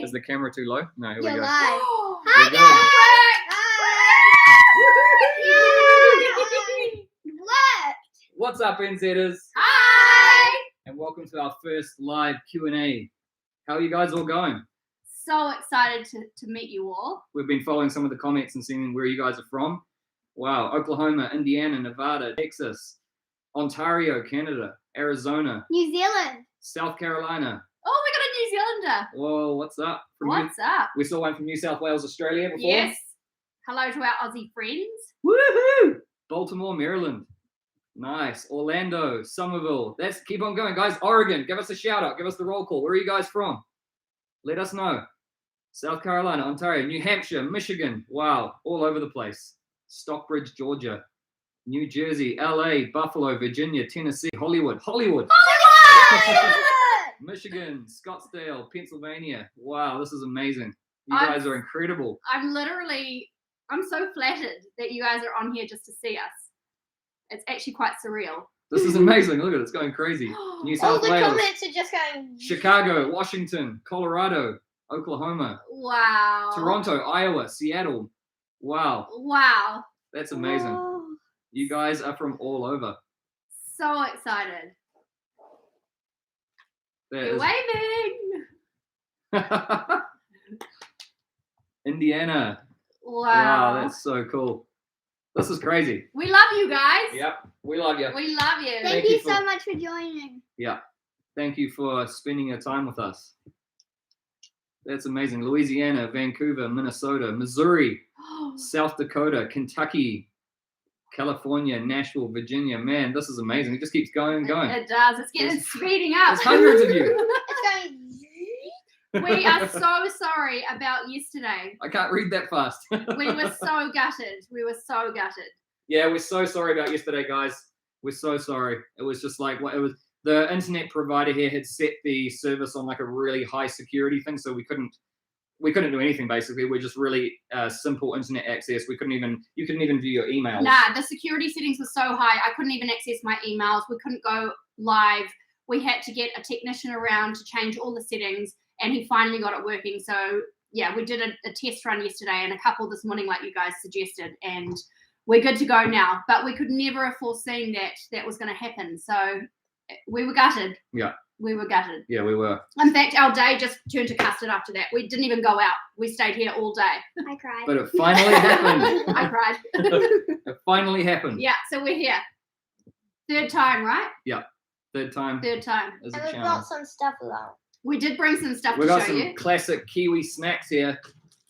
Is the camera too low? No, here You're we go. live. Hi, Hi, guys. What? What's up, NZers? Hi! And welcome to our first live Q&A. How are you guys all going? So excited to meet you all. We've been following some of the comments and seeing where you guys are from. Wow, Oklahoma, Indiana, Nevada, Texas, Ontario, Canada, Arizona, New Zealand. South Carolina. Oh, we got a New Zealander. Whoa, what's up? What's up? We saw one from New South Wales, Australia before. Yes. Hello to our Aussie friends. Woohoo! Baltimore, Maryland. Nice. Orlando, Somerville. Let's keep on going, guys. Oregon, give us a shout out. Give us the roll call. Where are you guys from? Let us know. South Carolina, Ontario, New Hampshire, Michigan. Wow, all over the place. Stockbridge, Georgia, New Jersey, LA, Buffalo, Virginia, Tennessee, Hollywood. Michigan, Scottsdale, Pennsylvania. Wow, this is amazing. You guys are incredible. I'm so flattered that you guys are on here just to see us. It's actually quite surreal. This is amazing. Look at it, it's going crazy. New All South the Wales, comments are just going. Chicago, Washington, Colorado, Oklahoma, Wow. Toronto, Iowa, Seattle. Wow, Wow. that's amazing. Oh. You guys are from all over. So excited. That You're is- waving. Indiana. Wow. Wow, that's so cool. This is crazy. We love you guys. Yep, we love you. We love you. Thank you you for- so much for joining. Yeah, thank you for spending your time with us. That's amazing. Louisiana, Vancouver, Minnesota, Missouri, South Dakota, Kentucky, California, Nashville, Virginia. Man, this is amazing. It just keeps going and going. It does. It's getting There's- speeding up. There's hundreds of you. It's going. We are so sorry about yesterday. I can't read that fast. We were so gutted. Yeah, we're so sorry about yesterday, guys. We're so sorry. It was just like what it was. The internet provider here had set the service on like a really high security thing, so we couldn't do anything basically. We're just really simple internet access. You couldn't even view your emails. Nah, the security settings were so high. I couldn't even access my emails. We couldn't go live. We had to get a technician around to change all the settings, and he finally got it working. So yeah, we did a test run yesterday and a couple this morning, like you guys suggested, and we're good to go now. But we could never have foreseen that was going to happen. So we were gutted. Yeah. We were gutted. Yeah, we were. In fact, our day just turned to custard after that. We didn't even go out. We stayed here all day. I cried. But it finally happened. I cried. It finally happened. Yeah, so we're here. Third time, right? Third time Third time. is And a we've got challenge. some stuff along. We did bring some stuff We to got show some you. classic Kiwi snacks here.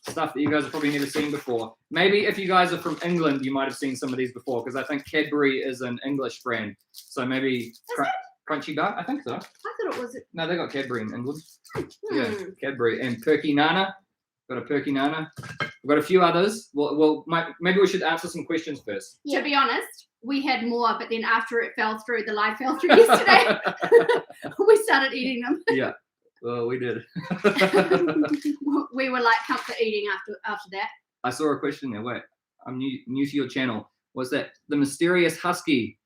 Stuff that you guys have probably never seen before. Maybe if you guys are from England, you might have seen some of these before, because I think Cadbury is an English brand. So maybe Crunchy Bar, I think so. I thought it was. No, they got Cadbury in England. Yeah, Cadbury and Perky Nana. Got a Perky Nana. We've got a few others. Maybe we should answer some questions first. To be honest, we had more, but then after it fell through, the live fell through yesterday, we started eating them. Yeah, well, we did. We were like comfort eating after that. I saw a question there. Wait, I'm new to your channel. What's that? The Mysterious Husky.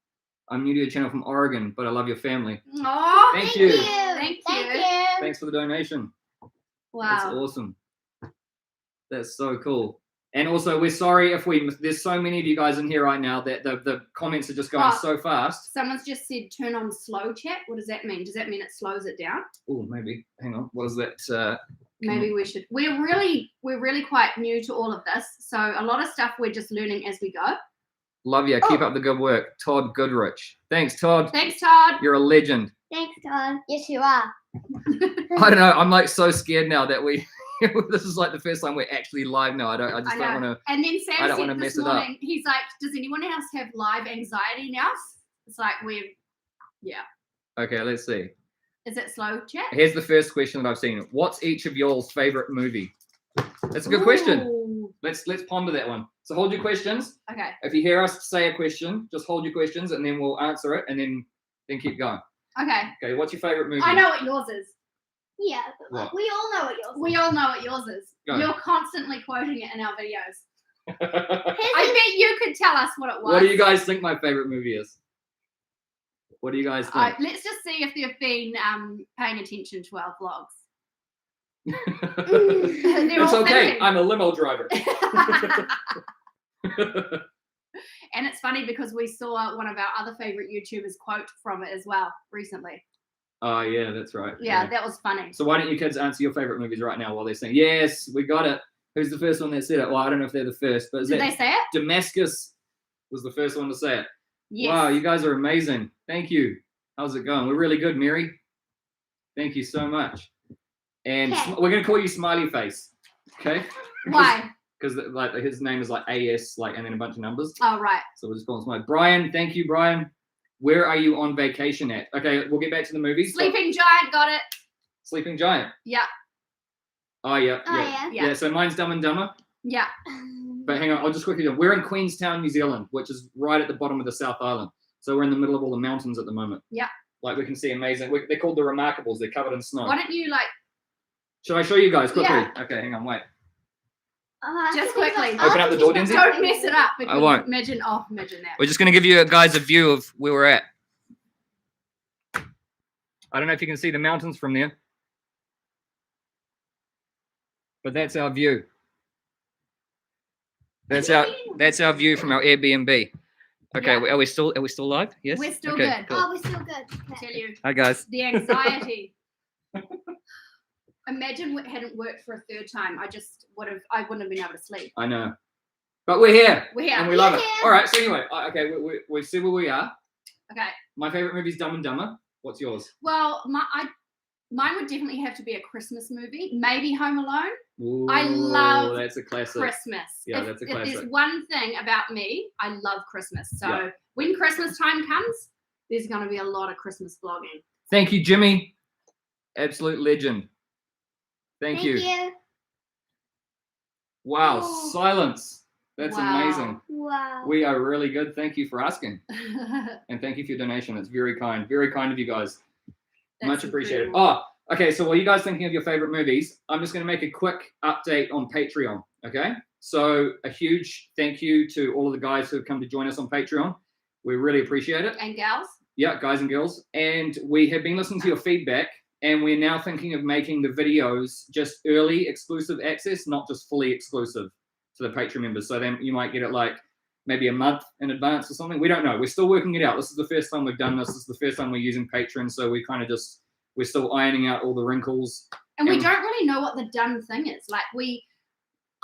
I'm new to your channel from Oregon, but I love your family. Oh, Thank you. Thank you. Thanks for the donation. That's wow. awesome. That's so cool. And also, we're sorry if there's so many of you guys in here right now that the comments are just going so fast. Someone's just said turn on slow chat. What does that mean? Does that mean it slows it down? Oh, maybe. Hang on. What is that? Maybe we should. We're really quite new to all of this, so a lot of stuff we're just learning as we go. Love you. Keep up the good work. Todd Goodrich. Thanks, Todd. Thanks, Todd. You're a legend. Thanks, Todd. Yes, you are. I don't know. I'm like so scared now that this is like the first time we're actually live now. I just don't want to. And then I Sam don't wanna said mess this it up. morning, he's like, does anyone else have live anxiety now? It's like Okay, let's see. is it slow chat? Here's the first question that I've seen. What's each of y'all's favorite movie? That's a good question. Ooh. Let's ponder that one. So hold your questions. Okay. If you hear us say a question, just hold your questions and then we'll answer it and then keep going. Okay. Okay, what's your favorite movie? I know what yours is. Yeah, What? we all know what yours is. We all know what yours is. Go. You're constantly quoting it in our videos. His I bet you could tell us what it was. What do you guys think my favorite movie is? What do you guys think? Let's just see if they've been paying attention to our vlogs. They're It's all okay. thinking. I'm a limo driver. And it's funny because we saw one of our other favorite YouTubers quote from it as well recently. Oh, yeah, that's right. Yeah, that was funny. So why don't you kids answer your favorite movies right now while they're saying, yes, we got it. Who's the first one that said it? Well, I don't know if they're the first, but Did they say it? Damascus was the first one to say it. Yes. Wow, you guys are amazing. Thank you. How's it going? We're really good, Mary. Thank you so much. And Okay. we're going to call you Smiley Face. Okay? Why? Because like his name is like AS, like, and then a bunch of numbers. Oh, right. So we'll just call him Smiley. Brian, thank you, Brian. Where are you on vacation at? Okay, we'll get back to the movies. Sleeping Giant, got it. Sleeping Giant. Yeah. Oh, yeah. Oh, yeah. yeah. Yeah, so mine's Dumb and Dumber. Yeah. But hang on, I'll just quickly do. We're in Queenstown, New Zealand, which is right at the bottom of the South Island. So we're in the middle of all the mountains at the moment. Yeah. Like we can see amazing. They're called the Remarkables. They're covered in snow. Why don't you like Should I show you guys quickly? Yeah. Okay, hang on, wait. Just quickly. Open up the door, Denzi. don't mess it up because won't. imagine that. We're just going to give you guys a view of where we're at. I don't know if you can see the mountains from there. But that's our view. That's our view from our Airbnb. Okay, Yeah. are we still live? Yes. We're still Okay, good. cool. Oh, we're still good. I Okay. tell you, Hi guys. the anxiety. Imagine it hadn't worked for a third time. I wouldn't have been able to sleep. I know. But we're here. We're here. And we love it. Yeah. All right. So anyway, okay, we see where we are. Okay. My favorite movie is Dumb and Dumber. What's yours? Well, mine would definitely have to be a Christmas movie. Maybe Home Alone. Ooh, I love that's a classic. Christmas. Yeah, that's a If there's classic. one thing about me, I love Christmas. So Yeah. when Christmas time comes, there's going to be a lot of Christmas vlogging. Thank you, Jimmy. Absolute legend. Thank you. Wow, Oh. silence. That's Wow. amazing. Wow. We are really good. Thank you for asking. And thank you for your donation. It's very kind. Very kind of you guys. Much That's appreciated. incredible. Oh, okay. So while you guys thinking of your favorite movies, I'm just going to make a quick update on Patreon. Okay. So a huge thank you to all of the guys who have come to join us on Patreon. We really appreciate it. And gals? Yeah, guys and girls. And we have been listening to your feedback, and we're now thinking of making the videos just early exclusive access, not just fully exclusive to the Patreon members. So then you might get it like maybe a month in advance or something. We don't know. We're still working it out. This is the first time we've done this. This is the first time we're using Patreon. So we kind of we're still ironing out all the wrinkles. And we And- don't really know what the done thing is. Like we've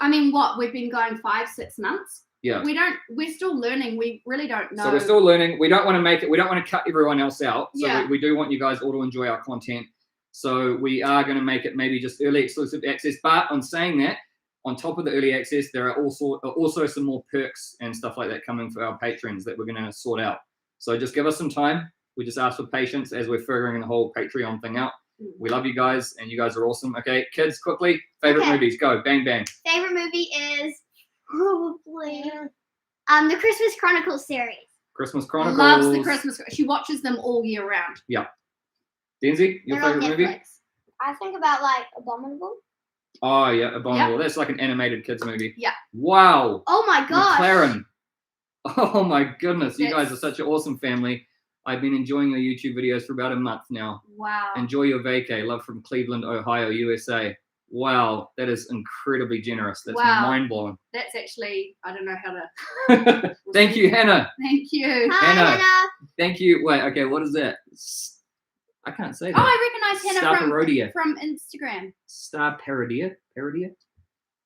been going 5-6 months. Yeah. We're still learning. We really don't know. So we're still learning. We don't want to cut everyone else out. So Yeah. we do want you guys all to enjoy our content. So we are going to make it maybe just early exclusive access. But on saying that, on top of the early access, there are also some more perks and stuff like that coming for our patrons that we're going to sort out. So just give us some time. We just ask for patience as we're figuring the whole Patreon thing out. We love you guys, and you guys are awesome. Okay, kids, quickly, favorite Okay. movies, go, bang, bang. Favorite movie is probably the Christmas Chronicles series. Christmas Chronicles. Loves the Christmas. She watches them all year round. Denzi, your They're on favorite movie? Netflix. I think about like Abominable. Oh yeah, Abominable. That's like an animated kids movie. Yeah. Wow. Oh my gosh. McLaren. Oh my goodness, you guys are That's- such an awesome family. I've been enjoying your YouTube videos for about a month now. Wow. Enjoy your vacay. Love from Cleveland, Ohio, USA. Wow, that is incredibly generous. That's Wow. mind blowing. That's actually, I don't know how to. Thank you, Hannah. Thank you. Hi, Hannah. Hannah. Thank you. Wait, okay, what is that? I can't say Oh, that. I recognize Hannah Star Parodia. from Instagram. Star Parodia.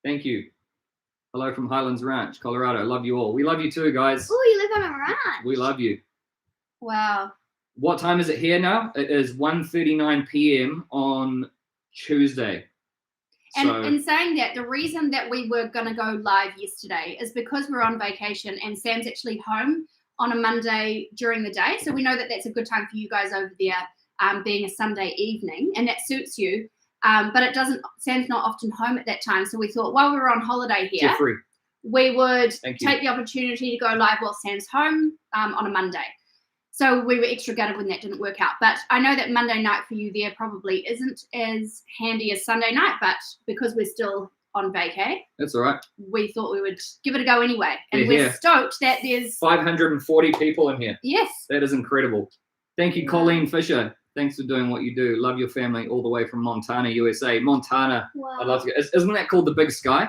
Thank you. Hello from Highlands Ranch, Colorado. Love you all. We love you too, guys. Oh, you live on a ranch. We love you. Wow. What time is it here now? It is 1:39 p.m. on Tuesday. And So in saying that, the reason that we were going to go live yesterday is because we're on vacation and Sam's actually home on a Monday during the day. So we know that that's a good time for you guys over there, being a Sunday evening, and that suits you. But it doesn't, Sam's not often home at that time. So we thought while we were on holiday here, Jeffrey, we would Thank you. take the opportunity to go live while Sam's home on a Monday. So we were extra gutted when that didn't work out. But I know that Monday night for you there probably isn't as handy as Sunday night, but because we're still on vacay, that's all right. we thought we would give it a go anyway. And Yeah, we're yeah. stoked that there's, 540 people in here. yes, That is incredible. Thank you, Colleen Fisher. Thanks for doing what you do. Love your family all the way from Montana, USA. Montana. Wow. I love you. Isn't that called the Big Sky?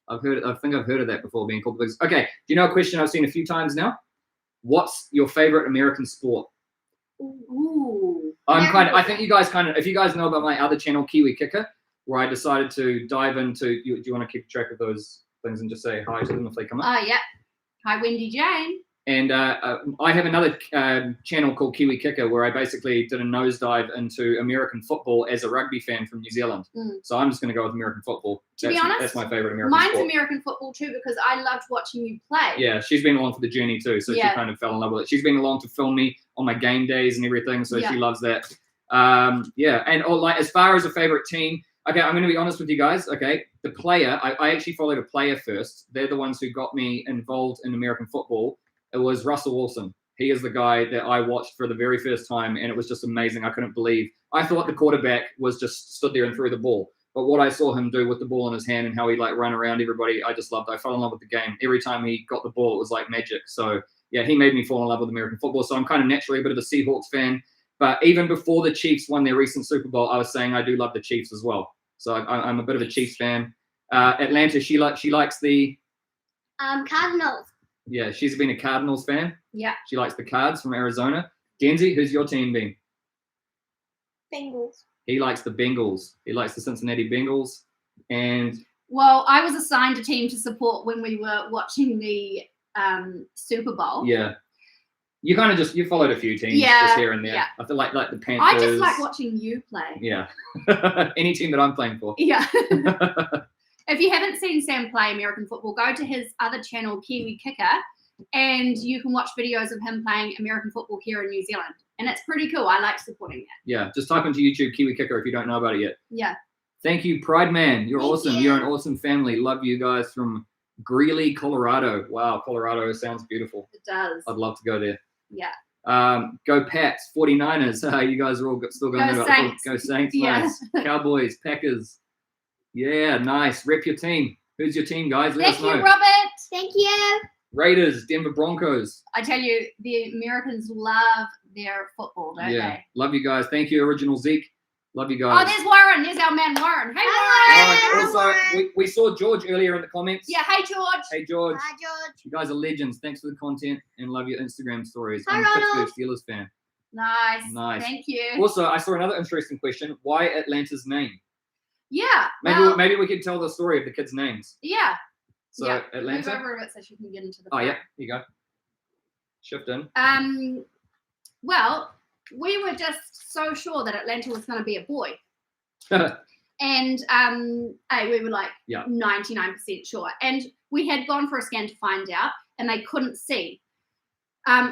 I think I've heard of that before, being called the Big Sky. Okay. Do you know a question I've seen a few times now? What's your favorite American sport? Ooh. I think you guys if you guys know about my other channel, Kiwi Kicker, where I decided to dive into, do you want to keep track of those things and just say hi to them if they come up? Oh, yeah. Hi, Wendy Jane. And I have another channel called Kiwi Kicker where I basically did a nosedive into American football as a rugby fan from New Zealand. So I'm just going to go with American football. To be honest, that's my favorite American mine's sport. American football too, because I loved watching you play. Yeah, she's been along for the journey too, so she kind of fell in love with it. She's been along to film me on my game days and everything, so she loves that. And as far as a favorite team, okay, I'm going to be honest with you guys. Okay, the player, I actually followed a player first. They're the ones who got me involved in American football. It was Russell Wilson. He is the guy that I watched for the very first time, and it was just amazing. I couldn't believe. I thought the quarterback was just stood there and threw the ball. But what I saw him do with the ball in his hand and how he run around everybody, I just loved. I fell in love with the game. Every time he got the ball, it was like magic. So, yeah, he made me fall in love with American football. So I'm kind of naturally a bit of a Seahawks fan. But even before the Chiefs won their recent Super Bowl, I was saying I do love the Chiefs as well. So I'm a bit of a Chiefs fan. Atlanta, she likes the Cardinals. Yeah, she's been a Cardinals fan. Yeah. She likes the Cards from Arizona. Denzi, who's your team been? Bengals. He likes the Bengals. He likes the Cincinnati Bengals. And well, I was assigned a team to support when we were watching the Super Bowl. Yeah. You kind of you followed a few teams just here and there. Yeah. I feel like the Panthers. I just like watching you play. Yeah. Any team that I'm playing for. Yeah. If you haven't seen Sam play American football, go to his other channel, Kiwi Kicker, and you can watch videos of him playing American football here in New Zealand. And it's pretty cool. I like supporting that. Yeah, just type into YouTube Kiwi Kicker if you don't know about it yet. Yeah. Thank you, Pride Man. You're awesome. You. You're an awesome family. Love you guys from Greeley, Colorado. Wow, Colorado sounds beautiful. It does. I'd love to go there. Yeah. Go Pats, 49ers. You guys are all still going Go there. Saints. Go Saints. Yeah. Nice. Cowboys, Packers. Yeah, nice. Rep your team. Who's your team, guys? Let Thank us you, know. Robert. Thank you. Raiders, Denver Broncos. I tell you, the Americans love their football, don't they? Love you guys. Thank you, Original Zeke. Love you Oh, guys. there's Warren. There's our man Warren. Hey, Hi, Warren. Warren. Also, we saw George earlier in the comments. Yeah, hey, George. Hey, George. Hi, George. You guys are legends. Thanks for the content and love your Instagram stories. Hi, I'm a Ronald. Pittsburgh Steelers fan. Nice. Thank you. Also, I saw another interesting question. Why Atlanta's name? Yeah. Maybe we could tell the story of the kids' names. Yeah. So Move Atlanta. over a bit so she can get into the. Oh front. yeah, here you go. Shift in. Well, we were just so sure that Atlanta was going to be a boy, and we were like 99% sure, and we had gone for a scan to find out, and they couldn't see,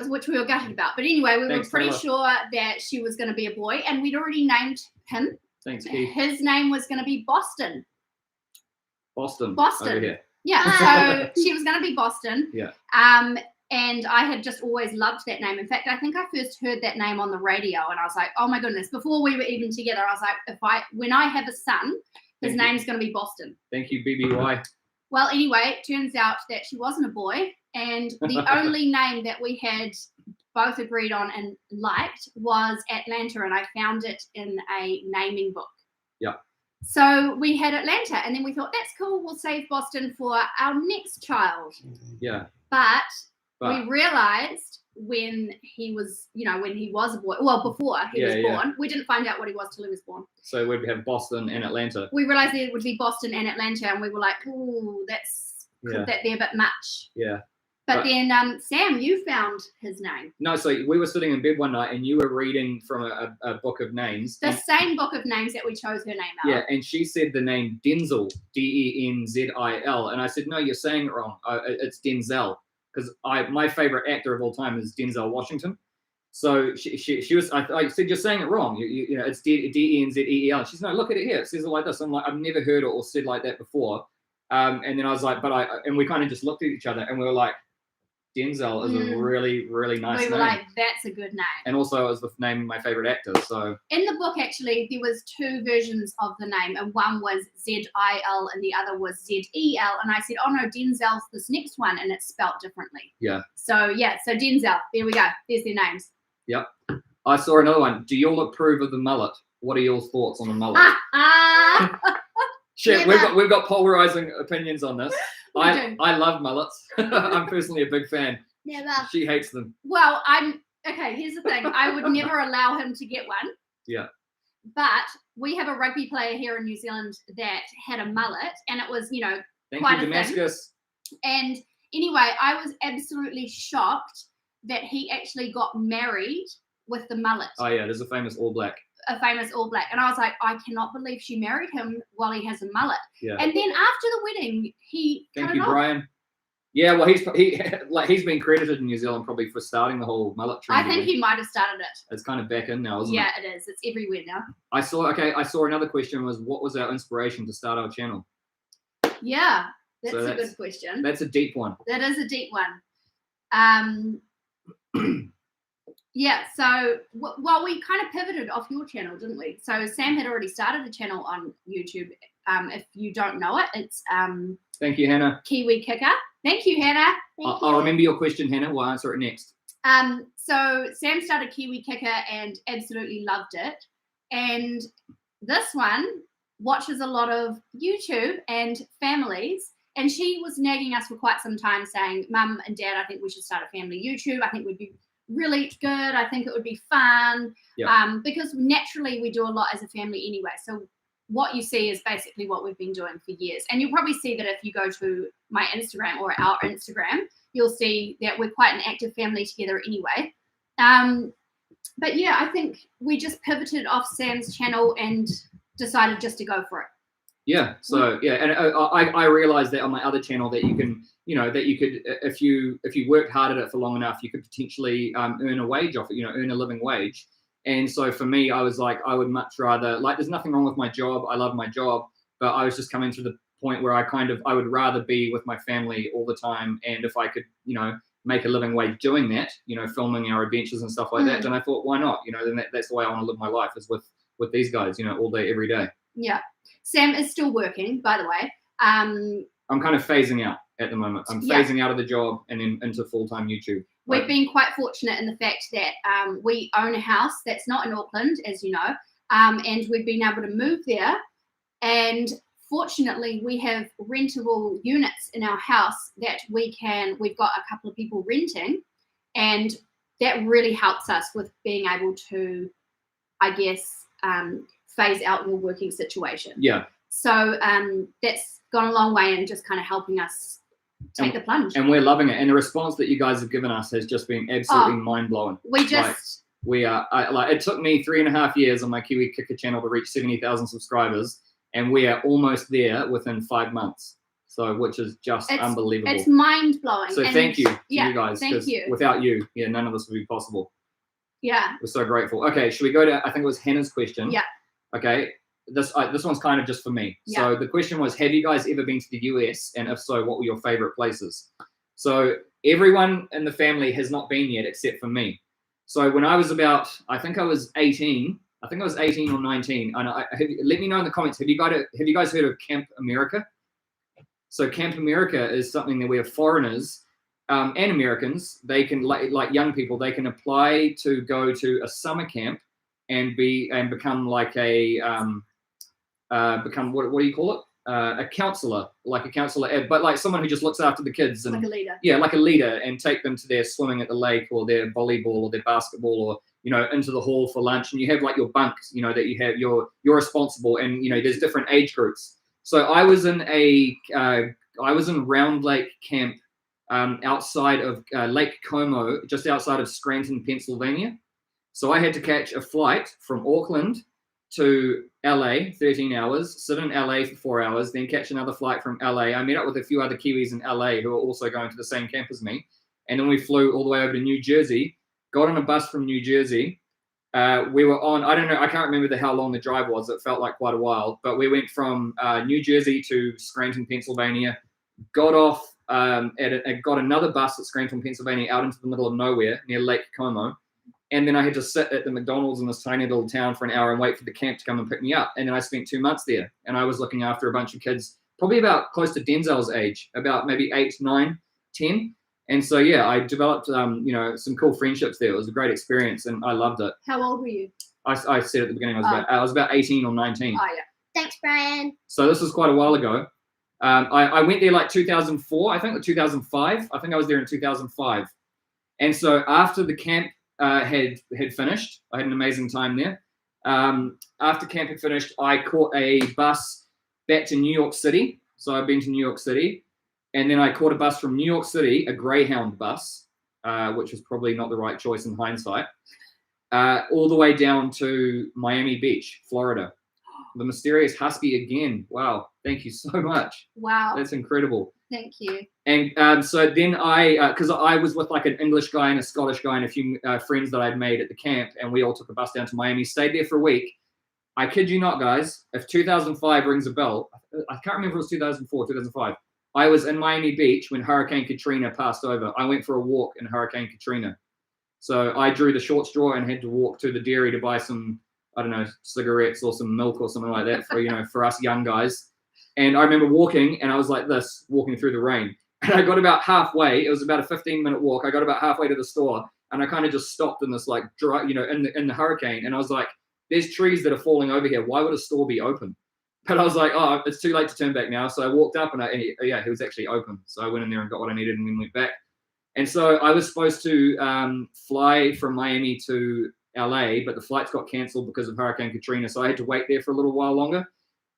which we were gutted about. But anyway, we were pretty sure that she was going to be a boy, and we'd already named him. Thanks, Keith. His name was going to be Boston. Boston. Boston. Over here. Yeah, so she was going to be Boston. Yeah. And I had just always loved that name. In fact, I think I first heard that name on the radio, and I was like, oh my goodness. Before we were even together, I was like, when I have a son, his name's going to be Boston. Thank you, BBY. Well, anyway, it turns out that she wasn't a boy, and the only name that we had both agreed on and liked was Atlanta, and I found it in a naming book. Yeah. So we had Atlanta, and then we thought, that's cool, we'll save Boston for our next child. Yeah. But we realized when he was a boy, well, before he was born, we didn't find out what he was till he was born. So we'd have Boston and Atlanta. We realized that it would be Boston and Atlanta, and we were like, ooh, could that be a bit much? Yeah. But then, Sam, you found his name. No, so we were sitting in bed one night and you were reading from a book of names. The same book of names that we chose her name out. Yeah, and she said the name Denzel, Denzil. And I said, no, you're saying it wrong. It's Denzel. Because my favorite actor of all time is Denzel Washington. So she was, I said, you're saying it wrong. You know, it's Denzeel. She's no, look at it here. It says it like this. I'm like, I've never heard it or said like that before. And then I was like, and we kind of just looked at each other and we were like, Denzel is a really, really nice name. We were like, that's a good name. And also it was the name of my favorite actor. So in the book, actually, there was two versions of the name, and one was Z-I-L and the other was Z-E-L. And I said, oh no, Denzel's this next one, and it's spelt differently. Yeah. So Denzel, there we go. There's their names. Yep. I saw another one. Do you all approve of the mullet? What are your thoughts on the mullet? Shit, we've got polarizing opinions on this. I love mullets. I'm personally a big fan. Never. She hates them. Well, okay. Here's the thing. I would never allow him to get one. Yeah. But we have a rugby player here in New Zealand that had a mullet, and it was, Thank quite you, a Damascus. thing. And anyway, I was absolutely shocked that he actually got married with the mullet. Oh yeah, there's a famous All Black. A famous All Black. And I was like, I cannot believe she married him while he has a mullet. Yeah. And then after the wedding, he Thank cut you, it off. Brian. Yeah, well, he's been credited in New Zealand probably for starting the whole mullet trend. I think he might have started it. It's kind of back in now, isn't it? Yeah, it is. It's everywhere now. I saw another question was, what was our inspiration to start our channel? Yeah, that's So a good question. That's a deep one. That is a deep one. Yeah, so well, we kind of pivoted off your channel, didn't we? So Sam had already started a channel on YouTube. If you don't know it, it's Thank you, Hannah. Kiwi Kicker. Thank you, Hannah. I'll remember your question, Hannah. We'll answer it next. So Sam started Kiwi Kicker and absolutely loved it. And this one watches a lot of YouTube and families. And she was nagging us for quite some time saying, Mum and Dad, I think we should start a family YouTube. I think we'd be really good. I think it would be fun. Yeah. Because naturally we do a lot as a family anyway. So what you see is basically what we've been doing for years. And you'll probably see that if you go to my Instagram or our Instagram, you'll see that we're quite an active family together anyway. But yeah, I think we just pivoted off Sam's channel and decided just to go for it. Yeah. So yeah, and I realized that on my other channel that you can, that you could, if you worked hard at it for long enough, you could potentially earn a wage off it, earn a living wage. And so for me, I was like, I would much rather, there's nothing wrong with my job. I love my job, but I was just coming to the point where I would rather be with my family all the time. And if I could, make a living wage doing that, filming our adventures and stuff like that, then I thought, why not? Then that's the way I want to live my life, is with these guys, all day, every day. Yeah. Sam is still working, by the way. I'm kind of phasing out at the moment. I'm phasing out of the job and then into full-time YouTube. We've been quite fortunate in the fact that we own a house that's not in Auckland, as you know, and we've been able to move there. And fortunately, we have rentable units in our house that we've got a couple of people renting, and that really helps us with being able to, I guess, phase out your working situation. Yeah. So that's gone a long way in just kind of helping us take the plunge. And we're loving it. And the response that you guys have given us has just been absolutely mind-blowing. We just... it took me 3.5 years on my Kiwi Kicker channel to reach 70,000 subscribers, and we are almost there within 5 months. So, which is just unbelievable. It's mind-blowing. So thank you to you guys. Thank you. Without you, none of this would be possible. Yeah. We're so grateful. Okay, should we go to, I think it was Hannah's question. Yeah. Okay, this one's kind of just for me. Yeah. So the question was, have you guys ever been to the US? And if so, what were your favorite places? So everyone in the family has not been yet except for me. So when I was about, I think I was 18 or 19. And let me know in the comments, have you guys heard of Camp America? So Camp America is something that where foreigners and Americans, they can, like young people, they can apply to go to a summer camp and become like a what do you call it? A counselor, but like someone who just looks after the kids, and like a leader. Yeah, like a leader, and take them to their swimming at the lake, or their volleyball, or their basketball, or into the hall for lunch, and you have like your bunks, that you have, you're responsible, and there's different age groups. So I was in Round Lake Camp outside of Lake Como, just outside of Scranton, Pennsylvania. So I had to catch a flight from Auckland to LA, 13 hours, sit in LA for 4 hours, then catch another flight from LA. I met up with a few other Kiwis in LA who are also going to the same camp as me. And then we flew all the way over to New Jersey, got on a bus from New Jersey. We were on, I don't know, I can't remember how long the drive was. It felt like quite a while, but we went from New Jersey to Scranton, Pennsylvania, got off got another bus at Scranton, Pennsylvania, out into the middle of nowhere near Lake Como. And then I had to sit at the McDonald's in this tiny little town for an hour and wait for the camp to come and pick me up. And then I spent 2 months there. And I was looking after a bunch of kids, probably about close to Denzel's age, about maybe 8, 9, 10. And so, yeah, I developed, you know, some cool friendships there. It was a great experience, and I loved it. How old were you? I said at the beginning I was about 18 or 19. Oh, yeah. Thanks, Brian. So this was quite a while ago. I went there like 2004, I think, or 2005. I think I was there in 2005. And so after the camp had finished, I had an amazing time there. After camp had finished, I caught a bus back to New York City. So I've been to New York City. And then I caught a bus from New York City, a Greyhound bus, which was probably not the right choice in hindsight, all the way down to Miami Beach, Florida. The mysterious husky again. Wow. Thank you so much. Wow. That's incredible. Thank you. And so then because I was with like an English guy and a Scottish guy and a few friends that I'd made at the camp, and we all took a bus down to Miami, stayed there for a week. I kid you not, guys, if 2005 rings a bell, I can't remember if it was 2004, 2005. I was in Miami Beach when Hurricane Katrina passed over. I went for a walk in Hurricane Katrina. So I drew the short straw and had to walk to the dairy to buy some, I don't know, cigarettes or some milk or something like that for, you know, for us young guys. And I remember walking, and I was like this, walking through the rain. And I got about halfway. It was about a 15-minute walk. I got about halfway to the store, and I kind of just stopped in this like dry, you know, in the hurricane. And I was like, there's trees that are falling over here. Why would a store be open? But I was like, oh, it's too late to turn back now. So I walked up, and he was actually open. So I went in there and got what I needed, and then went back. And so I was supposed to fly from Miami to LA, but the flights got cancelled because of Hurricane Katrina. So I had to wait there for a little while longer.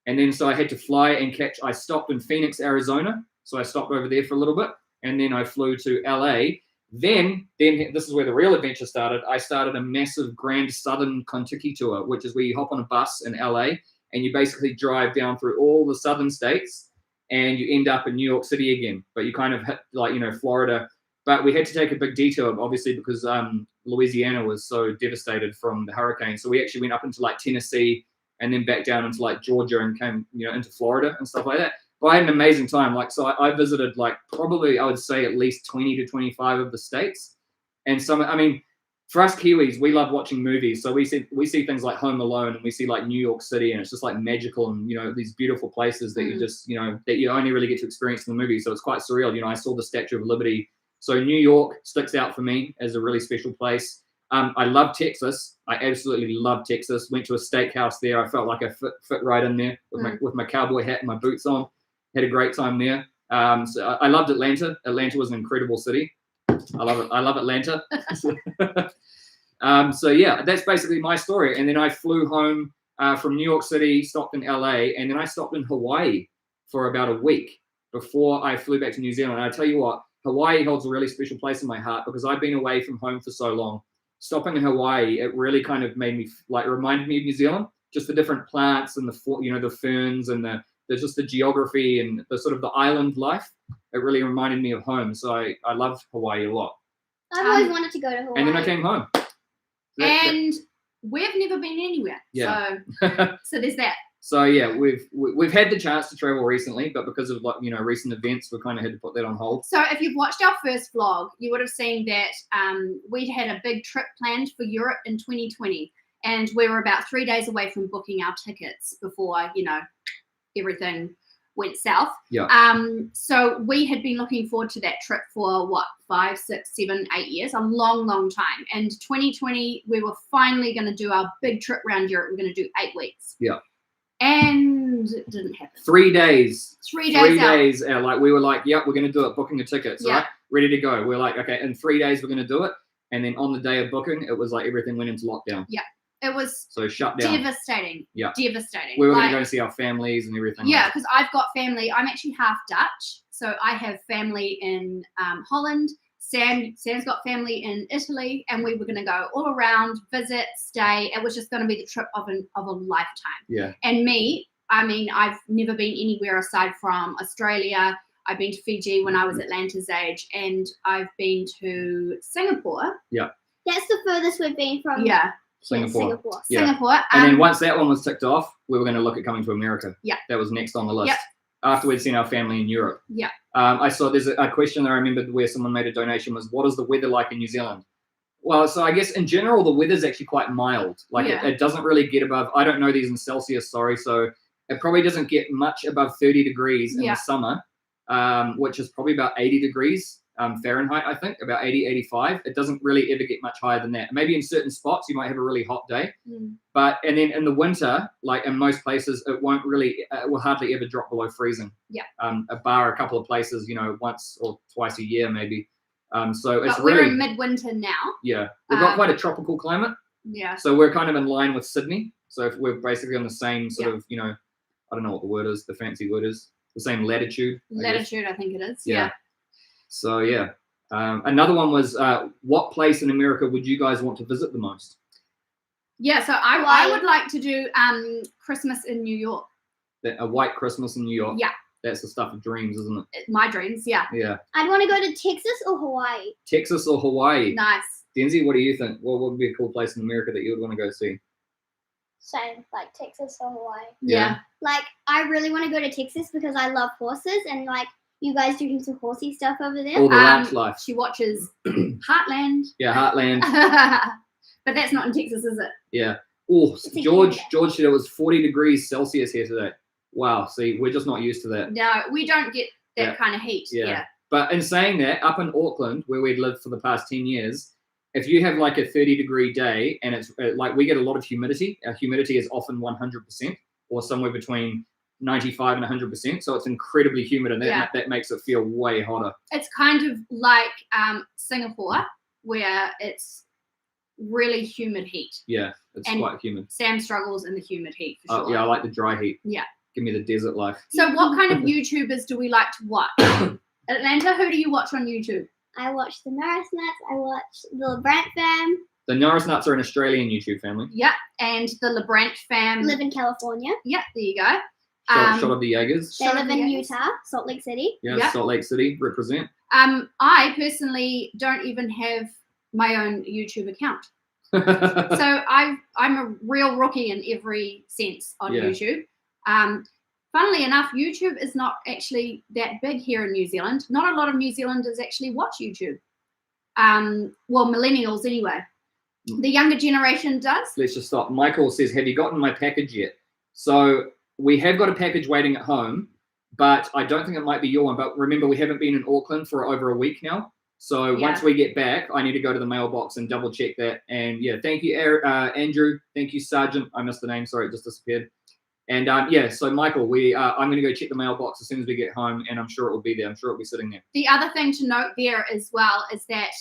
And then so I had to fly and I stopped in Phoenix, Arizona. So I stopped over there for a little bit. And then I flew to LA. Then this is where the real adventure started. I started a massive Grand Southern Kentucky tour, which is where you hop on a bus in LA and you basically drive down through all the southern states and you end up in New York City again. But you kind of hit like, you know, Florida. But we had to take a big detour, obviously, because Louisiana was so devastated from the hurricane. So we actually went up into like Tennessee and then back down into like Georgia and came, you know, into Florida and stuff like that. But I had an amazing time. Like, so I visited like probably, I would say at least 20 to 25 of the states. And some, I mean, for us Kiwis, we love watching movies. So we see things like Home Alone, and we see like New York City, and it's just like magical and, you know, these beautiful places that you just, you know, that you only really get to experience in the movie. So it's quite surreal. You know, I saw the Statue of Liberty. So New York sticks out for me as a really special place. I love Texas. I absolutely love Texas. Went to a steakhouse there. I felt like I fit right in there with my cowboy hat and my boots on. Had a great time there. So I loved Atlanta. Atlanta was an incredible city. I love it. I love Atlanta. So yeah, that's basically my story. And then I flew home from New York City, stopped in LA, and then I stopped in Hawaii for about a week before I flew back to New Zealand. And I tell you what, Hawaii holds a really special place in my heart because I've been away from home for so long. Stopping in Hawaii, it really kind of made me like reminded me of New Zealand, just the different plants and the ferns and there's just the geography and the sort of the island life. It really reminded me of home. So I loved Hawaii a lot. I've always wanted to go to Hawaii. And then I came home. And we've never been anywhere. Yeah. So there's that. So yeah, we've had the chance to travel recently, but because of like, you know, recent events, we kind of had to put that on hold. So if you've watched our first vlog, you would have seen that we'd had a big trip planned for Europe in 2020, and we were about 3 days away from booking our tickets before, you know, everything went south. Yeah. So we had been looking forward to that trip for 5, 6, 7, 8 years, a long time. And 2020, we were finally going to do our big trip around Europe. We're going to do 8 weeks. Yeah. And it didn't happen. 3 days. 3 days out. Like we were like, yep, we're going to do it. Booking the tickets, right? Ready to go. We're like, okay, in 3 days we're going to do it. And then on the day of booking, it was like everything went into lockdown. Yeah. It was so shut down. Devastating. Yeah. Devastating. We were going to go see our families and everything. Yeah, because I've got family. I'm actually half Dutch. So I have family in Holland. Sam's got family in Italy, and we were going to go all around, visit, stay. It was just going to be the trip of a lifetime. Yeah. And me, I mean, I've never been anywhere aside from Australia. I've been to Fiji when I was at Lanta's age, and I've been to Singapore. Yeah. That's the furthest we've been from. Yeah. Singapore. Yeah. Singapore. And then once that one was ticked off, we were going to look at coming to America. Yeah. That was next on the list. Yep. After we'd seen our family in Europe. Yeah. I saw there's a question that I remembered where someone made a donation was, what is the weather like in New Zealand? Well, so I guess in general, the weather's actually quite mild. Like it doesn't really get above, I don't know these in Celsius, sorry. So it probably doesn't get much above 30 degrees in the summer, which is probably about 80 degrees Fahrenheit, I think, about 80, 85. It doesn't really ever get much higher than that. Maybe in certain spots you might have a really hot day, and then in the winter, like in most places, it will hardly ever drop below freezing. Yeah. Bar a couple of places, once or twice a year maybe. So it's But we're really in midwinter now. yeah. We've got quite a tropical climate. Yeah. So we're kind of in line with Sydney. So if we're basically on the same sort of, I don't know what the word is, the fancy word is, the same latitude. Latitude, I think it is. Yeah. So yeah. Another one was what place in America would you guys want to visit the most? Yeah, so I would like to do Christmas in New York. A white Christmas in New York. Yeah. That's the stuff of dreams, isn't it? My dreams, yeah. Yeah. I'd want to go to Texas or Hawaii. Texas or Hawaii. Nice. Denzi, what do you think? What would be a cool place in America that you would want to go see? Same, like Texas or Hawaii. Yeah. Like, I really want to go to Texas because I love horses, and like, you guys do some horsey stuff over there. All the ranch life. She watches Heartland. Yeah, Heartland. But that's not in Texas, is it? Yeah. Oh, in George Canada. said it was 40 degrees Celsius here today. Wow. See, we're just not used to that. No, we don't get that Yeah. kind of heat. Yeah. Yeah. But in saying that, up in Auckland, where we'd lived for the past 10 years, if you have like a 30-degree day and it's like we get a lot of humidity, our humidity is often 100% or somewhere between 95 and 100%. So it's incredibly humid, and that makes it feel way hotter. It's kind of like Singapore, where it's really humid heat. Yeah, it's And quite humid. Sam struggles in the humid heat for sure. Oh, yeah, I like the dry heat. Yeah. Give me the desert life. So what kind of YouTubers do we like to watch? Atlanta, who do you watch on YouTube? I watch the Norris Nuts. I watch the LeBrant fam. The Norris Nuts are an Australian YouTube family. Yeah, and the LeBrant fam. Live in California. Yeah, there you go. Shot of the Jaegers. They Shot live of the in Jaegers. Utah, Salt Lake City. Yeah, Yep. Salt Lake City, represent. I personally don't even have my own YouTube account. So I'm a real rookie in every sense on Yeah. YouTube. Funnily enough, YouTube is not actually that big here in New Zealand. Not a lot of New Zealanders actually watch YouTube. Well, millennials anyway. The younger generation does. Let's just stop. Michael says, have you gotten my package yet? So we have got a package waiting at home, but I don't think it might be your one. But remember, we haven't been in Auckland for over a week now. So once we get back, I need to go to the mailbox and double check that. And yeah, thank you, Andrew. Thank you, Sergeant. I missed the name. Sorry, it just disappeared. And yeah, so Michael, I'm going to go check the mailbox as soon as we get home, and I'm sure it will be there. I'm sure it'll be sitting there. The other thing to note there as well is that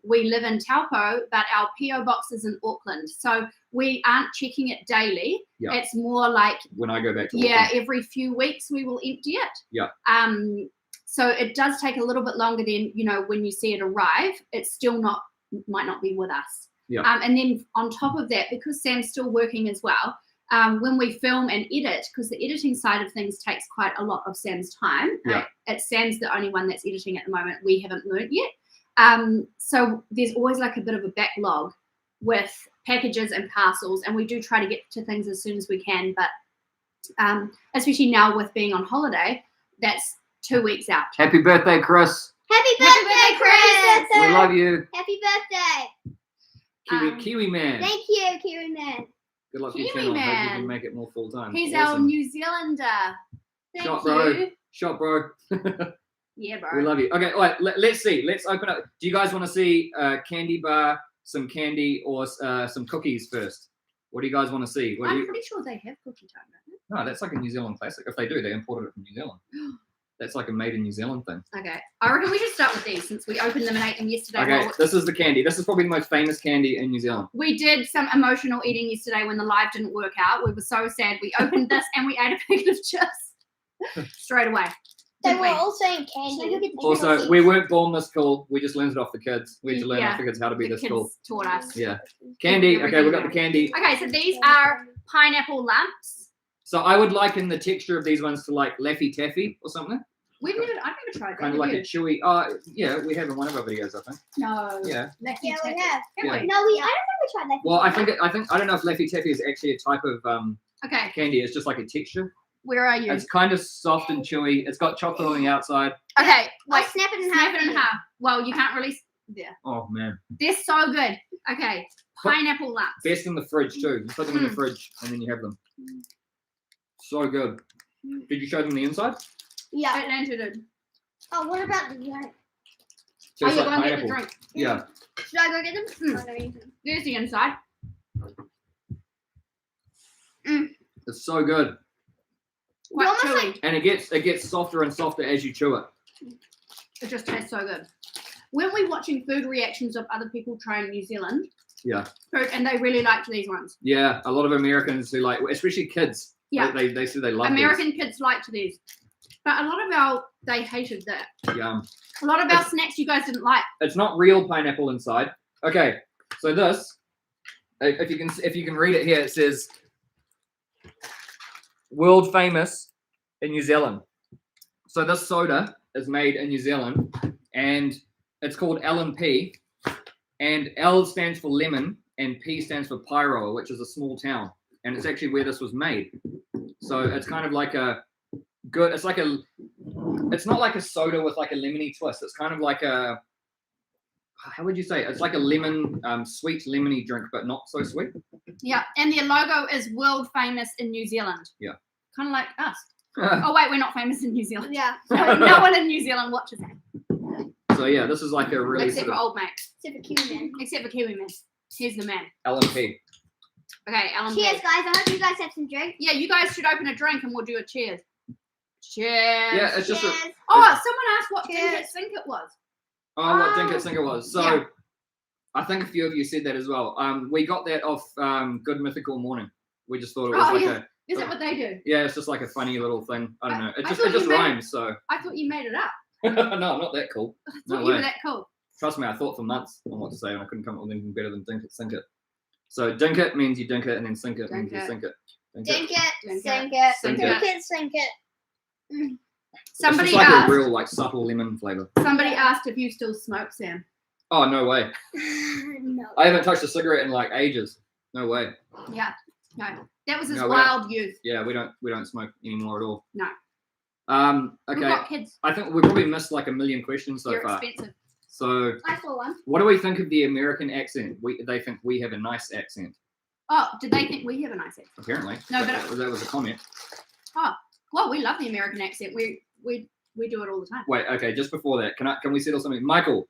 we live in Taupo, but our PO box is in Auckland. So we aren't checking it daily. Yeah. It's more like, When I go back to yeah, Auckland. every few weeks we will empty it. Yeah. So it does take a little bit longer than, when you see it arrive, it's still might not be with us. Yeah. And then on top of that, because Sam's still working as well, when we film and edit, because the editing side of things takes quite a lot of Sam's time. Yeah. Sam's the only one that's editing at the moment. We haven't learnt yet. So there's always like a bit of a backlog with packages and parcels, and we do try to get to things as soon as we can. But especially now with being on holiday, that's 2 weeks out. Happy birthday, Chris. Happy Happy birthday, birthday, Chris! We love you. Happy birthday! Kiwi Man. Thank you, Kiwi Man. Good luck for your Kiwi channel. I hope you Man. can make it more full time. He's our Awesome. New Zealander. Thank Shot, you. bro. Shot, bro. Yeah, bro. We love you. Okay, all right, let's see. Let's open up. Do you guys want to see candy bar, some candy, or some cookies first? What do you guys want to see? I'm pretty sure they have cookie time, don't No, that's like a New Zealand classic. If they do, they imported it from New Zealand. That's like a made in New Zealand thing. they? Okay. I reckon we should start with these since we opened them and ate them yesterday. Okay, Well, this is the candy. This is probably the most famous candy in New Zealand. we did some emotional eating yesterday when the live didn't work out. We were so sad. We opened this and we ate a packet of chips straight away. They Didn't were we? all saying candy. Also, we weren't born this cool. We just learned it off the kids. We had to learn Yeah, off the kids how to be The this kids cool. taught us. Yeah. Candy. Okay, we got the candy. Okay, so these are pineapple lumps. So I would liken the texture of these ones to like Laffy Taffy or something. I've never tried that. Kind of like a chewy. Yeah, we have in one of our videos, I think. No. Yeah. Lucky Yeah, we Taffy. have. Have Yeah. we? No, I don't think we tried that. Well, I don't know if Laffy Taffy is actually a type of Okay, candy. It's just like a texture. where are you? It's kind of soft and chewy. It's got chocolate on the outside. Okay, Like wait. snap it in Snap half. it in half. Well, you can't really. There. Oh man, They're so good. Okay, pineapple lumps. best in the fridge too. You put them in the fridge and then you have them. So good. Did you show them the inside? Yeah. Atlanta did. Oh, what about the Oh, Tastes you're like going to get the pineapple. drink. Yeah. Should I go get them? Mm. I'm gonna eat them. There's the inside. It's so good. Quite almost chewy. like- And it gets softer and softer as you chew it. It just tastes so good. When we're watching food reactions of other people trying New Zealand Yeah. food, and they really liked these ones. Yeah. A lot of Americans who like, especially kids. Yeah. They say they love American kids liked these. But a lot of they hated that. these. Yeah. A lot of our snacks you guys didn't like. It's not real pineapple inside. Okay. So this, if you can read it here, it says world famous in New Zealand. So this soda is made in New Zealand, and it's called L&P, and L stands for lemon, and P stands for Pyro, which is a small town, and it's actually where this was made. So it's kind of like a good. It's not like a soda with like a lemony twist. It's kind of like a. How would you say it? It's like a lemon, sweet lemony drink, but not so sweet. Yeah. And their logo is world famous in New Zealand. Yeah. Kind of like us. Oh wait, we're not famous in New Zealand. Yeah. No one in New Zealand watches it. So yeah, this is like a really Except for sort of old mate. Except for Kiwi Man. Except for Kiwi Man. Here's the man. L&P. Okay, Alan. Cheers, guys. I hope you guys have some drink. Yeah, you guys should open a drink and we'll do a cheers. Cheers. Yeah, it's just a. Cheers. Oh, someone asked what Cheers. Dink It Sink It was. Oh, what Dink It Sink It was. So, Yeah. I think a few of you said that as well. We got that off Good Mythical Morning. We just thought it was Oh, like yeah. Is that what they do? yeah, it's just like a funny little thing. I don't know. It I just thought it just you made- rhymes. So I thought you made it up. no, not that cool. I thought No you were way. that cool. Trust me, I thought for months on what to say, and I couldn't come up with anything better than Dink It Sink It. So Dink It means you dink it, and then Sink It means Dink you it. sink it. Dink Sink it. it. Sink Sink it. it. Sink Sink it. it. Sink it. Somebody it's just like asked. a real like subtle lemon flavor. Somebody asked if you still smoke, Sam. Oh no way! No. I haven't touched a cigarette in like ages. No way. Yeah. No. That was his No, we don't- wild youth. Yeah, we don't smoke anymore at all. No. Okay. We've got kids. I think we probably missed like a million questions so They're far. expensive. So, I saw one. what do we think of the American accent? They think we have a nice accent. Oh, did they think we have a nice accent? Apparently. No, that was a comment. Well, we love the American accent. We do it all the time. Wait, okay. Just before that, can we settle something? Michael,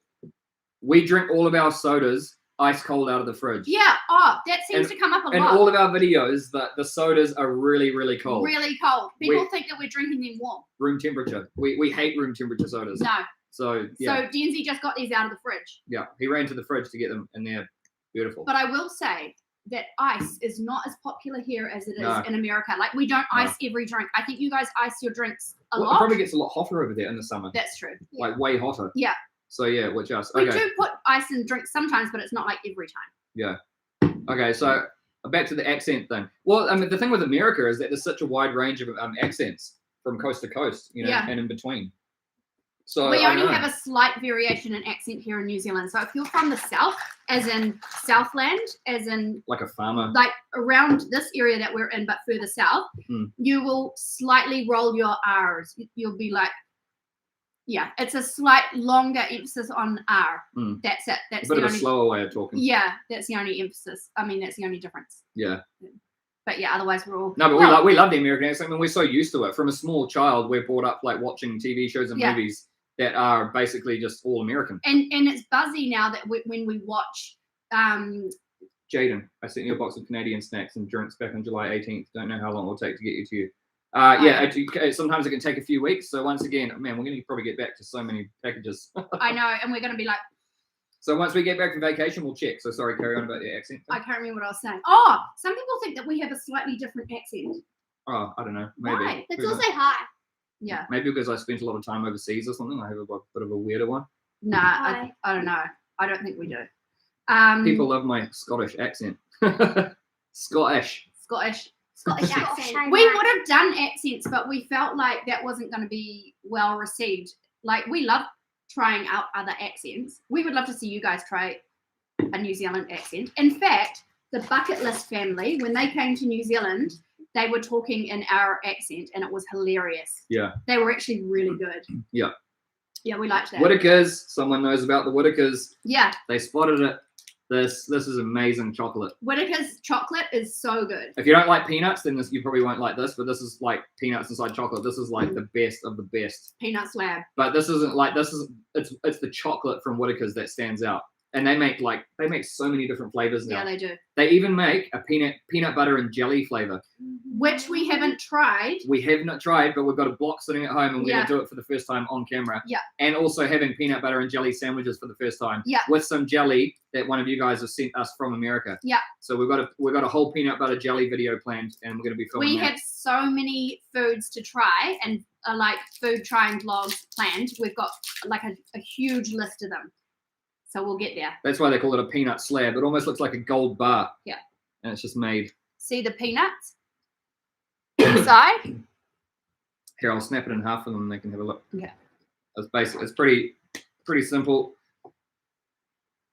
we drink all of our sodas ice cold out of the fridge. Yeah. Oh, that seems to come up a In lot. all of our videos, the sodas are really, really cold. Really cold. People We- think that we're drinking them warm. Room temperature. We hate room temperature sodas. No. So yeah, So Denzi just got these out of the fridge. yeah. He ran to the fridge to get them, and they're beautiful. But I will say that ice is not as popular here as it is No. in America. Like we don't No. ice every drink. I think you guys ice your drinks a Well, it lot. probably gets a lot hotter over there in the summer. That's true. Like way hotter. Yeah. So yeah, which else? We Okay. do put ice in drinks sometimes, but it's not like every time. Okay, so back to the accent thing. Well, I mean, the thing with America is that there's such a wide range of accents from coast to coast, Yeah. and in between. So We I don't only know. have a slight variation in accent here in New Zealand. So if you're from the south, as in Southland, as in like a farmer. like around this area that we're in, but further south, Hmm. you will slightly roll your R's. You'll be like, yeah, it's a slight longer emphasis on R. Hmm. That's it. That's A bit the of a only. slower way of talking. Yeah, that's the only emphasis. I mean, that's the only difference. Yeah. But yeah, otherwise we're all. No, but Well, we love the American accent. I mean, we're so used to it. From a small child, we're brought up like watching TV shows and Yeah. movies that are basically just all American. And it's buzzy now that when we watch. Jaden, I sent you a box of Canadian snacks and drinks back on July 18th. Don't know how long it will take to get you to you. Sometimes it can take a few weeks. So once again, man, we're going to probably get back to so many packages. I know, and we're going to be like, So once we get back from vacation, we'll check. So sorry, carry on about the accent. I can't remember what I was saying. Oh, some people think that we have a slightly different accent. Oh, I don't know. Maybe. Why? Let's Who all knows? say hi. Yeah. Maybe because I spent a lot of time overseas or something. I have a bit of a weirder one. Nah, Why? I don't know. I don't think we do. People love my Scottish accent. Scottish. Scottish. Scottish accent. We would have done accents, but we felt like that wasn't going to be well received. Like, we love trying out other accents. We would love to see you guys try a New Zealand accent. In fact, the Bucket List family, when they came to New Zealand, they were talking in our accent, and it was hilarious. Yeah. They were actually really good. Yeah. Yeah, we liked that. Whitakers. Someone knows about the Whitakers. Yeah. They spotted it. This is amazing chocolate. Whittaker's chocolate is so good. If you don't like peanuts, then you probably won't like this. But this is like peanuts inside chocolate. This is like the best of the best. Peanut slab. But this isn't like it's the chocolate from Whittaker's that stands out. And they make so many different flavors now. Yeah, they do. They even make a peanut butter and jelly flavor, Which we haven't tried. we have not tried, but we've got a block sitting at home and we're Yeah. gonna do it for the first time on camera. Yeah. And also having peanut butter and jelly sandwiches for the first time. Yeah. With some jelly that one of you guys have sent us from America. Yeah. So we've got a whole peanut butter jelly video planned, and we're gonna be filming We that. have so many foods to try and like food trying vlogs planned. We've got like a huge list of them. So we'll get there. That's why they call it a peanut slab. It almost looks like a gold bar. Yeah. And it's just made. See the peanuts inside? Here, I'll snap it in half for them and they can have a look. Yeah. It's basic. It's pretty simple.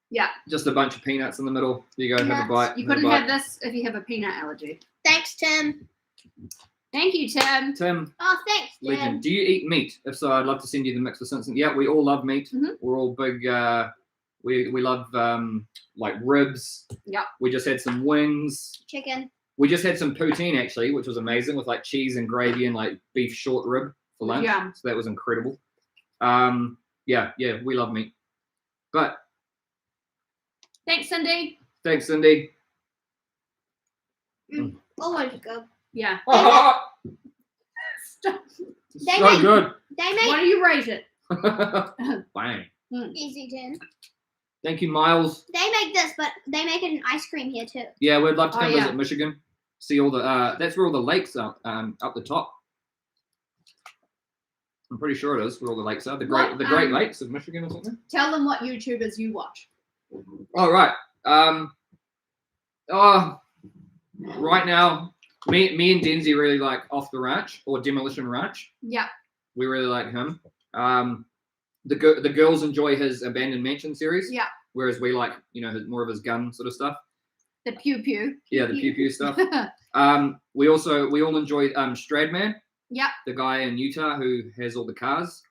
Yeah. Just a bunch of peanuts in the middle. There you go, have a Nuts. bite. You have a couldn't bite. have this if you have a peanut allergy. Thanks, Tim. Thank you, Tim. Tim, Oh, thanks, Tim. legend. Do you eat meat? If so, I'd love to send you the mix for Simpson. Yeah, we all love meat. Mhm. We're all big. We love like ribs. Yep. We just had some wings. Chicken. We just had some poutine actually, which was amazing with like cheese and gravy and like beef short rib for lunch. Yeah. So that was incredible. Yeah, we love meat. But Thanks, Cindy. thanks, Cindy. Always good. Yeah. Stop. They So make- good. They What make do you rate it? Bang. easy, Tim. Thank you, Miles. They make this, but they make it in ice cream here too. Yeah, we'd love to Oh, come yeah. visit Michigan. See all the that's where all the lakes are up the top. I'm pretty sure it is where all the lakes are. The What, Great Lakes of Michigan or something. Tell them what YouTubers you watch. All right. Right now, me and Denzi really like Off the Ranch or Demolition Ranch. Yeah. We really like him. The girls enjoy his Abandoned Mansion series. Yeah. Whereas we like, more of his gun sort of stuff. The Pew Pew. Yeah, the pew pew stuff. We all enjoy Stradman. Yep. The guy in Utah who has all the cars.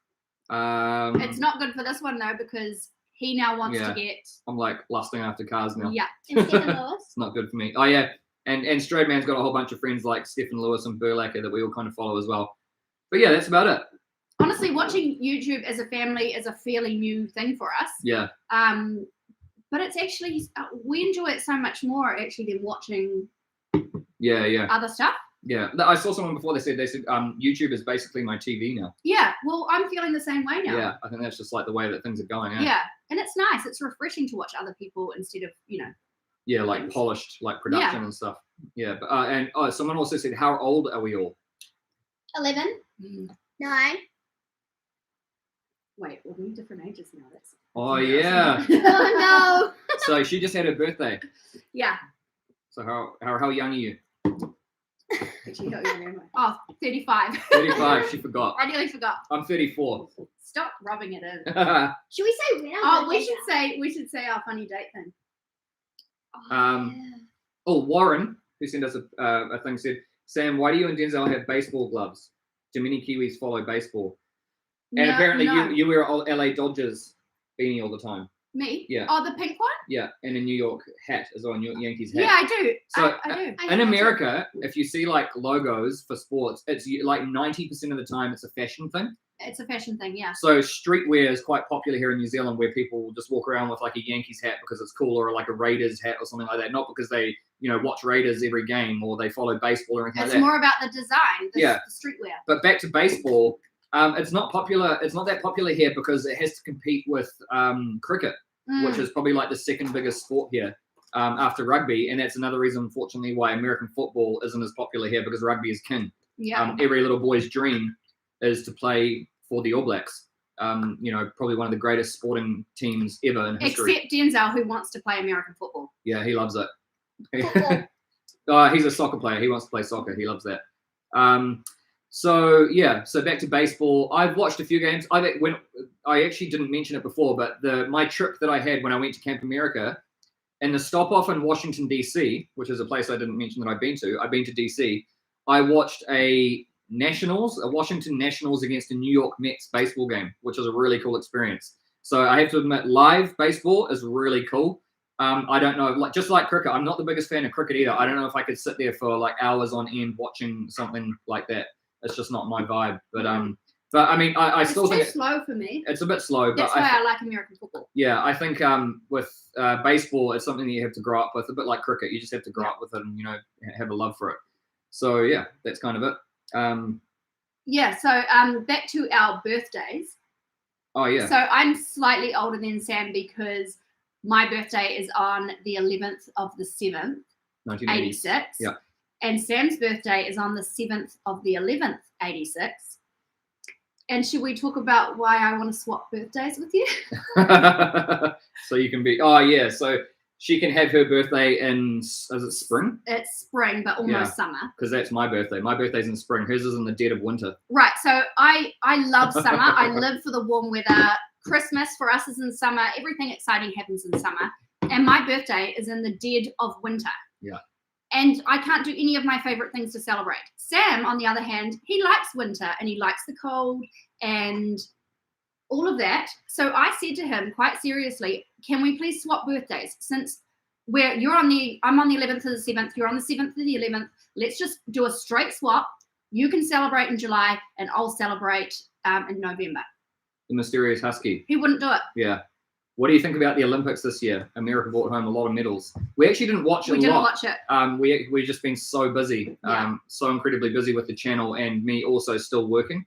It's not good for this one though because he now wants Yeah. to get. I'm like lusting after cars now. Yeah. And Stephen Lewis. It's not good for me. Oh yeah, and Stradman's got a whole bunch of friends like Stephen Lewis and Burlacker that we all kind of follow as well. But yeah, that's about it. Honestly, watching YouTube as a family is a fairly new thing for us. Yeah, But it's actually we enjoy it so much more actually than watching yeah. other stuff. Yeah, I saw someone before. They said YouTube is basically my TV now. Yeah. Well, I'm feeling the same way now. Yeah, I think that's just like the way that things are going. Yeah. And it's nice. It's refreshing to watch other people instead of Yeah, like polished, like production and stuff. Yeah, but and someone also said, how old are we all? 11, 9. Wait, we're in different ages now. That's Oh yeah. Oh So she just had her birthday. yeah. So how young are you? Actually, oh, 35. 35. She forgot. I nearly forgot. I'm 34. Stop rubbing it in. no! Should we say when? Oh, we should say our funny date thing. Warren, who sent us a thing, said, Sam, why do you and Denzel have baseball gloves? Do many Kiwis follow baseball? And No, apparently no. you wear a LA Dodgers beanie all the time. Me? Yeah. Oh, the pink one? Yeah, and a New York hat as well, a Yankees hat. Yeah, I do. So, I do. In America, if you see like logos for sports, it's like 90% of the time it's a fashion thing. It's a fashion thing, yeah. So streetwear is quite popular here in New Zealand, where people will just walk around with like a Yankees hat because it's cool, or like a Raiders hat or something like that. Not because they, watch Raiders every game or they follow baseball or anything It's like that. more about the design, the streetwear. But back to baseball, it's not popular. It's not that popular here because it has to compete with cricket, which is probably like the second biggest sport here after rugby. And that's another reason, unfortunately, why American football isn't as popular here, because rugby is king. Yeah. Every little boy's dream is to play for the All Blacks. Probably one of the greatest sporting teams ever in history. Except Denzel, who wants to play American football. Yeah, he loves it. Football. He's a soccer player. He wants to play soccer. He loves that. So back to baseball. I've watched a few games. I actually didn't mention it before, but my trip that I had when I went to Camp America, and the stop off in Washington DC, which is a place I didn't mention that I've been to. I've been to DC. I watched a Washington Nationals against a New York Mets baseball game, which was a really cool experience. So I have to admit, live baseball is really cool. I don't know, like just like cricket, I'm not the biggest fan of cricket either. I don't know if I could sit there for like hours on end watching something like that. It's just not my vibe. But I mean, I It's still think too slow for me. it's a bit slow. That's but why I like American football. yeah, I think with baseball, it's something that you have to grow up with, a bit like cricket. You just have to grow up with it and, you know, have a love for it. So yeah, that's kind of it. Yeah, so back to our birthdays. Oh yeah. So I'm slightly older than Sam because my birthday is on the 11th of the 7th, 86. Yeah. And Sam's birthday is on the 7th of the 11th, 86. And should we talk about why I want to swap birthdays with you? So you can be, oh yeah, so she can have her birthday in, is it spring? It's spring, but almost summer. Because that's my birthday. My birthday's in spring. Hers is in the dead of winter. Right, so I love summer. I live for the warm weather. Christmas for us is in summer. Everything exciting happens in summer. And my birthday is in the dead of winter. Yeah. And I can't do any of my favorite things to celebrate. Sam, on the other hand, he likes winter and he likes the cold and all of that. So I said to him quite seriously, can we please swap birthdays? Since I'm on the 11th to the 7th, you're on the 7th to the 11th. Let's just do a straight swap. You can celebrate in July and I'll celebrate in November. The mysterious husky. He wouldn't do it. Yeah. What do you think about the Olympics this year? America brought home a lot of medals. We actually didn't watch it a lot. We didn't watch it. We've just been so busy, Yeah. so incredibly busy with the channel and me also still working.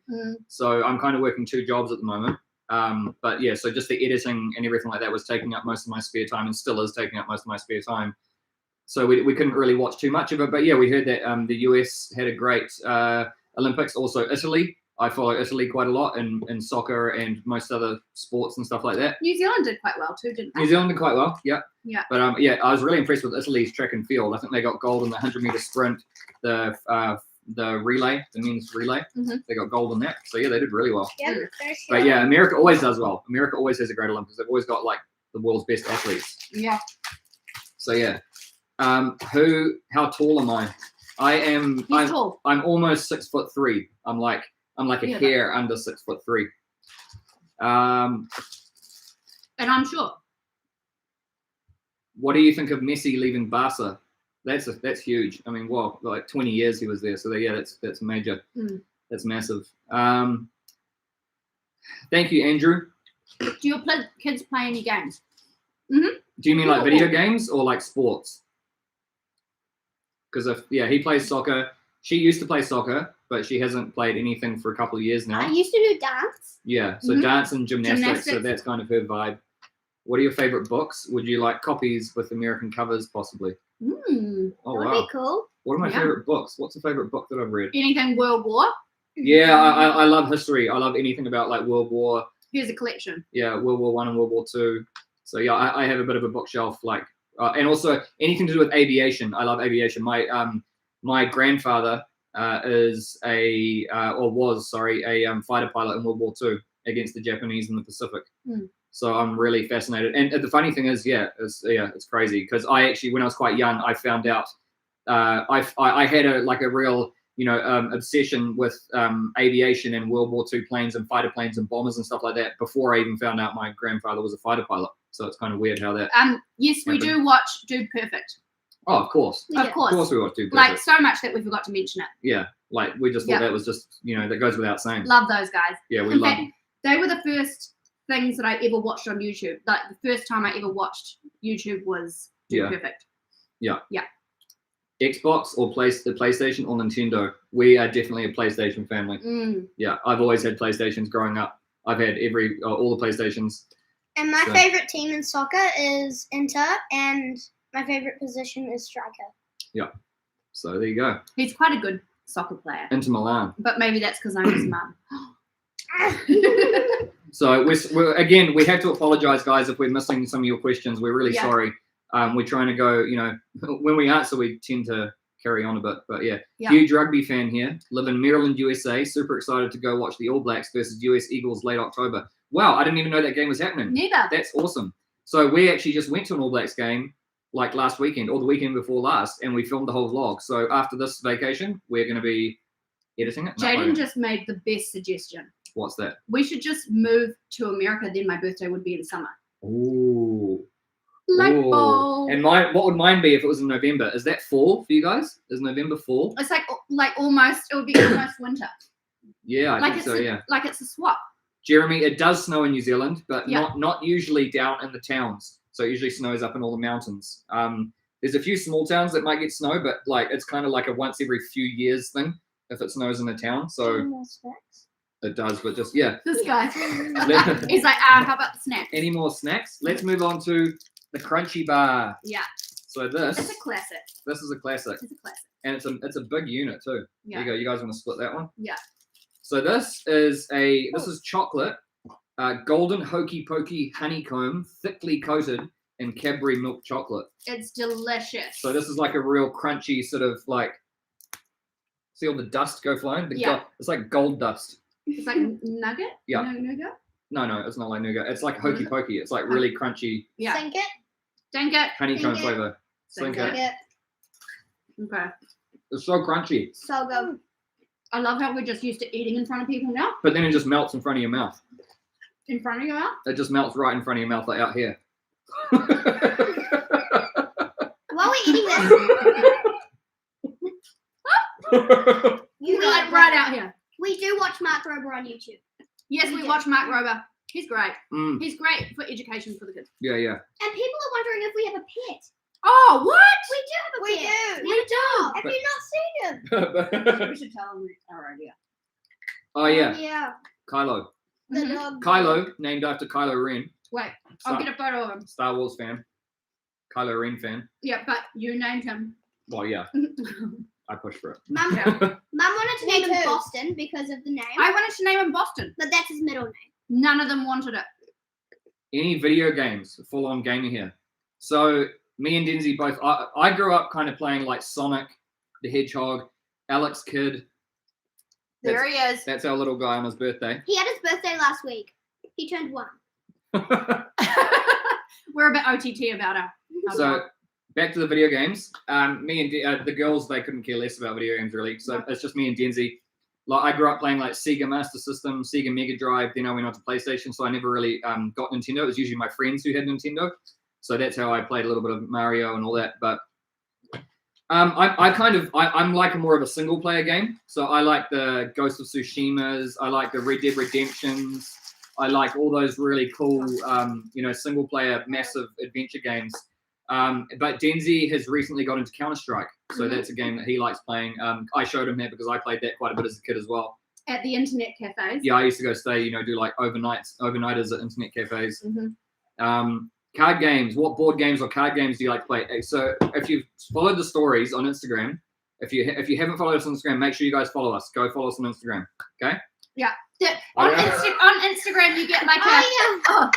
So I'm kind of working 2 jobs at the moment. But yeah, so just the editing and everything like that was taking up most of my spare time and still is taking up most of my spare time. So we couldn't really watch too much of it. But yeah, we heard that the US had a great Olympics. Also Italy. I follow Italy quite a lot in soccer and most other sports and stuff like that. New Zealand did quite well too, didn't they? New Zealand did quite well, yeah. Yeah. But yeah, I was really impressed with Italy's track and field. I think they got gold in the 100-meter sprint, the relay, the men's relay. They got gold in that. So yeah, they did really well. Yeah, But yeah, America always does well. America always has a great Olympics. They've always got like the world's best athletes. Yeah. So yeah. How tall am I? I'm tall. I'm almost 6'3". I'm like a hair under 6'3". And I'm short. What do you think of Messi leaving Barca? That's huge. I mean, well, like 20 years he was there. So yeah, that's major. That's massive. Thank you, Andrew. Do your kids play any games? Do you mean like video games or like sports? Because he plays soccer. She used to play soccer, but she hasn't played anything for a couple of years now. I used to do dance. Yeah, so dance and gymnastics, so that's kind of her vibe. What are your favorite books? Would you like copies with American covers, possibly? Oh, That'd wow. be cool. What are my favorite books? What's the favorite book that I've read? Anything World War? Yeah, I love history. I love anything about like World War. Here's a collection. Yeah, World War I and World War II. So yeah, I have a bit of a bookshelf, like, and also anything to do with aviation. I love aviation. My grandfather was a fighter pilot in World War II against the Japanese in the Pacific. So I'm really fascinated. And the funny thing is, it's crazy because I actually, when I was quite young, I found out I had a real obsession with aviation and World War II planes and fighter planes and bombers and stuff like that before I even found out my grandfather was a fighter pilot. So it's kind of weird how that. Yes, we do watch Dude Perfect. Oh, of course. Yeah. Of course. Of course we watch Dude Perfect. Like so much that we forgot to mention it. Yeah, like we just thought that was just, that goes without saying. Love those guys. Yeah, we In love fact, them. they were the first things that I ever watched on YouTube. Like the first time I ever watched YouTube was Dude Perfect. Yeah. Yeah. Xbox or the PlayStation or Nintendo? We are definitely a PlayStation family. Yeah, I've always had PlayStations growing up. I've had all the PlayStations. And my favorite team in soccer is Inter, and my favorite position is striker. Yeah. So there you go. He's quite a good soccer player. Inter Milan. But maybe that's because I'm his mum. So we're we have to apologize, guys, if we're missing some of your questions. We're really sorry. We're trying to go, when we answer, we tend to carry on a bit. But yeah, huge rugby fan here. Live in Maryland, USA. Super excited to go watch the All Blacks versus US Eagles late October. Wow, I didn't even know that game was happening. Neither. That's awesome. So we actually just went to an All Blacks game like last weekend or the weekend before last, and we filmed the whole vlog. So after this vacation, we're going to be editing it. Jaden just made the best suggestion. What's that? We should just move to America. Then my birthday would be in summer. Ooh. Light Ooh. bulb. And what would mine be if it was in November? Is that fall for you guys? Is November fall? It's like almost, it would be almost winter. Yeah, I think so, yeah. Like it's a swap. Jeremy, it does snow in New Zealand, but Yeah. not usually down in the towns. So it usually snows up in all the mountains. There's a few small towns that might get snow, but like it's kind of like a once every few years thing if it snows in a town. So it does, but just, yeah. This guy. He's like, how about the snack? Any more snacks? Let's move on to the Crunchy Bar. Yeah. So this It's a classic. is a classic. It's a classic. And it's a big unit too. Yeah. There you go. You guys want to split that one? Yeah. So this is chocolate, golden hokey pokey honeycomb, thickly coated in Cadbury milk chocolate. It's delicious. So this is like a real crunchy sort of like, see all the dust go flying? It's like gold dust. It's like nugget? Yeah. Nougat? No, it's not like nougat. It's like hokey pokey. It's like really crunchy Yeah. Sink it. Dang it. honeycomb Sink it. flavor. Sink Sink it. Sink it. Okay. It's so crunchy, So good. I love how we're just used to eating in front of people now. but then it just melts in front of your mouth. In front of your mouth. It just melts right in front of your mouth, like out here. While we're eating this, You got it right out here. we do watch Mark Rober on YouTube. Yes, we do. watch Mark Rober. He's great. Mm, He's great for education for the kids. yeah. And people are wondering if we have a pet. Oh, what? We do have a pet. We do. Have you not seen him? We should tell them our idea. Oh yeah, Yeah. Kylo. The Mhm. dog. Kylo, named after Kylo Ren, Wait, I'll get a photo of him. Star Wars fan. Kylo Ren fan. Yeah, but you named him. Well, yeah, I pushed for it. Mum, Yeah. Mum wanted to Me name him too. Boston because of the name, I wanted to name him Boston. but that's his middle name. None of them wanted it. Any video games? Full on gaming here. So me and Denzi both. I grew up kind of playing like Sonic the Hedgehog, Alex Kidd. There he is. That's our little guy on his birthday. He had his birthday last week. He turned 1. We're a bit OTT about our So dog. back to the video games. Me and the girls, they couldn't care less about video games really. So it's just me and Denzi. Like I grew up playing like Sega Master System, Sega Mega Drive. Then I went on to PlayStation. So I never really got Nintendo. It was usually my friends who had Nintendo. So that's how I played a little bit of Mario and all that. But I'm like more of a single player game. So I like the Ghost of Tsushimas. I like the Red Dead Redemptions. I like all those really cool, single player massive adventure games. But Denzi has recently got into Counter-Strike. So that's a game that he likes playing. I showed him that because I played that quite a bit as a kid as well. At the internet cafes. Yeah, I used to go stay, do like overnighters at internet cafes. Mm-hmm. Card games. What board games or card games do you like to play? So if you've followed the stories on Instagram, if you haven't followed us on Instagram, make sure you guys follow us. Go follow us on Instagram. Okay? Yeah. On Instagram, you get like Oh,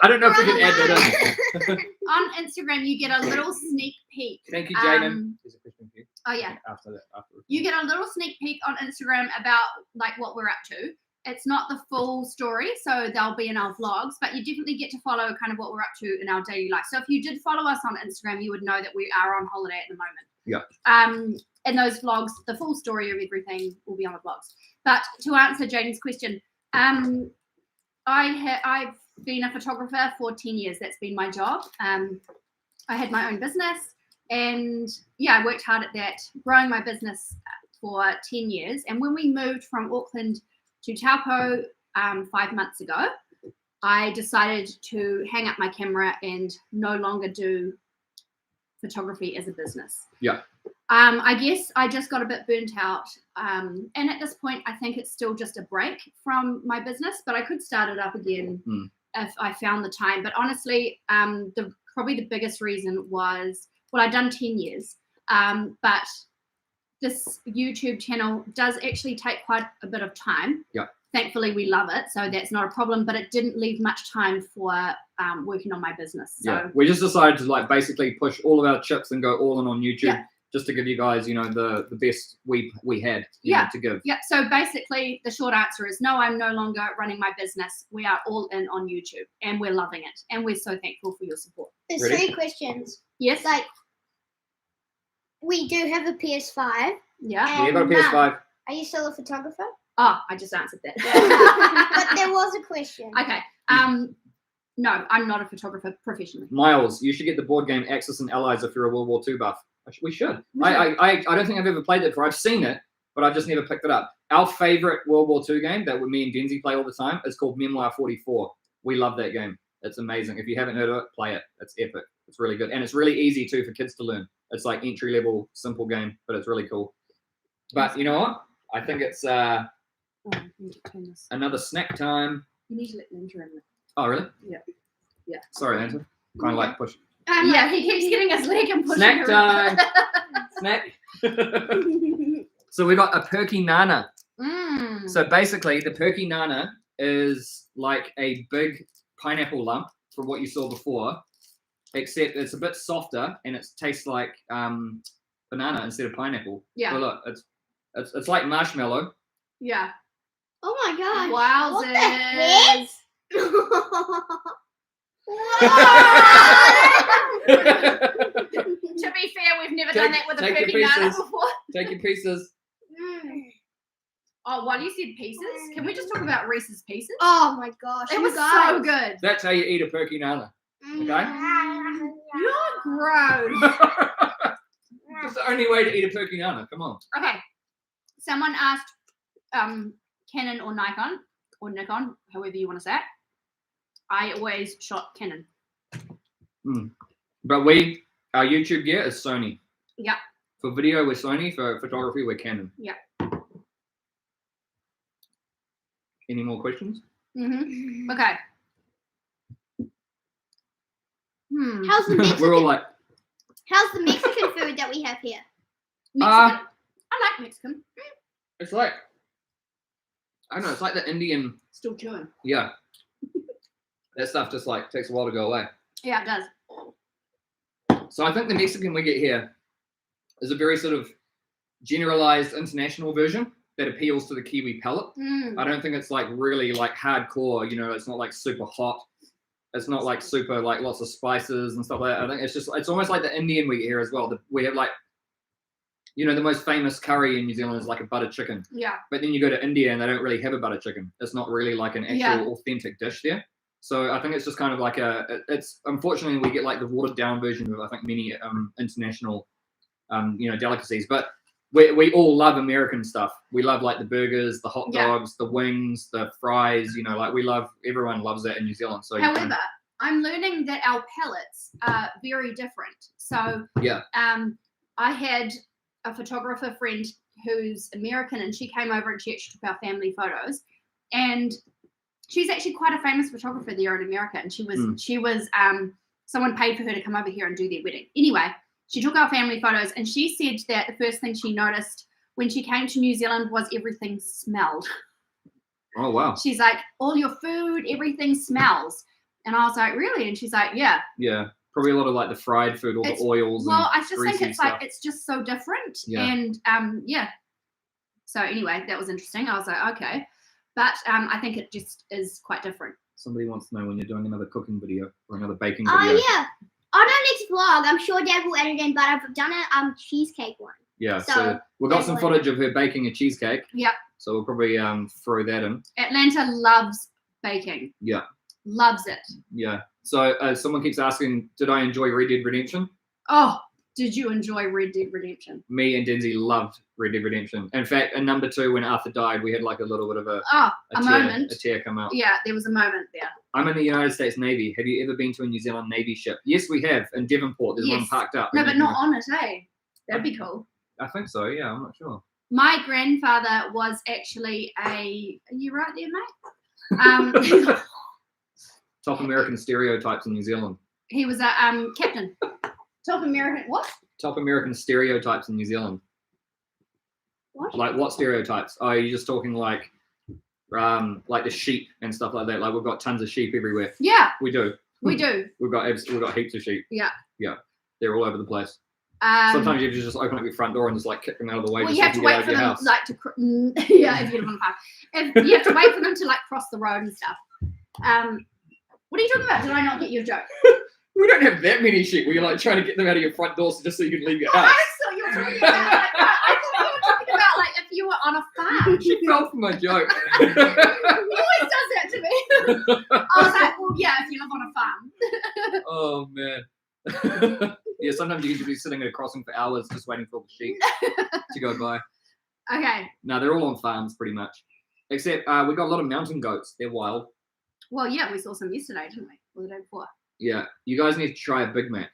I don't know if we can add that in. on Instagram, you get a little sneak peek. Thank you, Jaden. There's a question for you. Oh yeah. Afterwards. You get a little sneak peek on Instagram about like what we're up to. It's not the full story, so they'll be in our vlogs, but you definitely get to follow kind of what we're up to in our daily life. So if you did follow us on Instagram, you would know that we are on holiday at the moment. Yeah. In those vlogs, the full story of everything will be on the vlogs. But to answer Jaden's question, I've been a photographer for 10 years. That's been my job. I had my own business, and I worked hard at that, growing my business for 10 years. And when we moved from Auckland to Taupo 5 months ago, I decided to hang up my camera and no longer do photography as a business. Yeah. I guess I just got a bit burnt out. And at this point, I think it's still just a break from my business, but I could start it up again if I found the time. But honestly, probably the biggest reason was, I'd done 10 years, but this YouTube channel does actually take quite a bit of time. Yeah. Thankfully, we love it, so that's not a problem, but it didn't leave much time for working on my business. So yeah, we just decided to like basically push all of our chips and go all in on YouTube, just to give you guys, the best we had to give. Yeah, so basically the short answer is no, I'm no longer running my business. We are all in on YouTube, and we're loving it, and we're so thankful for your support. There's Ready? 3 questions. Yes. Like, we do have a PS5. Yeah. We got a PS5. Are you still a photographer? Oh, I just answered that. But there was a question. Okay. No, I'm not a photographer professionally. Miles, you should get the board game Axis and Allies if you're a World War II buff. We should. I don't think I've ever played it before. I've seen it, but I've just never picked it up. Our favorite World War II game that me and Denzi play all the time is called Memoir 44. We love that game. It's amazing. If you haven't heard of it, play it. It's epic. It's really good. And it's really easy too for kids to learn. It's like entry level, simple game, but it's really cool. But you know what? I think it's I need to turn this. another snack time. You need to let Linda in. Oh, really? Yeah. Sorry, Linda. Kind of like push. Yeah, he keeps getting his leg and pushing Snack her time. around. Snack. So we got a Perky Nana. So basically, the Perky Nana is like a big pineapple lump from what you saw before, except it's a bit softer and it tastes like banana instead of pineapple. Yeah. So look, it's like marshmallow. Yeah. Oh my gosh. Wowzers. What the heck? To be fair, we've never done that with a take your Perky Nana pieces. before. Take your pieces. Oh, while you said pieces, can we just talk about Reese's Pieces? Oh my gosh. It you was guys. so good. That's how you eat a Perky Nana. Okay? You're gross. It's the only way to eat a Perky Nana. Come on. Okay. Someone asked Canon or Nikon, however you want to say it. I always shot Canon. But our YouTube gear is Sony. Yeah. For video, we're Sony. For photography, we're Canon. Yeah. Any more questions? Okay. How's the Mexican? We're all like, How's the Mexican food that we have here? Mexican. I like Mexican. it's like, I don't know, it's like the Indian, Still chewing. yeah. That stuff just like takes a while to go away. Yeah, it does. So I think the Mexican we get here is a very sort of generalized international version that appeals to the Kiwi palate. I don't think it's like really like hardcore, you know, it's not like super hot. It's not like super like lots of spices and stuff like that. I think it's almost like the Indian we get here as well. We have like, you know, the most famous curry in New Zealand is like a butter chicken. Yeah. But then you go to India and they don't really have a butter chicken. It's not really like an actual authentic dish there. So I think it's just kind of like it's unfortunately we get like the watered down version of I think many international, you know, delicacies. But we all love American stuff. We love like the burgers, the hot dogs, the wings, the fries. You know, like everyone loves that in New Zealand. So however, I'm learning that our palates are very different. So I had a photographer friend who's American, and she came over and she actually took our family photos, and she's actually quite a famous photographer there in America. And she was someone paid for her to come over here and do their wedding. Anyway, she took our family photos, and she said that the first thing she noticed when she came to New Zealand was everything smelled. Oh, wow. She's like, all your food, everything smells. And I was like, really? And she's like, yeah. Yeah. Probably a lot of like the fried food, all the oils. Well, and I just think it's stuff. like, it's just so different. Yeah. And so anyway, that was interesting. I was like, okay. But I think it just is quite different. Somebody wants to know when you're doing another cooking video or another baking Oh video. yeah. On our next vlog, I'm sure Dad will edit in, but I've done a cheesecake one. Yeah, So, so we've got some footage of her baking a cheesecake. Yep. So we'll probably throw that in. Atlanta loves baking. Yeah. Loves it. Yeah. So someone keeps asking, did I enjoy Red Dead Redemption? Oh, did you enjoy Red Dead Redemption? Me and Denzi loved Red Dead Redemption. In fact, in number 2, when Arthur died, we had like a little bit of a moment. A tear come out. Yeah, there was a moment there. I'm in the United States Navy. Have you ever been to a New Zealand Navy ship? Yes, we have. In Devonport, there's one parked up. No, but not on it, eh? That'd be cool. I think so, yeah. I'm not sure. My grandfather was actually are you right there, mate? Top American stereotypes in New Zealand. He was a captain. Top American, what? Top American stereotypes in New Zealand. What? Like what stereotypes? Oh, you're just talking like the sheep and stuff like that. Like we've got tons of sheep everywhere. Yeah. We do. We do. We've got heaps of sheep. Yeah. Yeah. They're all over the place. Sometimes you have to just open up your front door and just like kick them out of the way. Well, just you have to wait for them like to if you live on a farm. If you have to wait for them to like cross the road and stuff. What are you talking about? Did I not get your joke? We don't have that many sheep. We're like trying to get them out of your front door just so you can leave your house. I thought you were talking about I thought you were talking about like if you were on a farm. She fell for my joke. He always does that to me. I was like, well, Well, yeah, if you live on a farm. Oh man. Yeah, sometimes you can be sitting at a crossing for hours just waiting for the sheep to go by. Okay. No, they're all on farms pretty much. Except we got a lot of mountain goats. They're wild. Well, yeah, we saw some yesterday, didn't we? Or the day before. Yeah, you guys need to try a Big Mac.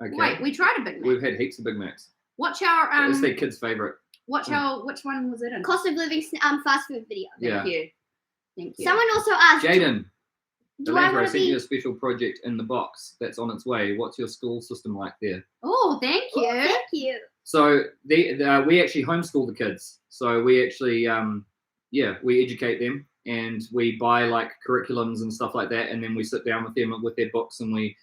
Okay. Wait, we tried a Big Mac. We've had heaps of Big Macs. Watch our It's their kids' favorite. which one was it in? Cost of living fast food video. Yeah. Thank you. Someone also asked, Jaden, do I I want to sent you be? a special project in the box that's on its way. What's your school system like there? Oh, thank you. Oh, thank you. So we actually homeschool the kids. So we actually we educate them and we buy like curriculums and stuff like that, and then we sit down with them with their books and we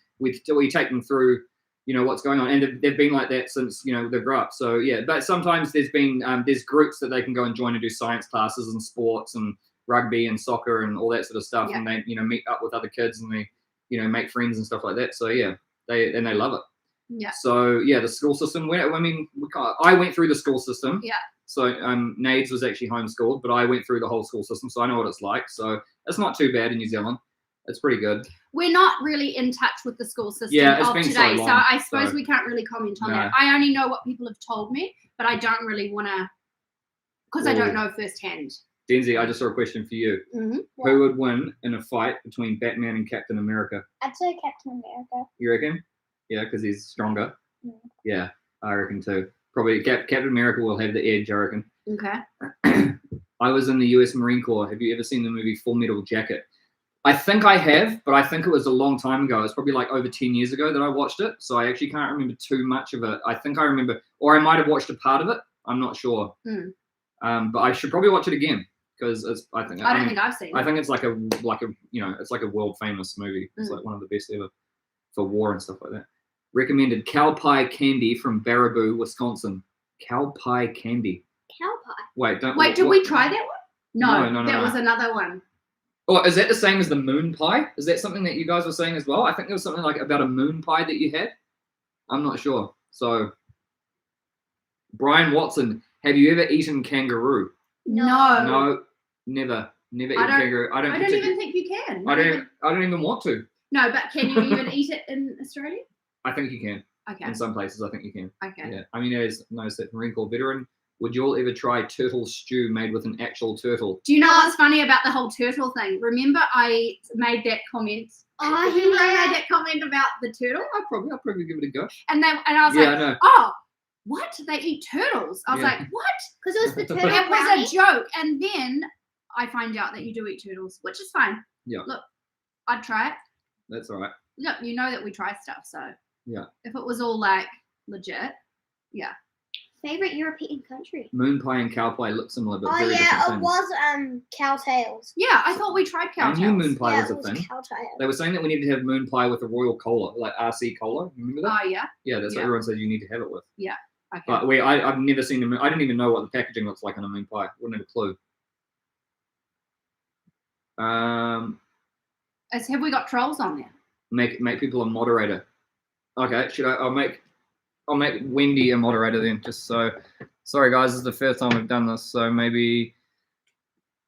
take them through what's going on, and they've been like that since they grew up. So yeah, but sometimes there's groups that they can go and join and do science classes and sports and rugby and soccer and all that sort of stuff, Yeah. and they meet up with other kids and they make friends and stuff like that. So yeah, they love it. Yeah. So yeah, the school system. I went through the school system. Yeah. So Nades was actually homeschooled, but I went through the whole school system, so I know what it's like. So it's not too bad in New Zealand. It's pretty good. We're not really in touch with the school system Yeah, it's of been so today, long, I suppose so- we can't really comment on No. that. I only know what people have told me, but I don't really want to, because I don't know firsthand. Denzi, I just saw a question for you. Mm-hmm. Who would win in a fight between Batman and Captain America? I'd say Captain America. You reckon? Yeah, because he's stronger. Yeah. Yeah, I reckon too. Probably Captain America will have the edge, I reckon. Okay. I was in the US Marine Corps. Have you ever seen the movie Full Metal Jacket? I think I have, but I think it was a long time ago. It's probably like over 10 years ago that I watched it. So I actually can't remember too much of it. I think I remember, or I might have watched a part of it. I'm not sure. But I should probably watch it again because I don't think I've seen it. I think it's like a it's like a world famous movie. It's like one of the best ever for war and stuff like that. Recommended cow pie candy from Baraboo, Wisconsin. Cow pie candy. Cow pie. Wait, Did we try that one? No, that no. was another one. Oh, is that the same as the moon pie? Is that something that you guys were saying as well? I think there was something like about a moon pie that you had. I'm not sure. So, Brian Watson, have you ever eaten kangaroo? No. No, never eaten kangaroo. I don't even think you can. I don't even want to. No, but can you even eat it in Australia? I think you can. Okay. In some places, I think you can. Okay. Yeah. I mean, as knows that Marine Corps veteran, would you all ever try turtle stew made with an actual turtle? Do you know what's funny about the whole turtle thing? Remember I made that comment. Oh, Remember I yeah. made that comment about the turtle? I'll probably give it a go. And I was Yeah, like, I know. oh, what? They eat turtles? I was Yeah. like, what? Because it was the turtle It brownie. was a joke. And then I find out that you do eat turtles, which is fine. Yeah. Look, I'd try it. That's all right. Look, you know that we try stuff, so Yeah. if it was all like legit, yeah. Favorite European country? Moon pie and cow pie look similar, but Oh very yeah, different it things. was cow tails. Yeah, I thought we tried cow I knew tails. moon pie Yeah, was it a was thing. cow tails. They were saying that we need to have moon pie with a royal cola, like RC cola. Remember that? Oh, yeah? Yeah, that's what Yeah. everyone says you need to have it with. Okay. But I've never seen the moon. I didn't even know what the packaging looks like on a moon pie. Wouldn't have a clue. Have we got trolls on there? Make people a moderator. Okay, I'll make Wendy a moderator then. Just so. Sorry guys, this is the first time we've done this, so maybe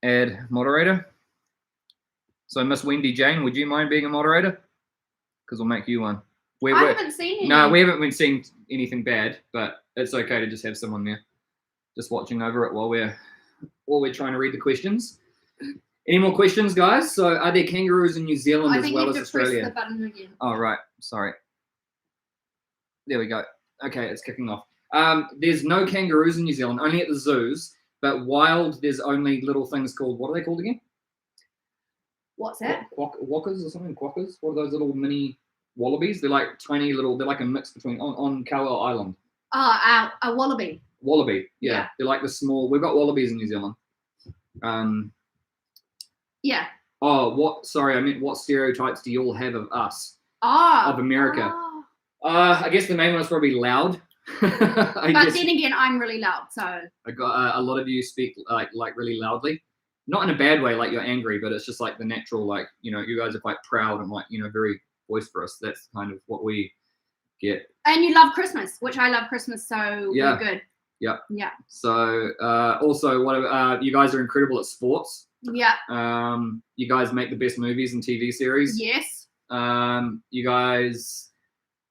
add moderator. So Miss Wendy Jane, would you mind being a moderator? Because we'll make you one. I haven't seen any. No, we haven't been seeing anything bad, but it's okay to just have someone there, just watching over it while we're trying to read the questions. Any more questions, guys? So, are there kangaroos in New Zealand I as think well you as have to press Australia? the button again. Oh, right. Sorry. There we go. Okay, it's kicking off. There's no kangaroos in New Zealand, only at the zoos. But wild, there's only little things called, what are they called again? What's that? Quokkas or something? Quokkas? What are those little mini wallabies? They're like tiny little, they're like a mix between, on Kowal Island. Oh, a wallaby. Wallaby, yeah. Yeah. They're like the small, we've got wallabies in New Zealand. Yeah. Oh, what stereotypes do you all have of us, Oh. of America? Oh. I guess the main one is probably loud. I But guess then again, I'm really loud, so. I got a lot of you speak like really loudly, not in a bad way, like you're angry, but it's just like the natural, like, you know, you guys are quite proud and like, you know, very boisterous. That's kind of what we get. And you love Christmas, which I love Christmas, so Yeah. we're good. Yep. Yeah. So also, you guys are incredible at sports. Yeah. You guys make the best movies and TV series. Yes. You guys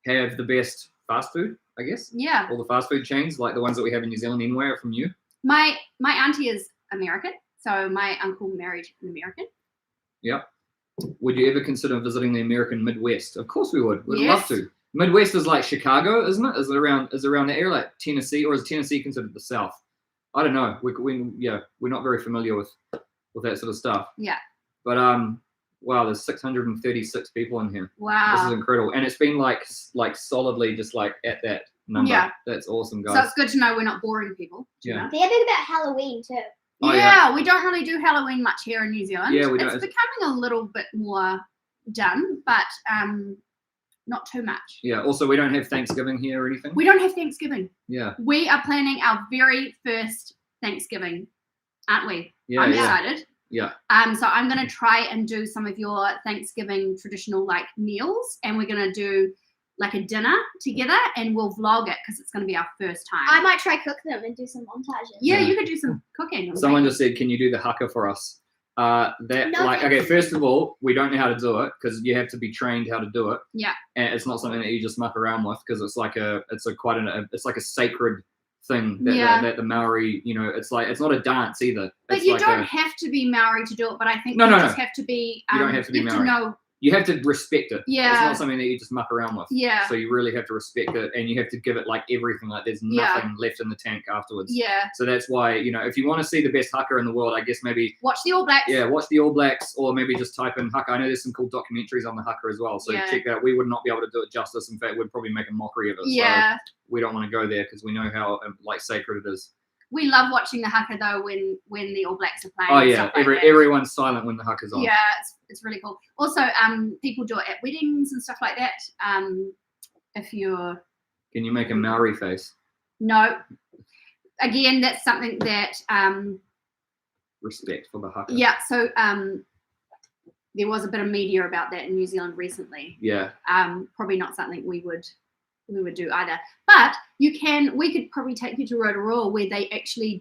have the best fast food, I guess. Yeah. All the fast food chains, like the ones that we have in New Zealand anyway, are from you. My auntie is American, so my uncle married an American. Yep. Would you ever consider visiting the American Midwest? Of course we would. We'd Yes. love to. Midwest is like Chicago, isn't it? Is it around the area, like Tennessee, or is Tennessee considered the South? I don't know. We're not very familiar with that sort of stuff. Yeah. But wow, there's 636 people in here. Wow. This is incredible, and it's been like solidly just like at that number. Yeah. That's awesome, guys. So it's good to know we're not boring people. you Yeah. know? They're big about Halloween too. Oh, Yeah, we don't really do Halloween much here in New Zealand. Yeah, we It's don't. becoming a little bit more done, but not too much. Yeah. Also, we don't have Thanksgiving here or anything. We don't have Thanksgiving. Yeah. We are planning our very first Thanksgiving, aren't we? Yeah. I'm yeah. excited. Yeah. So I'm gonna try and do some of your Thanksgiving traditional like meals, and we're gonna do like a dinner together, and we'll vlog it because it's gonna be our first time. I might try cook them and do some montages. Yeah, Yeah. you could do some cooking. Someone just said, "Can you do the haka for us?" Okay, first of all, we don't know how to do it because you have to be trained how to do it. Yeah. And it's not something that you just muck around with because it's like a sacred thing that the Maori, it's not a dance either. But It's you like don't have to be Maori to do it. But I think No, you no, just no. have to be. You don't have to be you have Maori. to know. you have to respect it. Yeah. It's not something that you just muck around with. Yeah. So you really have to respect it, and you have to give it like everything. Like there's Yeah. nothing left in the tank afterwards. Yeah. So that's why, if you want to see the best haka in the world, I guess maybe Watch the All Blacks. yeah, watch the All Blacks, or maybe just type in haka. I know there's some cool documentaries on the haka as well. So Yeah. check that out. We would not be able to do it justice. In fact, we'd probably make a mockery of it. Yeah. So we don't want to go there because we know how sacred it is. We love watching the haka though when the All Blacks are playing. Oh and yeah, stuff like that. everyone's silent when the haka's on. Yeah, it's really cool. Also, people do it at weddings and stuff like that. If you're Can you make a Maori face? no, again, that's something that Respect for the haka. yeah. So there was a bit of media about that in New Zealand recently. Yeah. Probably not something we would do either. But we could probably take you to Rotorua where they actually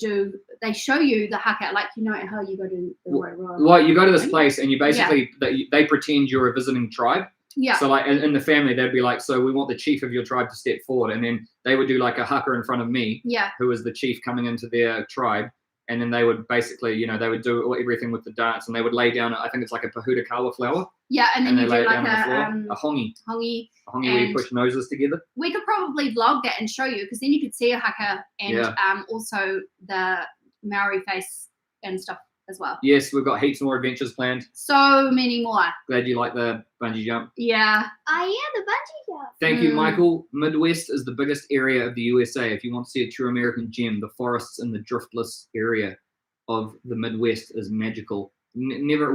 they show you the haka, like how you go to the Rotorua. Well, you go to this place and you basically they pretend you're a visiting tribe. Yeah. So like in the family, they'd be like, so we want the chief of your tribe to step forward, and then they would do like a haka in front of me, Yeah. who is the chief coming into their tribe, and then they would basically, they would do everything with the dance, and they would lay down, I think it's like a pahutakawa flower, Yeah, and then and they you lay do it like down on the a floor, a hongi, hongi. where you and- push noses together. We could probably vlog that and show you because then you could see a haka and Yeah. also the Maori face and stuff as well. Yes, we've got heaps more adventures planned. So many more. Glad you like the bungee jump. Yeah. Oh yeah, the bungee jump. Thank you, Mm. Michael. Midwest is the biggest area of the USA. If you want to see a true American gem, the forests in the driftless area of the Midwest is magical. We've never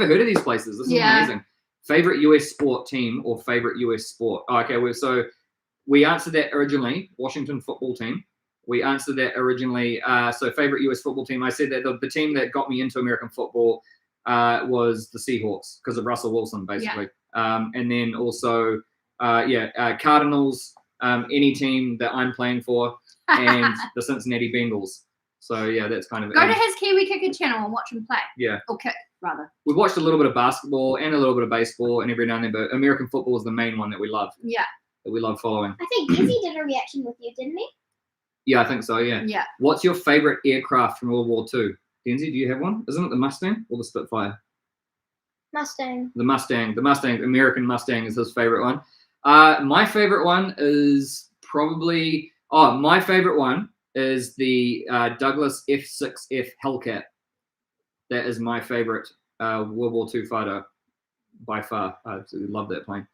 heard of these places. This is Yeah. amazing. Favorite US sport team or favorite US sport? Oh, okay, so we answered that originally. Washington football team. We answered that originally. So favorite US football team. I said that the team that got me into American football was the Seahawks because of Russell Wilson, basically. And then also, Cardinals. Any team that I'm playing for, and the Cincinnati Bengals. So yeah, that's kind of Go to his Kiwi Kicker channel and watch him play. Yeah. Or kick, rather. We've watched a little bit of basketball and a little bit of baseball and every now and then, but American football is the main one that we love, Yeah. that we love following. I think Izzy did a reaction with you, didn't he? Yeah, I think so, yeah. Yeah. What's your favorite aircraft from World War II? Denzi, do you have one? Isn't it the Mustang or the Spitfire? Mustang. The Mustang, American Mustang is his favorite one. My favorite one is probably, my favorite one is the Douglas F-6F Hellcat. That is my favorite World War II fighter by far. I absolutely love that plane.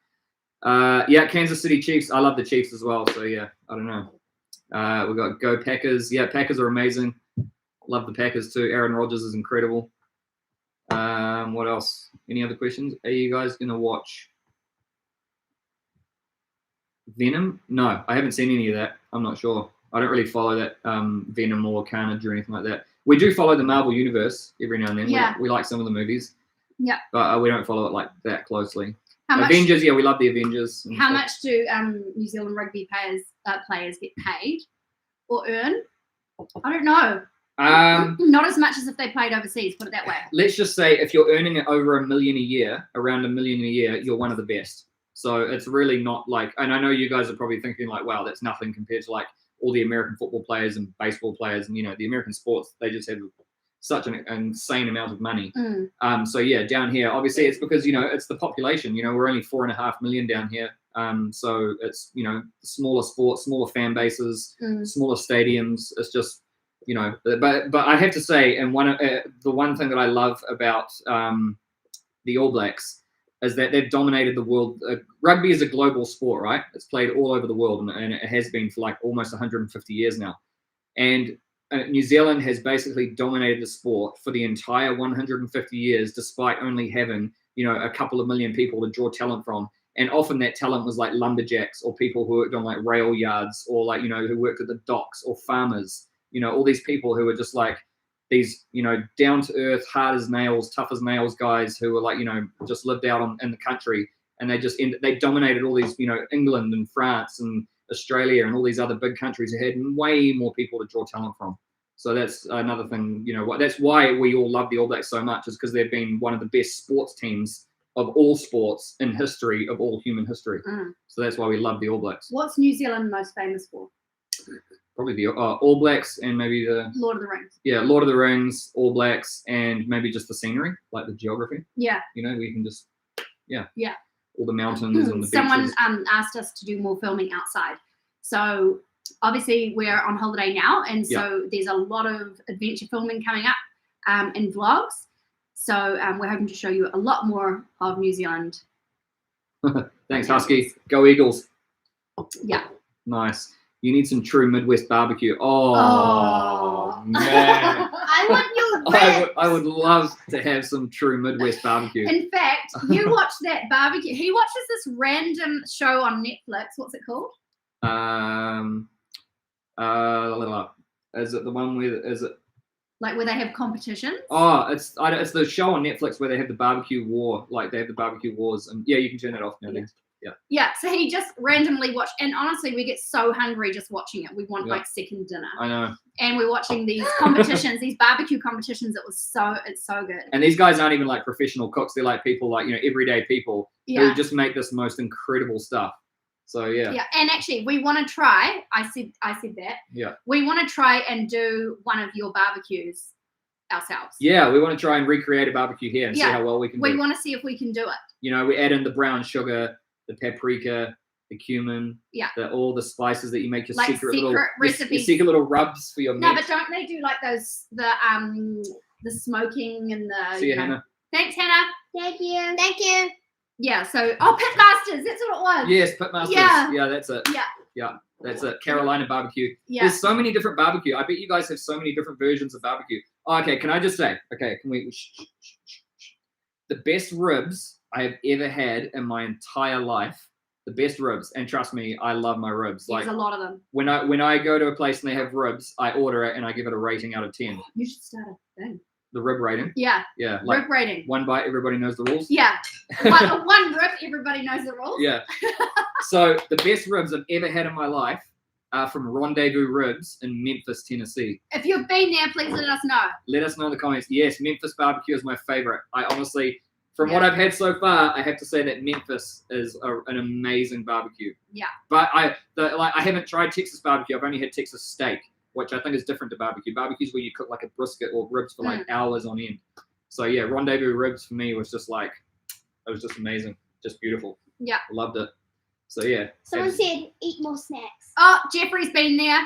Kansas City Chiefs. I love the Chiefs as well. So yeah, I don't know. We got Go Packers. Yeah, Packers are amazing. Love the Packers too. Aaron Rodgers is incredible. What else? Any other questions? Are you guys gonna watch Venom? No, I haven't seen any of that. I'm not sure. I don't really follow that Venom or Carnage or anything like that. We do follow the Marvel Universe every now and then. Yeah. We like some of the movies. Yeah. But we don't follow it like that closely. How much? Avengers, we love the Avengers. and How stuff. much do New Zealand rugby players get paid or earn? I don't know. Not as much as if they played overseas, put it that way. Let's just say if you're earning it over $1 million a year, around $1 million a year, you're one of the best. So it's really not like, and I know you guys are probably thinking like, wow, that's nothing compared to like all the American football players and baseball players and, the American sports, they just have such an insane amount of money. So yeah, down here, obviously it's because, it's the population, we're only 4.5 million down here. So it's, smaller sports, smaller fan bases, smaller stadiums. It's just, but I have to say, and the one thing that I love about the All Blacks is that they've dominated the world. Rugby is a global sport, right? It's played all over the world, and it has been for like almost 150 years now. And New Zealand has basically dominated the sport for the entire 150 years, despite only having, a couple of million people to draw talent from. And often that talent was like lumberjacks or people who worked on like rail yards or like, who worked at the docks or farmers. All these people who were just like these, down to earth, hard as nails, tough as nails guys who were like, just lived out in the country, and they dominated all these, England and France and Australia and all these other big countries who had way more people to draw talent from. So that's another thing, that's why we all love the All Blacks so much, is because they've been one of the best sports teams of all sports in history, of all human history. So that's why we love the All Blacks. What's New Zealand most famous for? Probably the All Blacks and maybe the Lord of the Rings. Yeah, Lord of the Rings, All Blacks, and maybe just the scenery, like the geography. Yeah. We can just, Yeah. all the mountains and the Someone beaches. asked us to do more filming outside. So obviously we're on holiday now, and so there's a lot of adventure filming coming up in vlogs. So we're hoping to show you a lot more of New Zealand. Thanks, Husky. Go Eagles. Yeah. Nice. You need some true Midwest barbecue. Oh. Man. I want your I would love to have some true Midwest barbecue. In fact, you watch that barbecue. He watches this random show on Netflix. What's it called? Is it the one where they have competitions? Oh, it's the show on Netflix where they have the barbecue war. Like they have the barbecue wars, and you can turn that off now. Yeah. Thanks. Yeah, so he just randomly watched, and honestly, we get so hungry just watching it. We want like second dinner. I know. And we're watching these competitions, these barbecue competitions. It's so good. And these guys aren't even like professional cooks. They're like people like, everyday people who just make this most incredible stuff. So yeah. Yeah, and actually, we want to try. I said that. Yeah. We want to try and do one of your barbecues ourselves. Yeah, we want to try and recreate a barbecue here and see how well we can do it. We want to see if we can do it. We add in the brown sugar, the paprika, the cumin, all the spices that you make your like secret little recipes. Your secret little rubs for your meat. No, but don't they do like those the smoking and the? See you, Hannah. Thanks, Hannah. Thank you. Yeah. So Pitmasters. That's what it was. Yes, Pitmasters. Yeah, that's it. Yeah, that's it. Carolina barbecue. Yeah. There's so many different barbecue. I bet you guys have so many different versions of barbecue. Oh, okay, can I just say? Okay, can we? The best ribs I have ever had in my entire life. The best ribs, and trust me, I love my ribs. There's a lot of them. When I go to a place and they have ribs, I order it and I give it a rating out of 10. You should start a thing. The rib rating. Yeah. Yeah. Like rib rating. One bite, everybody knows the rules. Yeah. one rib, everybody knows the rules. Yeah. So the best ribs I've ever had in my life are from Rendezvous Ribs in Memphis, Tennessee. If you've been there, please let us know. Let us know in the comments. Yes, Memphis barbecue is my favorite. I honestly, from what I've had so far, I have to say that Memphis is an amazing barbecue. Yeah. But I haven't tried Texas barbecue. I've only had Texas steak, which I think is different to barbecue. Barbecue's where you cook like a brisket or ribs for like hours on end. So yeah, Rendezvous Ribs for me was just like, it was just amazing, just beautiful. Yeah. Loved it. So yeah. Someone said eat more snacks. Oh, Jeffrey's been there.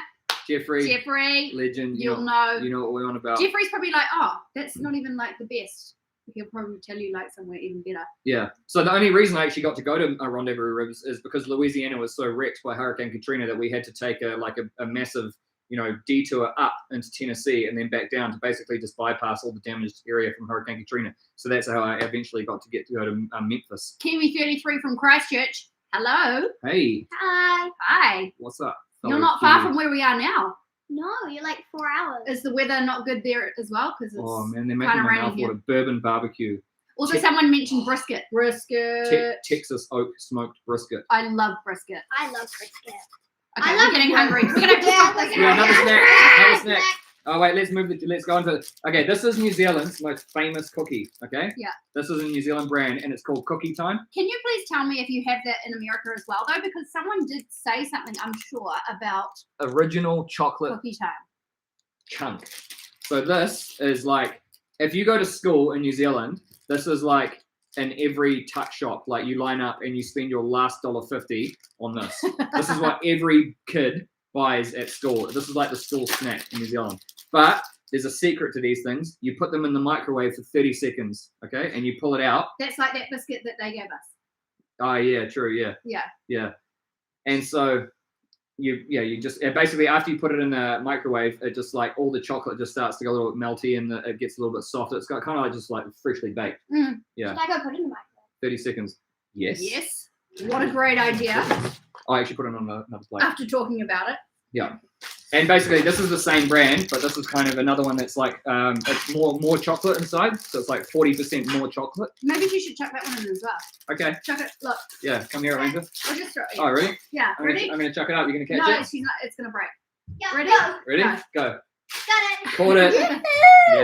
Jeffrey, legend. You'll know. You know what we're on about. Jeffrey's probably like, oh, that's not even like the best. He'll probably tell you like somewhere even better. Yeah. So the only reason I actually got to go to Rendezvous Ribs is because Louisiana was so wrecked by Hurricane Katrina that we had to take a massive, detour up into Tennessee and then back down to basically just bypass all the damaged area from Hurricane Katrina. So that's how I eventually got to go to Memphis. Kiwi33 from Christchurch. Hello. Hey. Hi. What's up? You're not far from where we are now. No, you're like 4 hours. Is the weather not good there as well? Because it's they're making my mouth water. Bourbon barbecue. Also, someone mentioned brisket. Texas oak smoked brisket. I love brisket. Okay, I'm getting hungry. We're gonna have to stop this. Yeah, another snack. Oh wait, let's go on to. Okay, this is New Zealand's most famous cookie. Okay. Yeah. This is a New Zealand brand, and it's called Cookie Time. Can you please tell me if you have that in America as well, though? Because someone did say something, I'm sure, about Original chocolate cookie time. chunk. So this is like, if you go to school in New Zealand, this is like in every tuck shop. Like you line up and you spend your last $1.50 on this. This is what every kid buys at school. This is like the school snack in New Zealand. But there's a secret to these things. You put them in the microwave for 30 seconds, okay? And you pull it out. That's like that biscuit that they gave us. Oh, yeah, true, yeah. Yeah. Yeah. And so you just basically after you put it in the microwave, it just like all the chocolate just starts to go a little bit melty and it gets a little bit softer. It's got kind of like just like freshly baked. Mm. Yeah. Should I go put it in the microwave? 30 seconds. Yes. Yes. What a great idea. I actually put it on another plate. After talking about it. Yeah. And basically, this is the same brand, but this is kind of another one that's like it's more chocolate inside, so it's like 40% more chocolate. Maybe you should chuck that one in as well. Okay. Chuck it. Look. Yeah, come here, Ranger. We'll just throw it. Oh, really? Yeah. Ready? I'm gonna chuck it up. You're gonna catch No, it. she's not. It's gonna break. Yeah. Ready? Go. Ready? Go. Go. Got it. Caught it. Yes.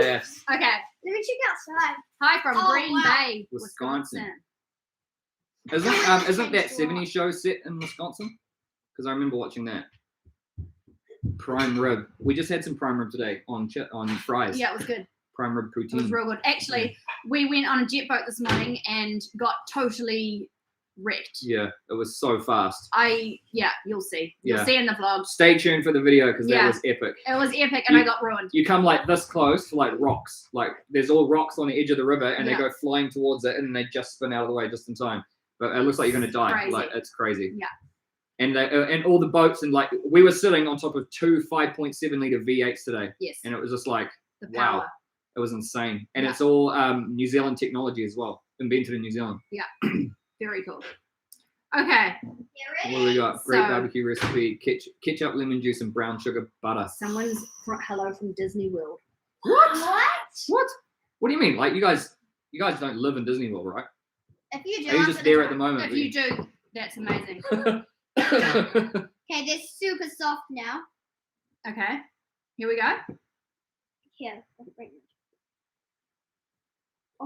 Yes. Okay. Let me check outside. Hi from Oh, Green wow. Bay, Wisconsin. Wisconsin. Isn't that 70s show set in Wisconsin? Because I remember watching that. Prime rib. We just had some prime rib today on fries. Yeah, it was good. Prime rib It was poutine. real good. Actually, we went on a jet boat this morning and got totally wrecked. Yeah, it was so fast. You'll see. You'll Yeah. see in the vlogs. Stay tuned for the video because Yeah. that was epic. It was epic and I got ruined. You come like this close to like rocks. Like there's all rocks on the edge of the river and Yeah. they go flying towards it and they just spin out of the way just in time. But it looks like you're gonna die. Crazy. Like it's crazy. Yeah. And all the boats and like we were sitting on top of 2 5.7 liter V8s today. Yes. And it was just like The wow. power. It was insane. And Yeah. it's all New Zealand technology as well. Invented in New Zealand. Very cool. Okay. Get What ready. do we got? Great So- barbecue recipe, ketchup, lemon juice, and brown sugar butter. Someone's hello from Disney World. What? What? What do you mean? Like you guys don't live in Disney World, right? If you do, Are you I'm just gonna there at try. the moment? If you do, that's amazing. Okay, they're super soft now. Okay. Here we go. Here. let's bring it.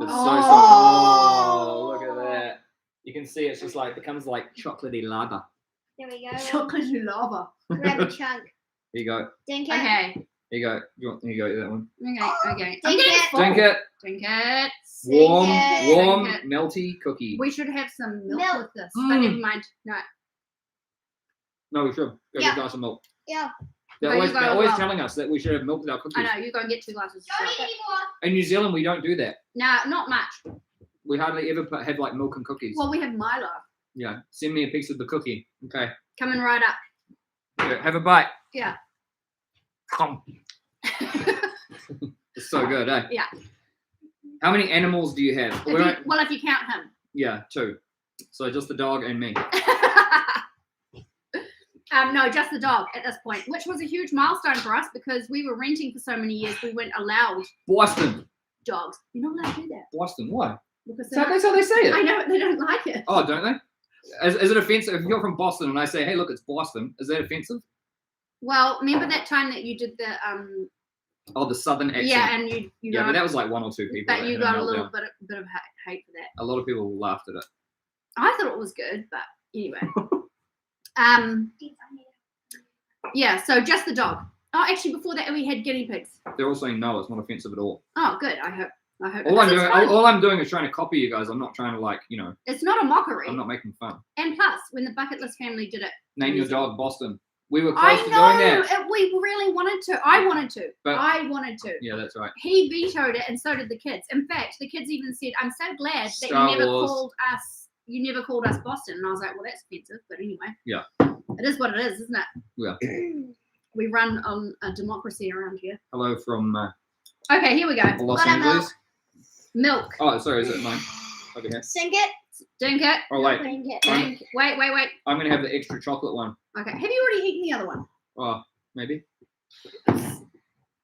It's so Oh. soft. Oh, look at that. You can see it's just like becomes like chocolatey lager. There we go. Chocolate lava. Grab a chunk. Here you go. Dink it. Okay. Here you go. Here you go. That one. Okay. Dink it. Drink it. Drink it. Warm, Sink it. warm, Drink it. melty cookie. We should have some milk, Milk. with this, but Mm. never mind. No. No, we should. Go Yeah. get a glass of milk. Yeah. They're No, you always, go they're as always well. telling us that we should have milk with our cookies. I know, you go and get 2 glasses. Don't of eat milk. anymore. In New Zealand, we don't do that. Nah, not much. We hardly ever have like milk and cookies. Well, we have Milo. Yeah. Send me a piece of the cookie. Okay. Coming right up. Yeah, have a bite. Yeah. Come. It's so good, eh? Yeah. How many animals do you have? If you count him. Yeah, 2. So just the dog and me. No, just the dog at this point, which was a huge milestone for us because we were renting for so many years. We weren't allowed Boston. dogs. You're not allowed to do that Boston. Why? because That's how they say it. I know they don't like it. Oh, don't they? Is it offensive if you're from Boston and I say, "Hey, look, it's Boston"? Is that offensive? Well, remember that time that you did the Oh, the southern accent. yeah, and you Yeah, got, but that was like 1 or 2 people. but that you had got a meltdown. little bit of hate for that. A lot of people laughed at it. I thought it was good, but anyway. Yeah, so just the dog. Oh, actually, before that, we had guinea pigs. They're all saying no, it's not offensive at all. Oh, good. I hope. All I'm because doing, it's fun. all I'm doing is trying to copy you guys. I'm not trying to like, It's not a mockery. I'm not making fun. And plus, when the Bucket List family did it, Name your dog Boston. We were I close to doing know that. we really wanted to. I wanted to. But- I wanted to. Yeah, that's right. He vetoed it, and so did the kids. In fact, the kids even said, "I'm so glad that Star you never Wars. called us. You never called us Boston." And I was like, "Well, that's offensive." But anyway, Yeah. it is what it is, isn't it? Yeah. We run on a democracy around here. Hello from Okay, here we go. Los Buttermilk. Angeles. Milk. Oh, sorry, is it mine? Over here. Sink it. Drink it. Oh, wait. Drink it. Drink. Wait. I'm going to have the extra chocolate one. Okay. Have you already eaten the other one? Oh, maybe. Okay.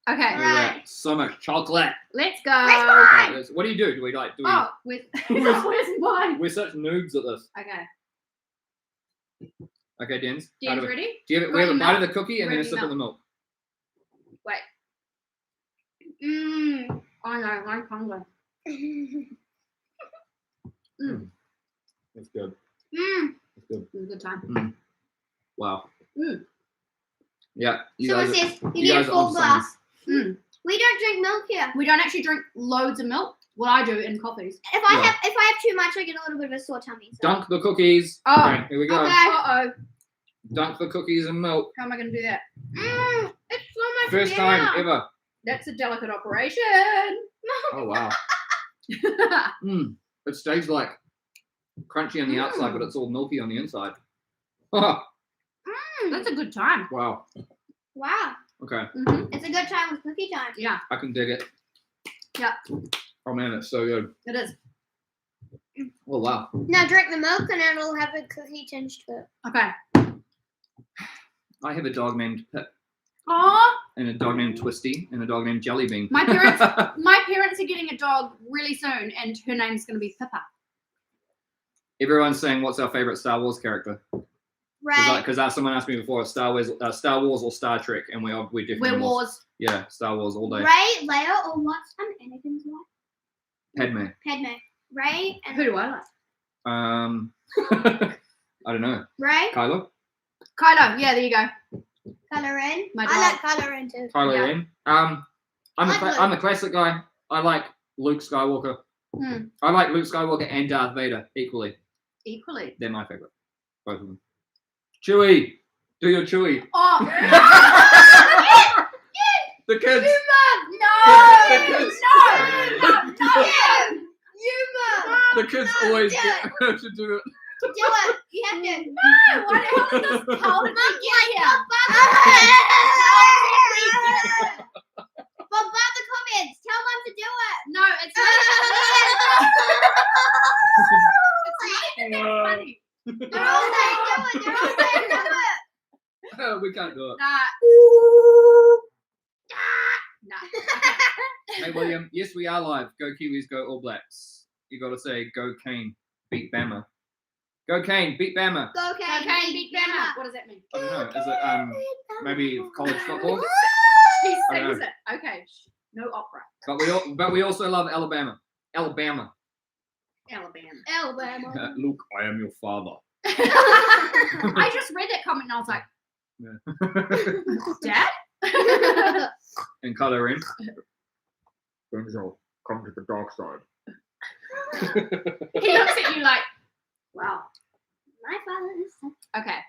Look at that. Right. So much chocolate. Let's go. Where's What do you do? Do we like, do we, Oh, where's mine? we're such noobs at this. Okay. Okay, Dens. Dan's ready? Do you have, Got we have a your bite of milk? the cookie and then a Ready sip of the milk. Wait. I know, I'm hungry. That's good. That's good. It was a good time. Wow. Mm. Yeah. You Someone guys, says you you need a guys are full on glass. Mm. We don't drink milk here. We don't actually drink loads of milk. Well, I do in coffees. If I have too much, I get a little bit of a sore tummy. So. Dunk the cookies. Oh. Okay, here we go. Okay. Uh-oh. Dunk the cookies in milk. How am I going to do that? It's so much First better. time ever. That's a delicate operation. Oh wow. It stays like crunchy on the outside, but it's all milky on the inside. That's a good time. Wow. Wow. Okay, It's a good time with cookie time. Yeah, I can dig it. yeah, Oh man, it's so good. it is. Oh wow. Now drink the milk and it'll have a cookie tinge to it. Okay. I have a dog named Pip, Aw, and a dog named Twisty, and a dog named Jellybean. my parents are getting a dog really soon, and her name's going to be Pippa. Everyone's saying, "What's our favorite Star Wars character?" Right. Because someone asked me before, Star Wars or Star Trek, and we definitely We're Wars. Yeah, Star Wars all day. Ray, Leia, or what's Anakin's wife? Padme. Padme. Ray and Who do I like? I don't know. Ray. Kylo. Kylo. Yeah, there you go. Kylo Ren. My I dog. like Kylo Ren too. Kylo Yeah. Ren. like Luke. I'm a classic guy. I like Luke Skywalker. I like Luke Skywalker and Darth Vader equally. Equally. They're my favorite. Both of them. Chewie. Do your Chewie. Oh. The kids. No. The kids always get her to do it. Do it. You have to. No. How did we get here? Bombard the comments. Tell Mum to do it. No, it's not. It's not even that funny. They're all saying do it. They're all saying do it. We can't do it. Nah. Hey William, yes we are live. Go Kiwis, go All Blacks. You got to say go Kane, beat Bama. Go Kane, beat Bama. Go Kane. Okay, beat Bama. What does that mean? I don't know. Is it maybe college football? He I don't sings it. Okay. No opera. But we also love Alabama. Alabama. Alabama. Luke, I am your father. I just read that comment and I was like, Dad? And Kylo Ren. Denzel, come to the dark side. He looks at you like, wow. My father is. Okay.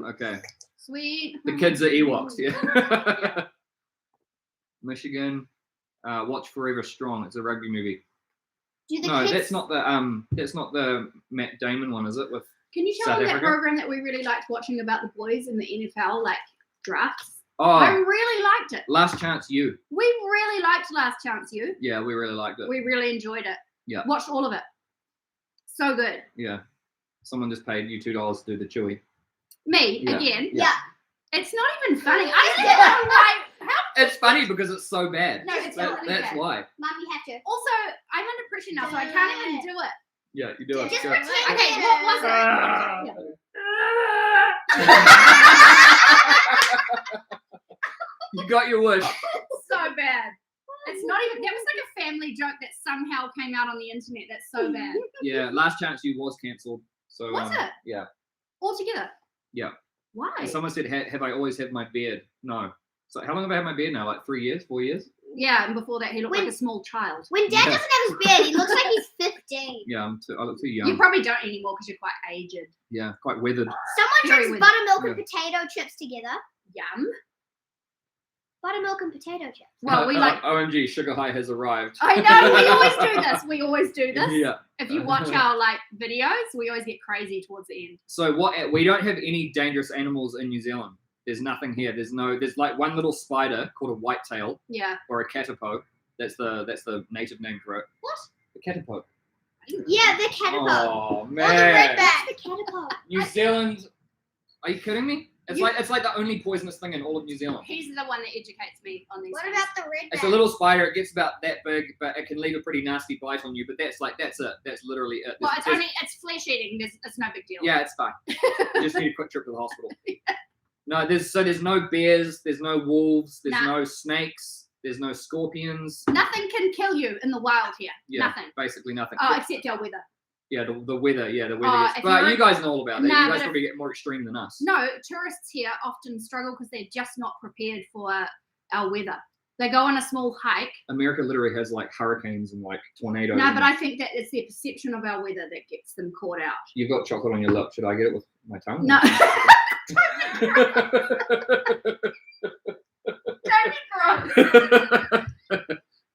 Okay. Sweet. The kids are Ewoks, yeah. Michigan. Watch Forever Strong. It's a rugby movie. Do the No, kids? that's not the Matt Damon one, is it? With Can you tell South them that Africa? program that we really liked watching about the boys in the NFL, like drafts? I oh, really liked it. Last Chance You. We really liked Last Chance You. Yeah, we really liked it. We really enjoyed it. Yeah. Watched all of it. So good. Yeah. Someone just paid you $2 to do the Chewy. Me, Yeah. again. Yeah. It's not even funny. I just don't like how. It's funny because it's so bad. No, it's not really That's bad. why. Mum, you have to. Also, I'm under pressure now, so I can't even do it. Yeah, you do it. Just Go. pretend. Okay, what was it? You got your wish. So bad. It's not even. That was like a family joke that somehow came out on the internet. That's so bad. Yeah, Last Chance You was cancelled. So Was it? Yeah. Altogether. Yeah. Why? And someone said, "Have I always had my beard?" No. So how long have I had my beard now? Like 3 years, 4 years? Yeah, and before that, he looked When- like a small child. When Dad Yeah. doesn't have his beard, he looks like he's 15. Yeah, I look too You young. probably don't anymore because you're quite aged. Yeah, quite weathered. Someone Very drinks weird. buttermilk and potato chips together. Yum. Buttermilk and potato chips. Well, we like. OMG, Sugar High has arrived. I know. We always do this. We always do this. Yeah. If you watch our like videos, we always get crazy towards the end. So we don't have any dangerous animals in New Zealand. There's nothing here. There's like one little spider called a whitetail Yeah. or a katapo. That's the native name for it. What? The katapo. Yeah, the caterpillar. Oh Or the man. redback. The caterpillar. New Zealand. Are you kidding me? It's You- like the only poisonous thing in all of New Zealand. He's the one that educates me on these. What things. about the redback? It's a little spider. It gets about that big, but it can leave a pretty nasty bite on you. But that's it. That's literally it. Well, There's- it's flesh eating. It's no big deal. Yeah, it's fine. You just need a quick trip to the hospital. No, there's no bears, there's no wolves, there's Nah. no snakes, There's no scorpions. Nothing can kill you in the wild here. Yeah, Nothing. basically nothing. Oh, except our weather. Yeah, the weather. Yeah, the weather. Oh, is, if but you're- you guys know all about that. Nah, You guys but probably get more extreme than us. No, tourists here often struggle because they're just not prepared for our weather. They go on a small hike. America literally has like hurricanes and like tornadoes. No, and but I think that it's their perception of our weather that gets them caught out. You've got chocolate on your lip. Should I get it with my tongue? No. Don't be gross.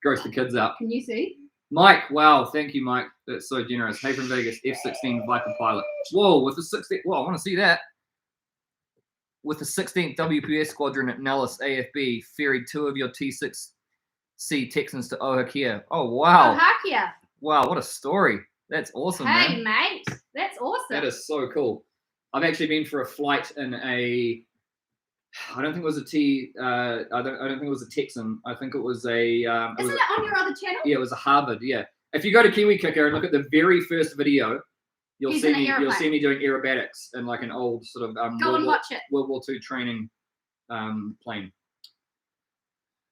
Gross the kids out. Can you see? Mike, wow, thank you, Mike. That's so generous. Hey from Vegas, F-16 Viper pilot. Whoa, with the 16th. Whoa, I want to see that. With the 16th WPS Squadron at Nellis AFB, ferried 2 of your T6C Texans to Ohakia. Oh, wow. Ohakia. Wow, what a story. That's awesome, Hey, man. mate. That's awesome. That is so cool. I've actually been for a flight in a, I don't think it was a I don't think it was a Texan. I think it was a. Isn't it on your other channel? Yeah, it was a Harvard. Yeah. If you go to Kiwi Kicker and look at the very first video, you'll He's see in an me. You'll aeroplane. see me doing aerobatics in like an old sort of Go and watch it. World War II training plane.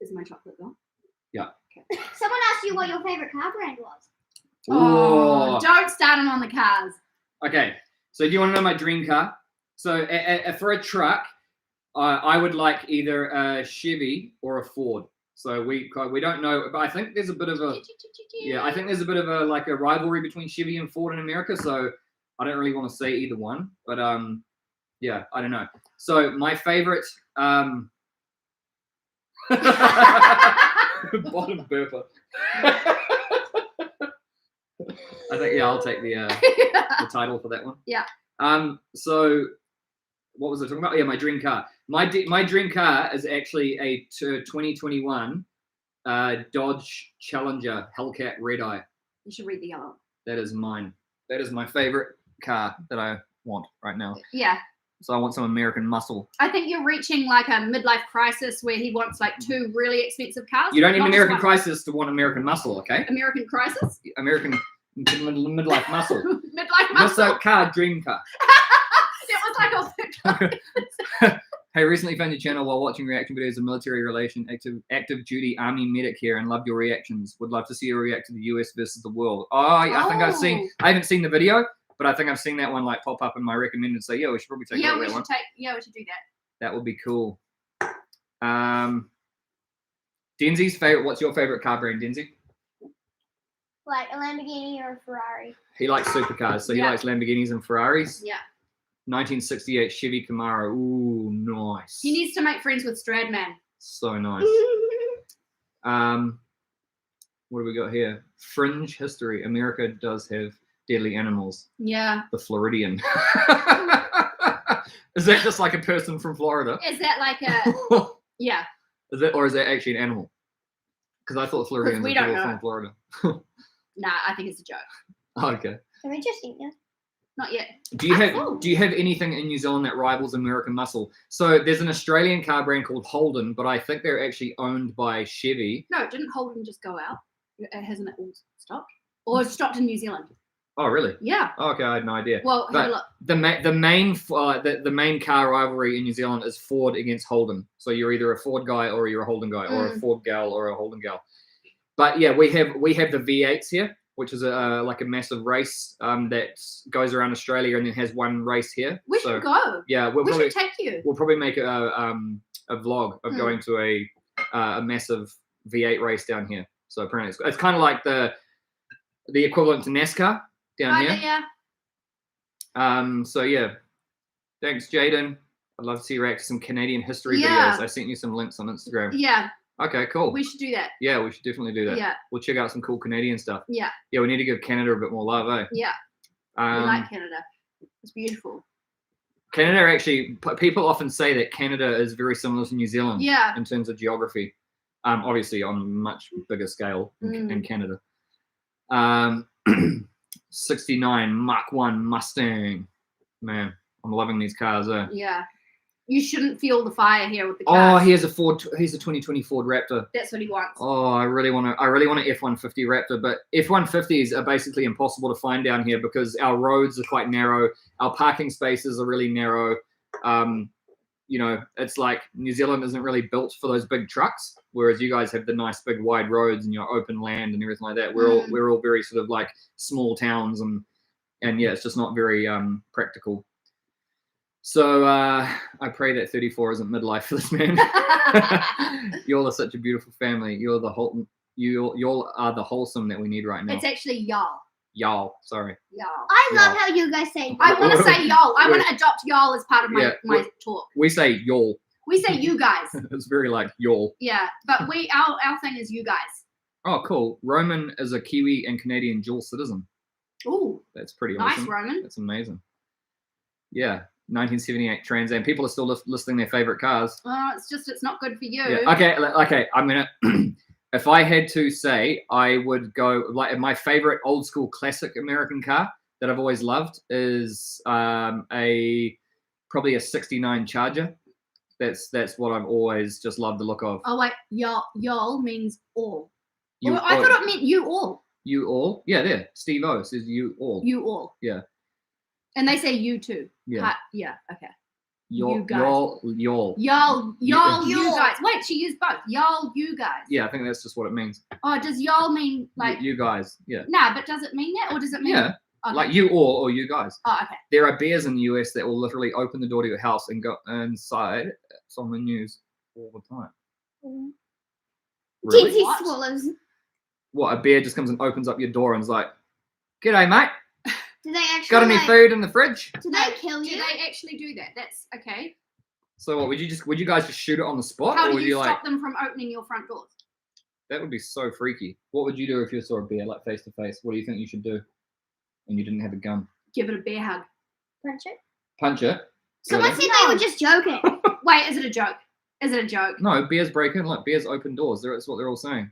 Is my chocolate gone? Someone asked you what your favorite car brand was. Oh, Oh. don't start him on the cars. Okay. So do you want to know my dream car? So for a truck, I would like either a Chevy or a Ford. So we don't know, but I think there's a bit of a I think there's a bit of a like a rivalry between Chevy and Ford in America. So I don't really want to say either one, but yeah, I don't know. So my favorite bottom burper. I think I'll take the title for that one. Yeah. So what was I talking about? Yeah, my dream car. My dream car is actually a 2021 Dodge Challenger Hellcat Red Eye. You should read the yellow. That is mine. That is my favorite car that I want right now. Yeah. So I want some American muscle. I think you're reaching like a midlife crisis where he wants like 2 really expensive cars. You don't need not an just American one. crisis to want American muscle, okay? American crisis? American midlife muscle. Midlife muscle. Muscle car, dream car. That was like a Hey, recently found your channel while watching reaction videos of military relation, active duty army medic here, and loved your reactions. Would love to see you react to the US versus the world. Oh, I think I've seen. I haven't seen the video, but I think I've seen that one like pop up in my recommended. So yeah, we should probably take a Yeah, look we at that should one. we should do that. That would be cool. Denzi's favorite. What's your favorite car brand, Denzi? Like a Lamborghini or a Ferrari. He likes supercars, so he Yeah. likes Lamborghinis and Ferraris. Yeah. 1968 Chevy Camaro. Ooh, nice. He needs to make friends with Stradman. So nice. What do we got here? Fringe history. America does have deadly animals. Yeah. The Floridian. Is that just like a person from Florida? Is that like a yeah. Is that, or is that actually an animal? Because I thought Floridians we were don't people know. from Florida. Nah, I think it's a joke. Oh, okay. So interesting, yeah. Not yet. Do you have Oh. do you have anything in New Zealand that rivals American muscle? So there's an Australian car brand called Holden, but I think they're actually owned by Chevy. No, didn't Holden just go out? Hasn't it all stopped? Or it's stopped in New Zealand? Oh, really? Yeah. Oh, okay, I had no idea. Well, have a look. The main car rivalry in New Zealand is Ford against Holden. So you're either a Ford guy or you're a Holden guy, or a Ford gal or a Holden gal. But yeah, we have the V8s here, which is like a massive race that goes around Australia and then has one race here. We So, should go. Yeah, We should take you. we'll probably make a vlog of going to a massive V8 race down here. So apparently it's kind of like the equivalent to NASCAR down here. Yeah. So yeah, thanks, Jaden. I'd love to see you react to some Canadian history Yeah. videos. I sent you some links on Instagram. Yeah. Okay, cool. We should do that. Yeah, we should definitely do that. Yeah. We'll check out some cool Canadian stuff. Yeah. Yeah, we need to give Canada a bit more love, eh? Yeah. We like Canada. It's beautiful. Canada actually, people often say that Canada is very similar to New Zealand Yeah. in terms of geography. Obviously on a much bigger scale in Canada. 69 Mach 1 Mustang. Man, I'm loving these cars, eh? Yeah. You shouldn't feel the fire here with the Oh, cars. here's a 2020 Ford Raptor. That's what he wants. Oh, I really want an F-150 Raptor, but F-150s are basically impossible to find down here because our roads are quite narrow. Our parking spaces are really narrow. You know, it's like New Zealand isn't really built for those big trucks. whereas you guys have the nice big wide roads and your open land and everything like that. We're all very sort of like small towns and yeah, it's just not very practical. So I pray that 34 isn't midlife for this man. Y'all are such a beautiful family. You're the whole. Y'all are the wholesome that we need right now. It's actually y'all. Y'all, sorry. Y'all. I love how you guys say. I want to say y'all. I want to adopt y'all as part of my talk. We say y'all. We say you guys. It's very like y'all. Yeah, but our thing is you guys. Oh, cool. Roman is a Kiwi and Canadian dual citizen. Ooh, that's pretty nice, awesome. Roman. That's amazing. Yeah, 1978 Trans Am. People are still listing their favorite cars. Oh, it's not good for you. Yeah. Okay. I'm gonna. If I had to say, I would go like my favorite old school classic American car that I've always loved is probably a '69 Charger. That's what I've always just loved the look of. Oh wait, y'all means all. I thought it meant you all. You all? Yeah, there. Steve O says you all. You all. Yeah. And they say you too. Yeah. Yeah. Okay. You guys. Y'all. Y'all, you guys. Wait, she used both. Y'all, you guys. Yeah, I think that's just what it means. Oh, does y'all mean like you guys? Yeah. Nah, but does it mean that, or does it mean? Yeah. Okay. Like you or you guys. Oh, okay. There are bears in the US that will literally open the door to your house and go inside. It's on the news all the time. Really? Teensy swallows. What, a bear just comes and opens up your door and is like, "G'day, mate. Do they actually got any food in the fridge?" Do they kill you? Do they actually do that? That's okay. So what, would you guys just shoot it on the spot? How or do would you like stop them from opening your front doors? That would be so freaky. What would you do if you saw a bear like face to face? What do you think you should do? And you didn't have a gun? Give it a bear hug. Punch it. Punch it. Someone said they were just joking. Wait, is it a joke? Is it a joke? No, bears break in. Like bears open doors. That's what they're all saying.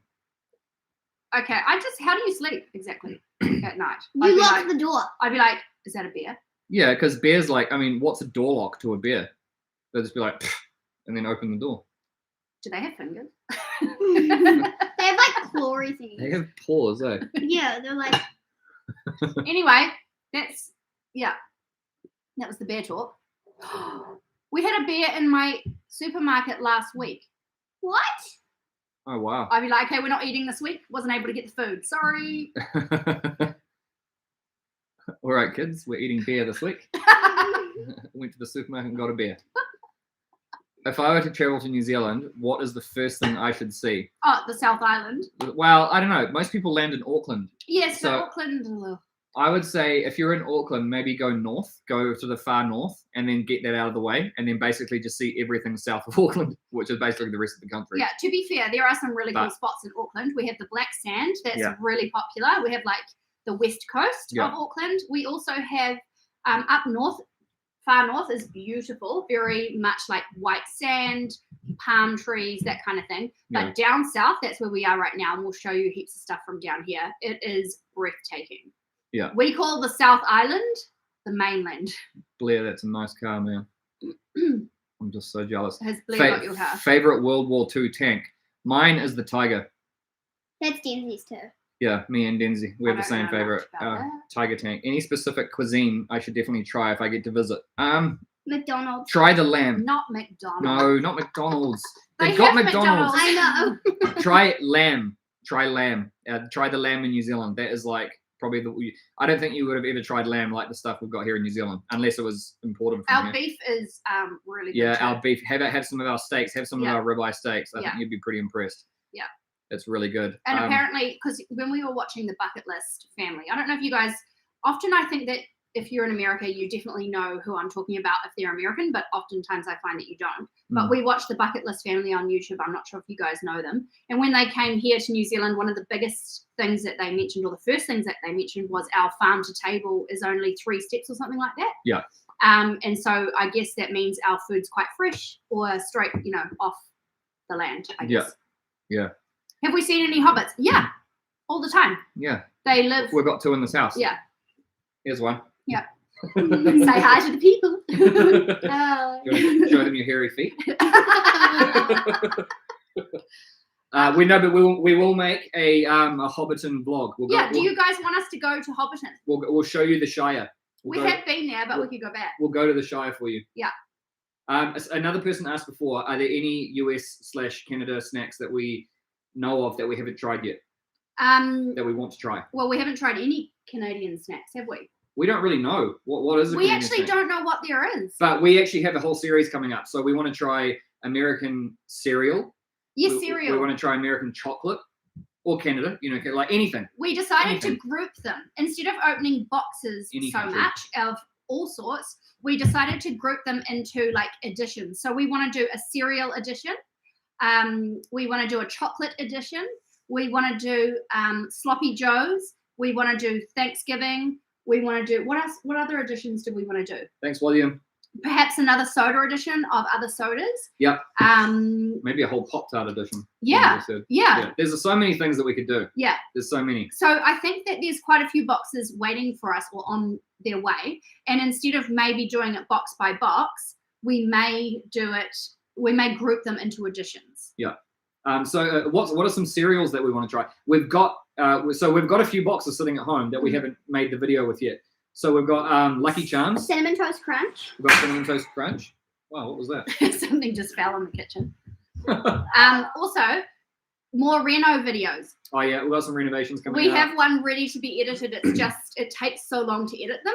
Okay, how do you sleep exactly at night? You lock the door. I'd be like, is that a bear? Yeah, because bears what's a door lock to a bear? They'll just be like, "Pfft," and then open the door. Do they have fingers? They have like clawy things. They have paws, eh? Yeah, they're like. Anyway, that was the bear talk. We had a bear in my supermarket last week. What? Oh, wow. I'd be like, okay, we're not eating this week. Wasn't able to get the food. Sorry. All right, kids, we're eating beer this week. Went to the supermarket and got a beer. If I were to travel to New Zealand, what is the first thing I should see? Oh, the South Island. Well, I don't know. Most people land in Auckland. Yes, So- Auckland. I would say if you're in Auckland, maybe go north, go to the far north, and then get that out of the way, and then basically just see everything south of Auckland, which is basically the rest of the country. Yeah, to be fair, there are some really cool spots in Auckland. We have the Black Sand, that's really popular. We have like the West Coast of Auckland. We also have up north, far north is beautiful, very much like white sand, palm trees, that kind of thing. But down south, that's where we are right now, and we'll show you heaps of stuff from down here. It is breathtaking. Yeah. We call the South Island the mainland. Blair, that's a nice car, man. I'm just so jealous. Has Blair got your car? Favorite World War II tank? Mine is the Tiger. That's Denzi's too. Yeah, me and Denzi. We have the same favorite Tiger tank. Any specific cuisine I should definitely try if I get to visit? McDonald's. Try the lamb. Not McDonald's. No, not McDonald's. They got have McDonald's. I know. Try lamb. Try lamb. Try the lamb in New Zealand. That is like probably I don't think you would have ever tried lamb like the stuff we've got here in New Zealand, unless it was imported from Our here. beef is really good. Yeah, too. our beef. Have some of our steaks. Have some of our ribeye steaks. I think you'd be pretty impressed. Yeah. It's really good. And apparently, because when we were watching the Bucket List family, I don't know if you guys, often I think that if you're in America, you definitely know who I'm talking about if they're American, but oftentimes I find that you don't. But we watched the Bucket List family on YouTube. I'm not sure if you guys know them. And when they came here to New Zealand, one of the biggest things that they mentioned, or the first things that they mentioned, was our farm to table is only 3 steps or something like that. Yeah. And so I guess that means our food's quite fresh or straight, off the land, I guess. Yeah. Have we seen any hobbits? Yeah, all the time. Yeah. They live. We've got 2 in this house. Yeah. Here's one. Yeah. Say hi to the people. You want to show them your hairy feet? We know, but we will make a Hobbiton vlog. Do you guys want us to go to Hobbiton? We'll show you the Shire. We have been there, but we could go back. We'll go to the Shire for you. Yeah. Another person asked before, are there any US/Canada snacks that we know of that we haven't tried yet, that we want to try? Well, we haven't tried any Canadian snacks, have we? We don't really know. What is a We Canadian actually snack? don't know what there is. But we actually have a whole series coming up. So we want to try American cereal. Yes, We cereal. want to try American chocolate or Canada, like anything. We decided Anything. to group them. Instead of opening boxes Any so country. much of all sorts, we decided to group them into like editions. So we want to do a cereal edition. We want to do a chocolate edition. We want to do sloppy joes. We want to do Thanksgiving. We want to do what else? What other editions do we want to do? Thanks, William. Perhaps another soda edition of other sodas. Yep. Um, Maybe a whole Pop-Tart edition. Yeah. like you said. yeah. There's so many things that we could do. Yeah. There's so many. So I think that there's quite a few boxes waiting for us or on their way. And instead of maybe doing it box by box, we may group them into editions. Yeah. So what are some cereals that we want to try? We've got a few boxes sitting at home that we haven't made the video with yet. So we've got Lucky Charms. Cinnamon Toast Crunch. We've got Cinnamon Toast Crunch. Wow, what was that? Something just fell in the kitchen. Also, more Reno videos. Oh yeah, we've got some renovations coming We up. have one ready to be edited. It's just, it takes so long to edit them.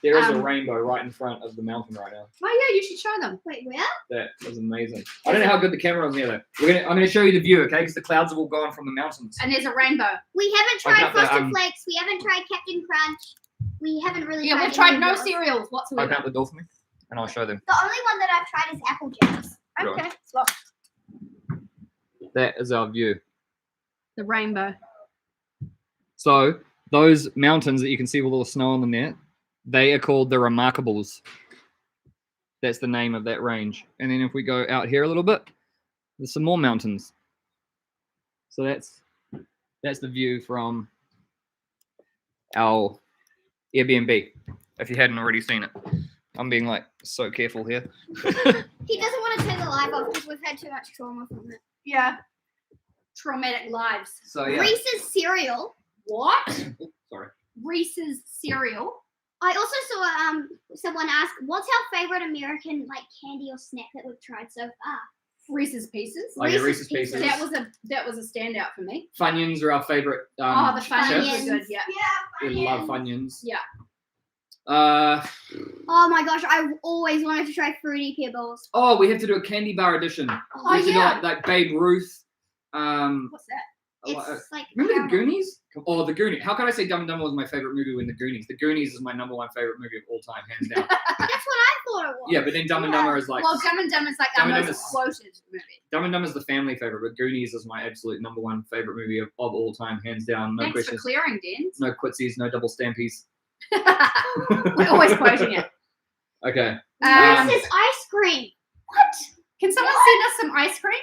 There is a rainbow right in front of the mountain right now. Oh yeah, you should show them. Wait, where? That was amazing. I don't know how good the camera is here though. I'm gonna show you the view, okay? Because the clouds have all gone from the mountains. And there's a rainbow. We haven't I tried got the, Frosted Flakes. We haven't tried Captain Crunch. We haven't really Yeah, tried we've tried any no of those. cereals whatsoever. Open up the door for me, and I'll show them. The only one that I've tried is Apple Jacks. Okay. Well, That is our view. the rainbow. So those mountains that you can see with all the snow on them there, they are called the Remarkables. That's the name of that range. And then if we go out here a little bit, there's some more mountains. So that's the view from our Airbnb, if you hadn't already seen it. I'm being like so careful here. He doesn't want to turn the live off because we've had too much trauma from it. Yeah. Traumatic lives. So yeah. Reese's cereal. What? Sorry. Reese's cereal. I also saw someone ask, "What's our favorite American candy or snack that we've tried so far?" Reese's Pieces. Oh yeah, Reese's Reese's Pieces. Pieces. That was a standout for me. Funyuns are our favorite. The chips. Funyuns are good. Yeah. We love Funyuns. Yeah. Oh my gosh, I've always wanted to try Fruity Pebbles. Oh, we have to do a candy bar edition. Oh, We have to do yeah. like Babe Ruth. What's that? It's like Remember the caramel. Goonies? Oh, the Goonies. How can I say Dumb and Dumber was my favorite movie when the Goonies? The Goonies is my number one favorite movie of all time, hands down. That's what I thought it was. Yeah, but then Dumb and Yeah. Dumber is like Well, Dumb and Dumber is like our Dumb and most Dumber's- quoted movie. Dumb and Dumber is the family favorite, but Goonies is my absolute number one favorite movie of all time, hands down. No Thanks for questions. clearing, Dan. No quitsies, no double stampies. We're always quoting it. Okay. Reese's ice cream. What? Can someone send us some ice cream?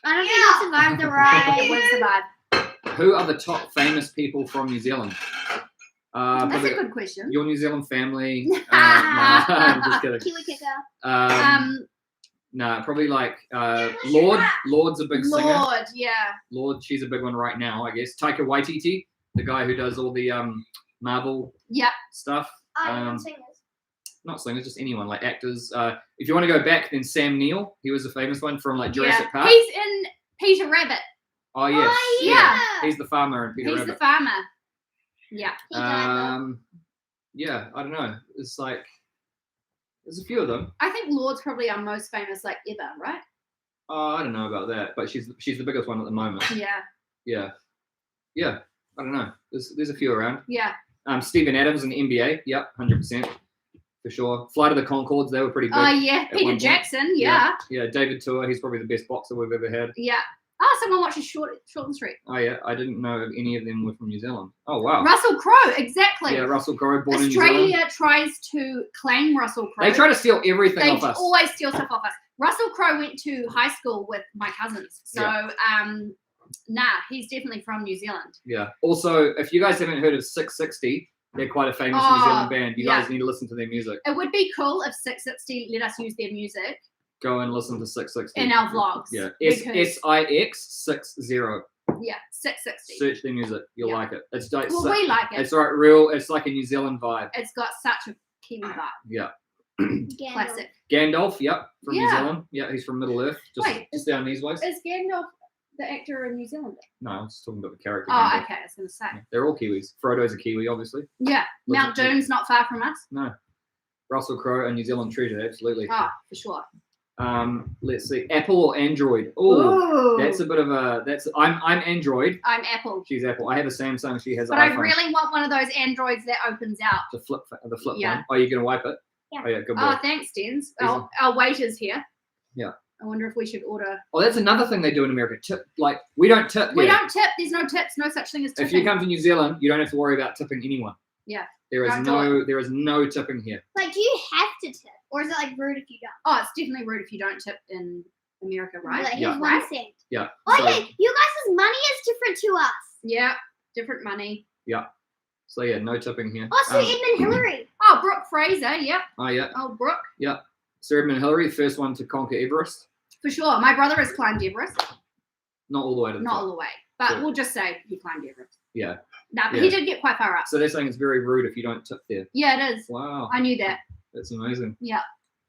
I don't think it survived the It ride. would survive. Who are the top famous people from New Zealand? That's probably a good question. your New Zealand family. Nah, I'm just kidding. Kiwi kicker. Nah, probably like Lord. Lord's a big singer. Lord, yeah. Lord, she's a big one right now, I guess. Taika Waititi, the guy who does all the Marvel Yep. stuff. Singers. Not singers, just anyone, like actors. If you want to go back, then Sam Neill, he was a famous one from like Jurassic Yeah. Park. He's in Peter Rabbit. Oh yes, Oh, yeah. He's the farmer in Peter He's Rabbit. the farmer. Yeah. He died though. Yeah, I don't know. It's like there's a few of them. I think Lord's probably our most famous ever, right? Oh, I don't know about that, but she's the biggest one at the moment. Yeah. Yeah. I don't know. There's a few around. Yeah. Steven Adams in the NBA. Yep, 100% for sure. Flight of the Conchords, they were pretty big. Oh yeah. one Peter point. Jackson. Yeah. Yeah, David Tour, he's probably the best boxer we've ever had. Yeah. Oh, someone watches Short and Sweet. Oh yeah, I didn't know if any of them were from New Zealand. Oh wow. Russell Crowe, exactly. Yeah, Russell Crowe, born in New Zealand. Australia tries to claim Russell Crowe. They try to steal everything They off us. always steal stuff off us. Russell Crowe went to high school with my cousins. So, he's definitely from New Zealand. Yeah. Also, if you guys haven't heard of 660, they're quite a famous New Oh, Zealand band. You yeah. guys need to listen to their music. It would be cool if 660 let us use their music Go and listen to 660. in our vlogs. Yeah. because- SIX60. Yeah, 660. Search their music. You'll Yeah. like it. It's like Well, we like it. it's right real. It's like a New Zealand vibe. It's got such a Kiwi vibe. Yeah. Gandalf. Classic. Gandalf, yep, from New Yeah. Zealand. Yeah, he's from Middle Earth, just down these ways. Is Gandalf the actor in New Zealand? No, I was talking about the character. Oh, Gandalf. okay. I was going to say. Yeah, they're all Kiwis. Frodo's a Kiwi, obviously. Yeah. Mount Legit- Doom's not far from us. No. Russell Crowe, a New Zealand treasure, absolutely. Ah, for sure. Let's see, Apple or Android? Oh, Ooh. that's a bit of a. I'm Android. I'm Apple. She's Apple. I have a Samsung. She has But an iPhone. I really want one of those Androids that opens out. The flip Yeah. one. Oh, you're gonna wipe it? Yeah. Oh yeah, good Oh, boy. thanks, Dens. Easy. Our waiter's here. Yeah. I wonder if we should order. Oh, that's another thing they do in America. Tip, like we don't tip. We here. don't tip. There's no tips. No such thing as tipping. If you come to New Zealand, you don't have to worry about tipping anyone. Yeah. There is Don't do there is no tipping here. Like, do you have to tip, or is it like rude if you don't? Oh, it's definitely rude if you don't tip in America, right? Like, Yeah. here's 1 cent. Yeah. Oh So, yeah, you guys' money is different to us. Yeah. Different money. so yeah, no tipping here. Oh, so Edmund Hillary. Oh, Brooke Fraser. Yep. Oh yeah. Oh, Brooke. Sir Edmund Hillary, first one to conquer Everest. For sure. My brother has climbed Everest. Not all the way to the Not top. all the way. But Sure. we'll just say he climbed Everest. Yeah. No, but Yeah. he did get quite far up. So they're saying it's very rude if you don't tip there. Yeah, it is. Wow, I knew that. that's amazing. Yeah.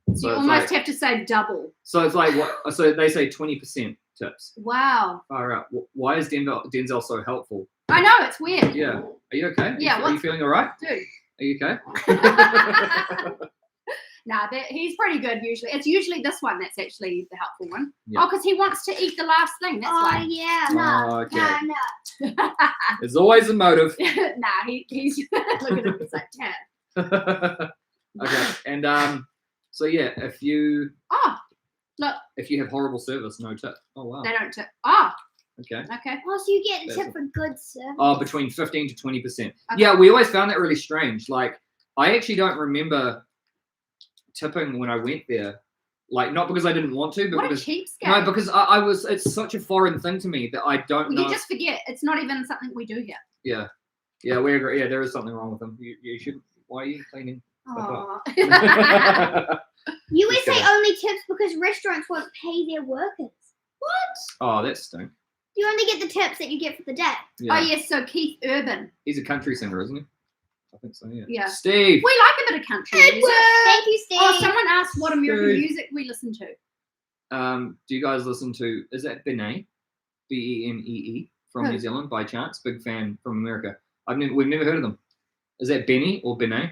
So So you it's almost like, have to say double. so it's like what? So they say 20% tips. Wow. Far out. Why is Denzel so helpful? I know, it's weird. Yeah. Are you okay? Yeah, Are you feeling all right? Dude. Are you okay? Nah, he's pretty good usually. It's usually this one that's actually the helpful one. Yeah. Oh, because he wants to eat the last thing. That's Oh why. yeah. Oh, okay. No. There's always a motive. Nah, he's look at him. He's like, Dad. Okay. And so yeah, if you Oh, look, have horrible service, no tip. Oh wow. they don't tip. Oh, Okay. okay. Oh, so you get a That's tip a- for good service. Oh, between 15 to 20%. Okay. Yeah, we always found that really strange. Like, I actually don't remember tipping when I went there. Like, not because I didn't want to, but What a because cheapskate. no, because I was. It's such a foreign thing to me that I don't Well, know. you just forget. It's not even something we do here. Yeah, we agree. Yeah, there is something wrong with them. You should. Why are you cleaning? Oh. You always Just say kidding. only tips because restaurants won't pay their workers. Oh, that's stink. You only get the tips that you get for the day. Yeah. Oh, yes. So Keith Urban. He's a country singer, isn't he? I think so. Yeah. Yeah. Steve. We like a bit of country music. Thank you, Steve. Oh, someone asked what American Steve. music we listen to. Do you guys listen to? Is that Benee? Benee from Who? New Zealand by chance? Big fan from America. We've never heard of them. Is that Benny or Benee?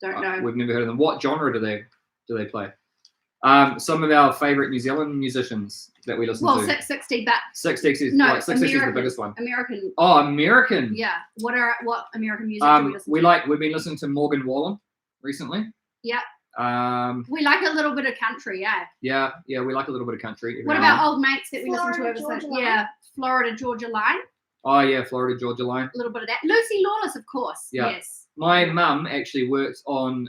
Don't know. We've never heard of them. What genre do they play? Some of our favorite New Zealand musicians that we listen Well, to. 660, but 660 is No, 660 is the American. biggest one. American. Oh, American. Yeah. What American music do we listen to? We've been listening to Morgan Wallen recently. Yeah. We We like a little bit of country, yeah. we like a little bit of country. every What now about and old mates that we listen to Florida, over Georgia since? Line. Yeah, Florida, Georgia Line. then? Oh yeah, Florida Georgia Line. A little bit of that. Lucy Lawless, of course. Yeah. Yes. My mum actually worked on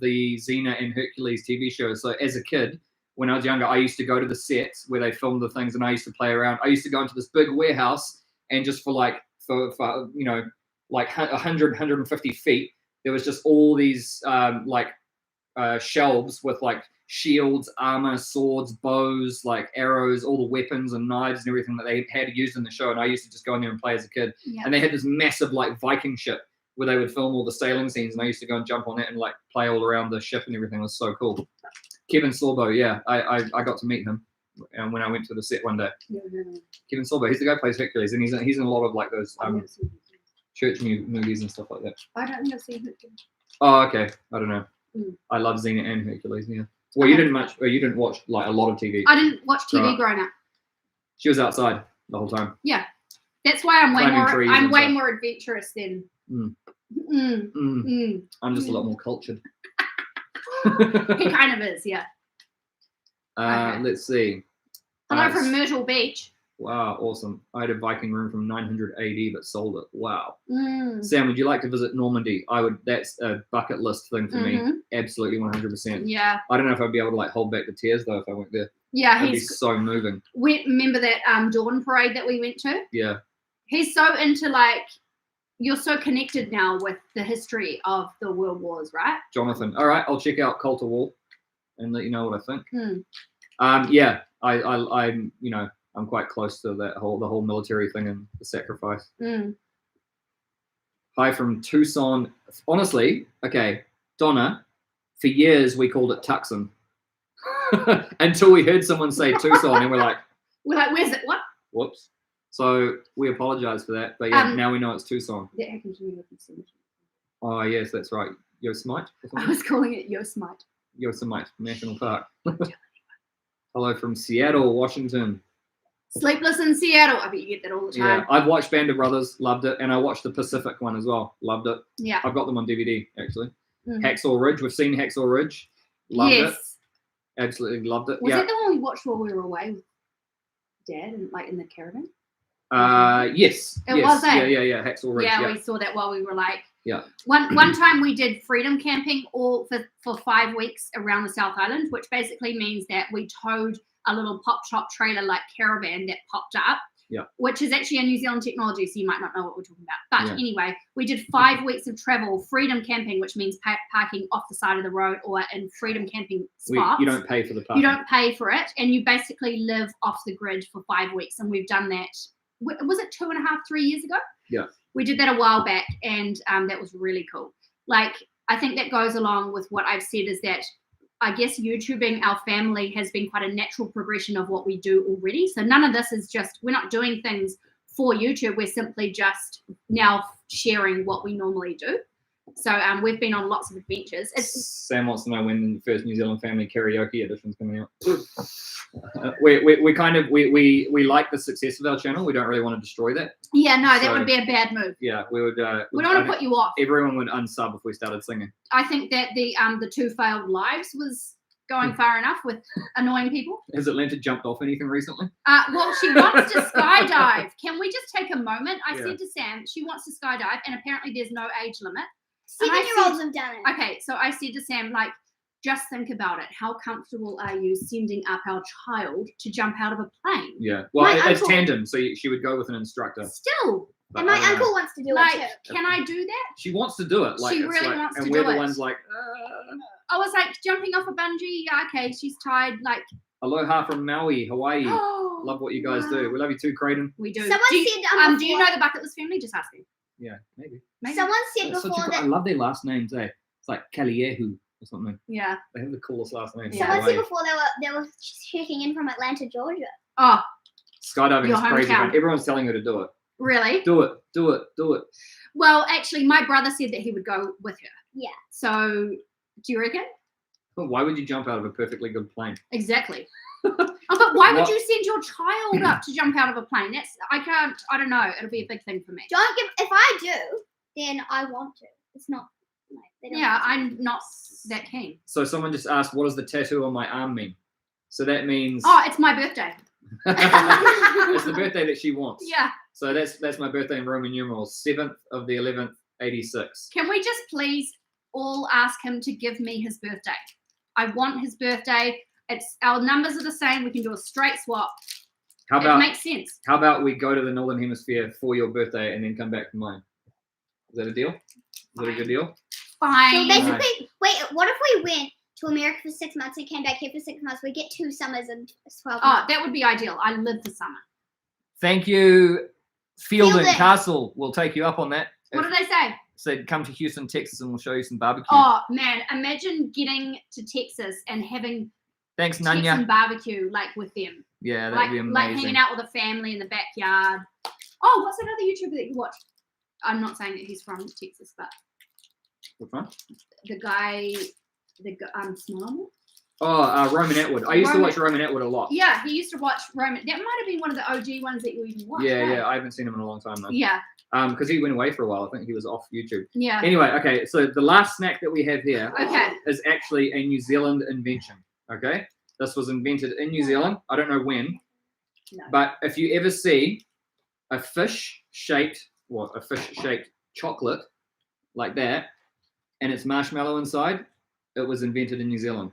the Xena and Hercules TV show. So as a kid, when I was younger, I used to go to the sets where they filmed the things, and I used to play around. I used to go into this big warehouse, and just for like 100, 150 feet, there was just all these shelves with like shields, armor, swords, bows, like arrows, all the weapons and knives and everything that they had used in the show. And I used to just go in there and play as a kid. Yeah. And they had this massive like Viking ship where they would film all the sailing scenes, and I used to go and jump on it and like play all around the ship and everything. It was so cool. Kevin Sorbo, yeah, I got to meet him when I went to the set one day. Kevin Sorbo, he's the guy who plays Hercules, and he's in a lot of like those church movies and stuff like that. I don't think I've seen it. Oh, okay. I don't know. Mm. I love Xena and Hercules. Yeah. Well, you Okay. didn't much. Or you didn't watch like a lot of TV. I didn't watch TV Right. growing up. She was outside the whole time. That's why I'm way Climbing more. trees I'm and way stuff. more adventurous than. Mm. Mm, Mm. mm. I'm just a lot more cultured. He kind of is, yeah. Okay. Let's see. Hello from Myrtle Beach. Wow, awesome. I had a Viking room from 900 AD, but sold it. Wow. Mm. Sam, would you like to visit Normandy? I would. That's a bucket list thing for me. Mhm. Absolutely, 100%. Yeah, I don't know if I'd be able to like hold back the tears though if I went there. yeah. It'd be He's. so moving. Remember that dawn parade that we went to? Yeah. He's so into like. You're so connected now with the history of the world wars, right? Jonathan. All right, I'll check out Cult of War and let you know what I think. Hmm. Yeah, I'm I'm quite close to the whole military thing and the sacrifice. Mm. Hi from Tucson. Honestly, okay, Donna for years we called it Tucson until we heard someone say Tucson, and we're like, where's it? What? whoops. So we apologize for that, but yeah, now we know it's Tucson. That happened to me with the cemetery. Oh yes, that's right. Yosemite. I was calling it Yosemite. Yosemite National Park. Hello from Seattle, Washington. Sleepless in Seattle. I bet you get that all the time. Yeah, I've watched Band of Brothers, loved it, and I watched the Pacific one as well, loved it. Yeah. I've got them on DVD actually. Mhm. Hacksaw Ridge, we've seen Hacksaw Ridge, loved it, Yes. absolutely loved it. Was Yeah, that the one we watched while we were away with Dad and like in the caravan? yes, It yes, was, eh? yeah, Hacksaw Ridge. Yeah, Yeah, we saw that while we were like. Yeah. One time we did freedom camping all for 5 weeks around the South Island, which basically means that we towed a little pop shop trailer like caravan that popped up. Yeah. Which is actually a New Zealand technology, so you might not know what we're talking about. But Yeah. anyway, we did 5 weeks of travel, freedom camping, which means parking off the side of the road or in freedom camping spots. you don't pay for the park. You don't pay for it, and you basically live off the grid for 5 weeks. And we've done that. Was it 2.5, 3 years ago? Yeah. We did that a while back, and that was really cool. Like, I think that goes along with what I've said is that I guess YouTubing our family has been quite a natural progression of what we do already. So none of this is just, we're not doing things for YouTube. We're simply just now sharing what we normally do. So we've been on lots of adventures. Sam wants to know when the first New Zealand Family Karaoke edition is coming out. We kind of we like the success of our channel. We don't really want to destroy that. Yeah, no, that So, would be a bad move. Yeah, we would. We don't want to put you off. Everyone would unsub if we started singing. I think that the 2 failed lives was going far enough with annoying people. Has Atlanta jumped off anything recently? Well, she wants to skydive. Can we just take a moment? I Yeah. said to Sam, she wants to skydive, and apparently there's no age limit. 7-year-olds have done it. Okay, so I said to Sam, like, just think about it. How comfortable are you sending up our child to jump out of a plane? Yeah. Well, My it's uncle- tandem, so she would go with an instructor. Still, But And my I don't know. uncle wants to do like, it too. can I do that? She wants to do it. Like, She it's really like, wants and to we're do the it. ones like, I was like, jumping off a bungee. Yeah, okay, she's tired. Like, aloha from Maui, Hawaii. oh, Love what you guys do. wow. We love you too, Creighton. We do. Someone do you, said do you know the bucket list family? Just asking. Yeah, maybe. Maybe. Someone said That's such a before cool- I that. love their last names, eh? It's like Kaliehu or something. Yeah. They have the coolest last names. Yeah. Someone Hawaii. said before they were checking in from Atlanta, Georgia. Oh, Skydiving Your is crazy. hometown. Man. Everyone's telling her to do it. really? Do it. Do it. Do it. Well, actually, my brother said that he would go with her. Yeah. So, do you reckon? But why would you jump out of a perfectly good plane? Exactly. Oh, but why would What? you send your child up to jump out of a plane? I don't know. It'll be a big thing for me. Don't give. If I do, then I want to. It's not. Like, they don't Yeah, have to. I'm not that keen. So someone just asked, what does the tattoo on my arm mean? So that means Oh, it's my birthday. it's the birthday that she wants. Yeah. So that's my birthday in Roman numerals, 7th of the 11th, 86. Can we just please all ask him to give me his birthday? I want his birthday. It's our numbers are the same. We can do a straight swap. How It about makes sense. how about we go to the Northern Hemisphere for your birthday and then come back for mine? Is that a deal? Is that a good deal? So Fine. basically, wait. What if we went to America for 6 months and came back here for 6 months? We get 2 summers and 12 Oh, months. that would be ideal. I live for summer. Thank you, Fielding Fielding. Castle. We'll take you up on that. What did they say? Said come to Houston, Texas, and we'll show you some barbecue. Oh man, imagine getting to Texas and having Thanks, Texan Nanya. barbecue like with them. Yeah, that'd Like, be amazing. like hanging out with a family in the backyard. Oh, what's that other YouTuber that you watch? I'm not saying that he's from Texas, but Which one? the guy, Small. Oh, Roman Atwood. I used to Roman- watch Roman Atwood a lot. Yeah, he used to watch Roman. That might have been one of the OG ones that you even watched. Yeah, right? yeah. I haven't seen him in a long time though. Yeah, Because he went away for a while. I think he was off YouTube. yeah. Anyway, okay. So the last snack that we have here Okay. is actually a New Zealand invention. Okay, this was invented in New Zealand. I don't know when, No. but if you ever see a fish-shaped chocolate like that, and it's marshmallow inside, it was invented in New Zealand.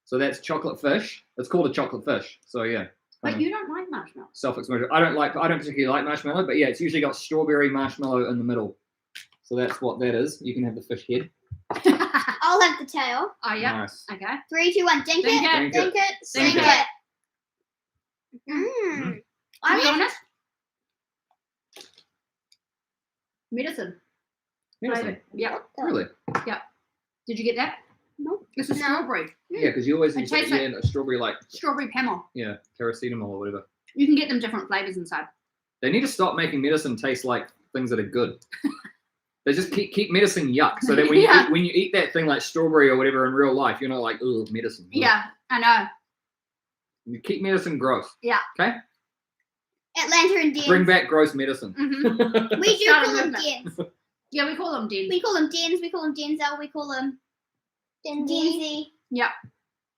So that's chocolate fish. It's called a chocolate fish. So yeah. But you don't like marshmallows. Self-explanatory. I don't particularly like marshmallow, but yeah, it's usually got strawberry marshmallow in the middle. So that's what that is. You can have the fish head. I'll have the tail. Oh yeah. Nice. Okay. 3, 2, 1. Dink Dink it. it. Dink it. Dink Dink it. it. Mhm. Mm. To I be mean, honest, medicine. Medicine. Flavoured. Yep. Really? Did you get that? no. It's a No. strawberry. Yeah, because you always It use tastes like- a strawberry like Strawberry Pamel. paracetamol or whatever. You can get them different flavors inside. They need to stop making medicine taste like things that are good. They just keep medicine yuck, so that when Yeah. when you eat that thing like strawberry or whatever in real life, you're not like, ugh, medicine. Ugh. Yeah, I know. You keep medicine gross. Yeah. Okay. Atlanta and dens. Bring back gross medicine. Hmm. We do Start a call them movement. dens. Yeah, we call them dens. We call them dens. We call them Denzel. We call them Denzy. Yeah.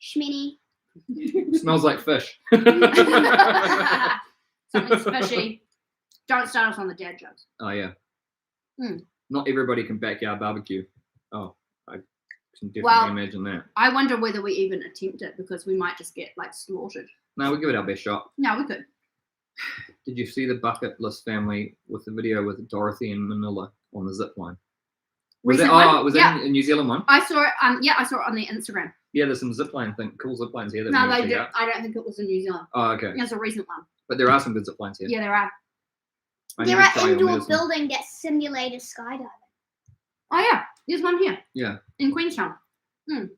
Schminny. Smells like fish. Something's fishy. Don't start us on the dad jokes. Oh yeah. Mm. Not everybody can backyard barbecue. Oh, I can definitely Well- imagine that. I wonder whether we even attempt it because we might just get like slaughtered. No, we'll give it our best shot. No, we could. Did you see the bucket list family with the video with Dorothy and Manila on the zip line? Was Recent that one? was Yeah. that a New Zealand one? I saw it. Yeah, I saw it on the Instagram. Yeah, there's some zip line cool zip lines here. That No, we need to they check did. out. I don't think it was in New Zealand. Oh, okay. It's a recent one. But there are some good zip lines here. Yeah, there are. I There need to are try your indoor medicine. buildings that simulate skydiving. Oh yeah, there's one here Yeah. in Queenstown.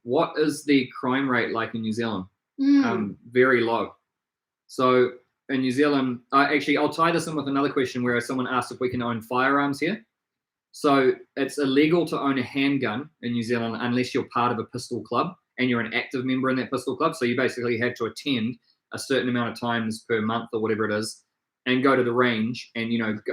What is the crime rate like in New Zealand? Mm. Very low. So in New Zealand, actually, I'll tie this in with another question where someone asked if we can own firearms here. So it's illegal to own a handgun in New Zealand unless you're part of a pistol club and you're an active member in that pistol club. So you basically have to attend a certain amount of times per month or whatever it is and go to the range and,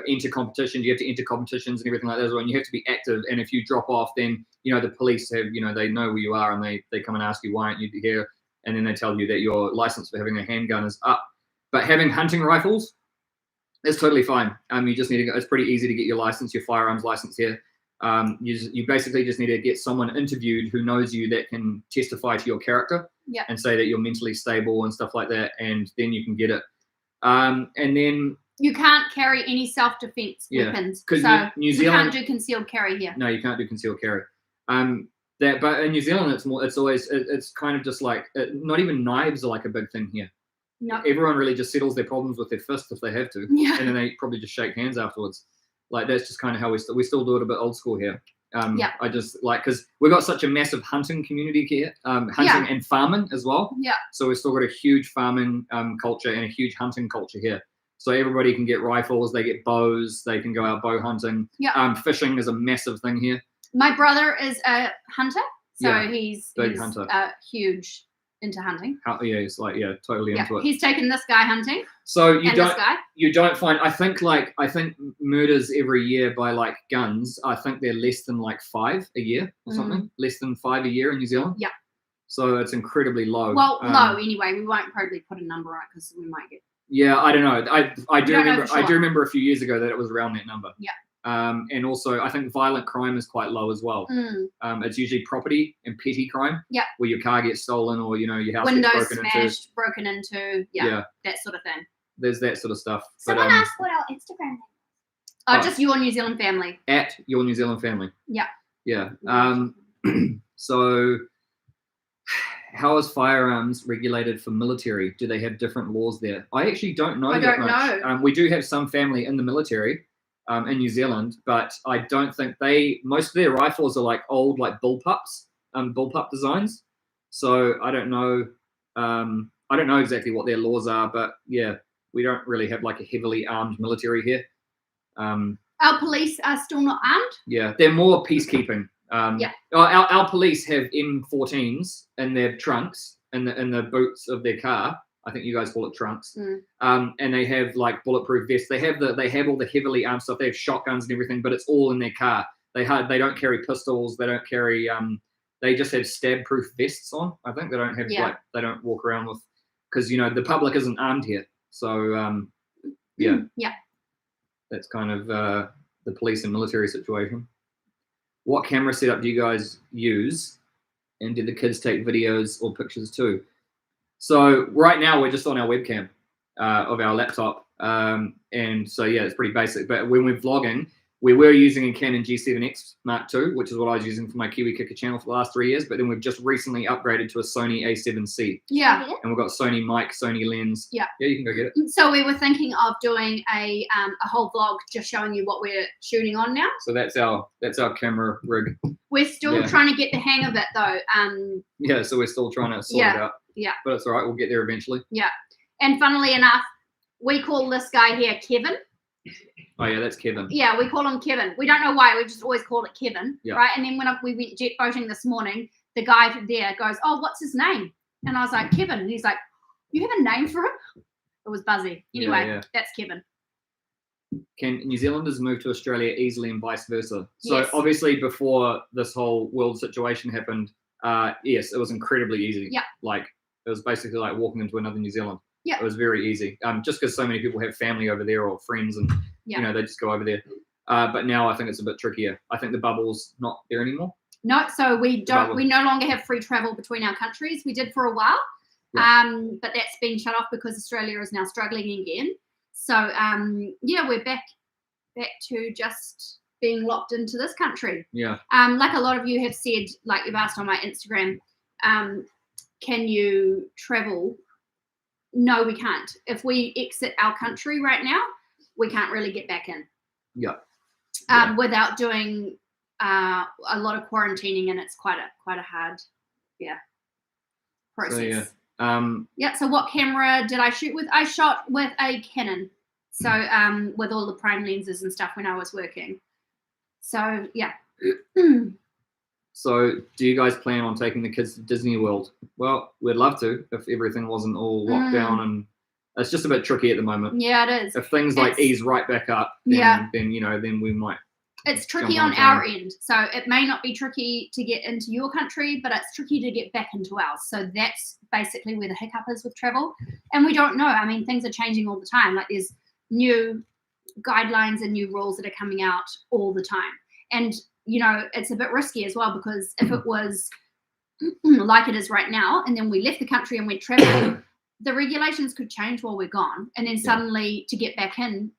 enter competitions. You have to enter competitions and everything like that as well. And you have to be active. And if you drop off, then, the police have, they know who you are and they come and ask you, why aren't you here? And then they tell you that your license for having a handgun is up. But having hunting rifles, that's totally fine. You just need to go. It's pretty easy to get your license, your firearms license here. You basically just need to get someone interviewed who knows you that can testify to your character and say that you're mentally stable and stuff like that, and then you can get it. And then You can't carry any self-defense Yeah, weapons. 'cause So New we Zealand- can't do concealed carry here. no, you can't do concealed carry. But in New Zealand, it's kind of just like not even knives are like a big thing here. No. Everyone really just settles their problems with their fist if they have to. Yeah. And then they probably just shake hands afterwards. Like that's just kind of how we still do it a bit old school here. I just like because we've got such a massive hunting community here, hunting and farming as well. Yeah. So we've still got a huge farming culture and a huge hunting culture here. So everybody can get rifles, they get bows, they can go out bow hunting. Yeah. Fishing is a massive thing here. My brother is a hunter, so Yeah, he's big hunter. Huge into hunting. He's like totally Yeah, into it. he's taken this guy hunting So and this guy. you don't find I think murders every year by like guns, I think they're less than like 5 a year or something. Less than 5 a year in New Zealand. Yeah. So it's incredibly low. Well, low anyway. We won't probably put a number on it because we might get. Yeah, I don't know. I do don't know remember for I do sure. remember a few years ago that it was around that number. Yeah. And also I think violent crime is quite low as well. It's usually property and petty crime. Yeah. Where your car gets stolen or your house Windows gets broken into. smashed, broken into. Yeah, that sort of thing. There's that sort of stuff. Someone asked what our Instagram name Oh, just your New Zealand family. At your New Zealand family. Yeah. Yeah. So how is firearms regulated for military? Do they have different laws there? I actually don't know I that don't much. know. We do have some family in the military in New Zealand, but I don't think most of their rifles are like old, like bullpups designs. So I don't know. I don't know exactly what their laws are, but yeah, we don't really have like a heavily armed military here. Our police are still not armed. Yeah, they're more peacekeeping. Our police have M14s in their trunks in the boots of their car. I think you guys call it trunks. And they have like bulletproof vests. They have all the heavily armed stuff. They have shotguns and everything, but it's all in their car. They don't carry pistols. They don't carry. They just have stab-proof vests on. I think they don't have they don't walk around with because the public isn't armed here. So that's kind of the police and military situation. What camera setup do you guys use? And did the kids take videos or pictures too? So right now we're just on our webcam of our laptop. And so, yeah, it's pretty basic. But when we're vlogging, we were using a Canon G7X Mark II, which is what I was using for my Kiwi Kicker channel for the last 3 years. But then we've just recently upgraded to a Sony A7C. Yeah. And we've got Sony mic, Sony lens. Yeah. Yeah, you can go get it. So we were thinking of doing a whole vlog just showing you what we're shooting on now. So that's our camera rig. We're still trying to get the hang of it though. Yeah, so we're still trying to sort it out. Yeah. But it's all right. We'll get there eventually. Yeah. And funnily enough, we call this guy here Kevin. Oh yeah, that's Kevin. Yeah, we call him Kevin. We don't know why. We just always called it Kevin, Yeah. right? And then when we went jet boating this morning, the guy there goes, "Oh, what's his name?" And I was like, "Kevin." And he's like, "You have a name for him?" It was Buzzy. Anyway, Yeah. that's Kevin. Can New Zealanders move to Australia easily and vice versa? So Yes. obviously before this whole world situation happened, yes, it was incredibly easy. Yeah. Like it was basically like walking into another New Zealand. Yeah. It was very easy. Just because so many people have family over there or friends and Yeah. you know, they just go over there. But now I think it's a bit trickier. I think the bubble's not there anymore. No, so we Bubble. no longer have free travel between our countries. We did for a while. Yeah. But that's been shut off because Australia is now struggling again. So yeah, we're back to just being locked into this country. Yeah. Like a lot of you have said, like you've asked on my Instagram, can you travel? No, we can't. If we exit our country right now, we can't really get back in. Yeah. Without doing a lot of quarantining, and it's quite a hard process. So, yeah. So what camera did I shoot with? I shot with a Canon. So with all the prime lenses and stuff when I was working. So yeah. So do you guys plan on taking the kids to Disney World? Well, we'd love to if everything wasn't all locked down, and it's just a bit tricky at the moment. Yeah, it is. If things like ease right back up, then, then we might. It's tricky jump on our end. So it may not be tricky to get into your country, but it's tricky to get back into ours. So that's basically where the hiccup is with travel. And we don't know. I mean, things are changing all the time. Like there's new guidelines and new rules that are coming out all the time. And, you know, it's a bit risky as well, because if it was like it is right now, and then we left the country and went traveling, the regulations could change while we're gone. And then suddenly to get back in,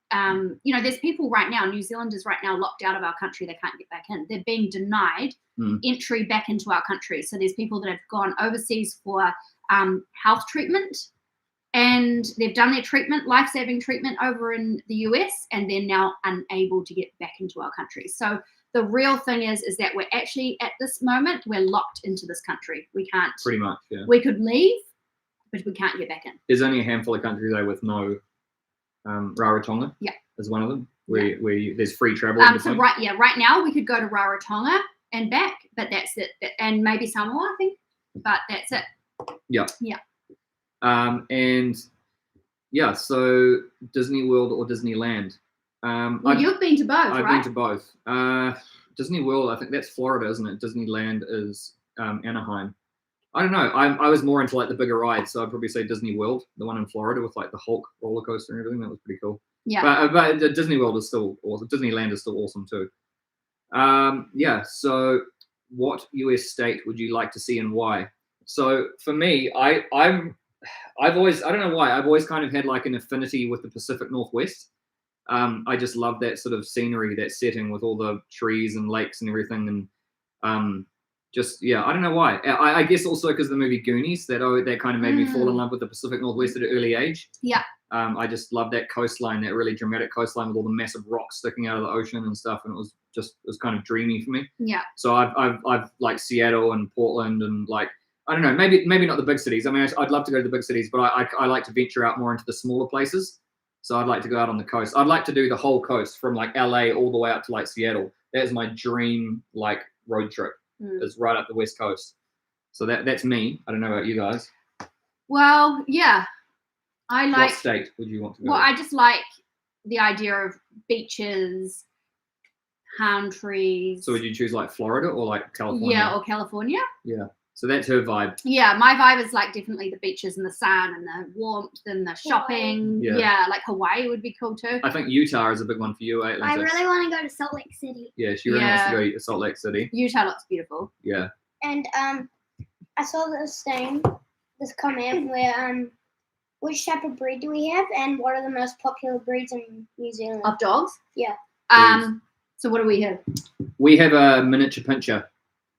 you know, there's people right now, New Zealanders right now locked out of our country. They can't get back in. They're being denied entry back into our country. So there's people that have gone overseas for health treatment, and they've done their treatment, life-saving treatment over in the US, and they're now unable to get back into our country. So the real thing is that we're actually, at this moment, we're locked into this country. We can't. Pretty much, yeah. We could leave, but we can't get back in. There's only a handful of countries though with no Rarotonga. Yeah. Is one of them where there's free travel. So right now we could go to Rarotonga and back, but that's it. And maybe Samoa, I think, but that's it. Yeah. Yeah. And yeah, so Disney World or Disneyland. Well, you've been to both, I've right? been to both. Disney World, I think that's Florida, isn't it? Disneyland is Anaheim. I don't know. I was more into like the bigger rides, so I'd probably say Disney World, the one in Florida with like the Hulk roller coaster and everything. That was pretty cool. Yeah. But Disney World is still awesome. Disneyland is still awesome too. Yeah. So, what US state would you like to see and why? So for me, I've always, I don't know why, I've always kind of had like an affinity with the Pacific Northwest. I just love that sort of scenery, that setting with all the trees and lakes and everything, and just I don't know why. I guess also because the movie Goonies that kind of made me fall in love with the Pacific Northwest at an early age. Yeah. I just love that coastline, that really dramatic coastline with all the massive rocks sticking out of the ocean and stuff, and it was kind of dreamy for me. Yeah. So I've like Seattle and Portland and like, I don't know, maybe not the big cities. I mean, I'd love to go to the big cities, but I like to venture out more into the smaller places. So I'd like to go out on the coast. I'd like to do the whole coast from like LA all the way out to like Seattle. That is my dream like road trip. Is right up the West Coast. So that's me. I don't know about you guys. Well, yeah. I like. What state would you want to go? Well, to? I just like the idea of beaches, palm trees. So would you choose like Florida or like California? Yeah, or California. Yeah. So that's her vibe. Yeah, my vibe is like definitely the beaches and the sun and the warmth and the shopping. Yeah, like Hawaii would be cool too. I think Utah is a big one for you, eh? I really want to go to Salt Lake City. Yeah, she really wants to go to Salt Lake City. Utah looks beautiful. Yeah. And I saw this comment where which type of breed do we have, and what are the most popular breeds in New Zealand? Of dogs? Yeah. So what do we have? We have a miniature pincher,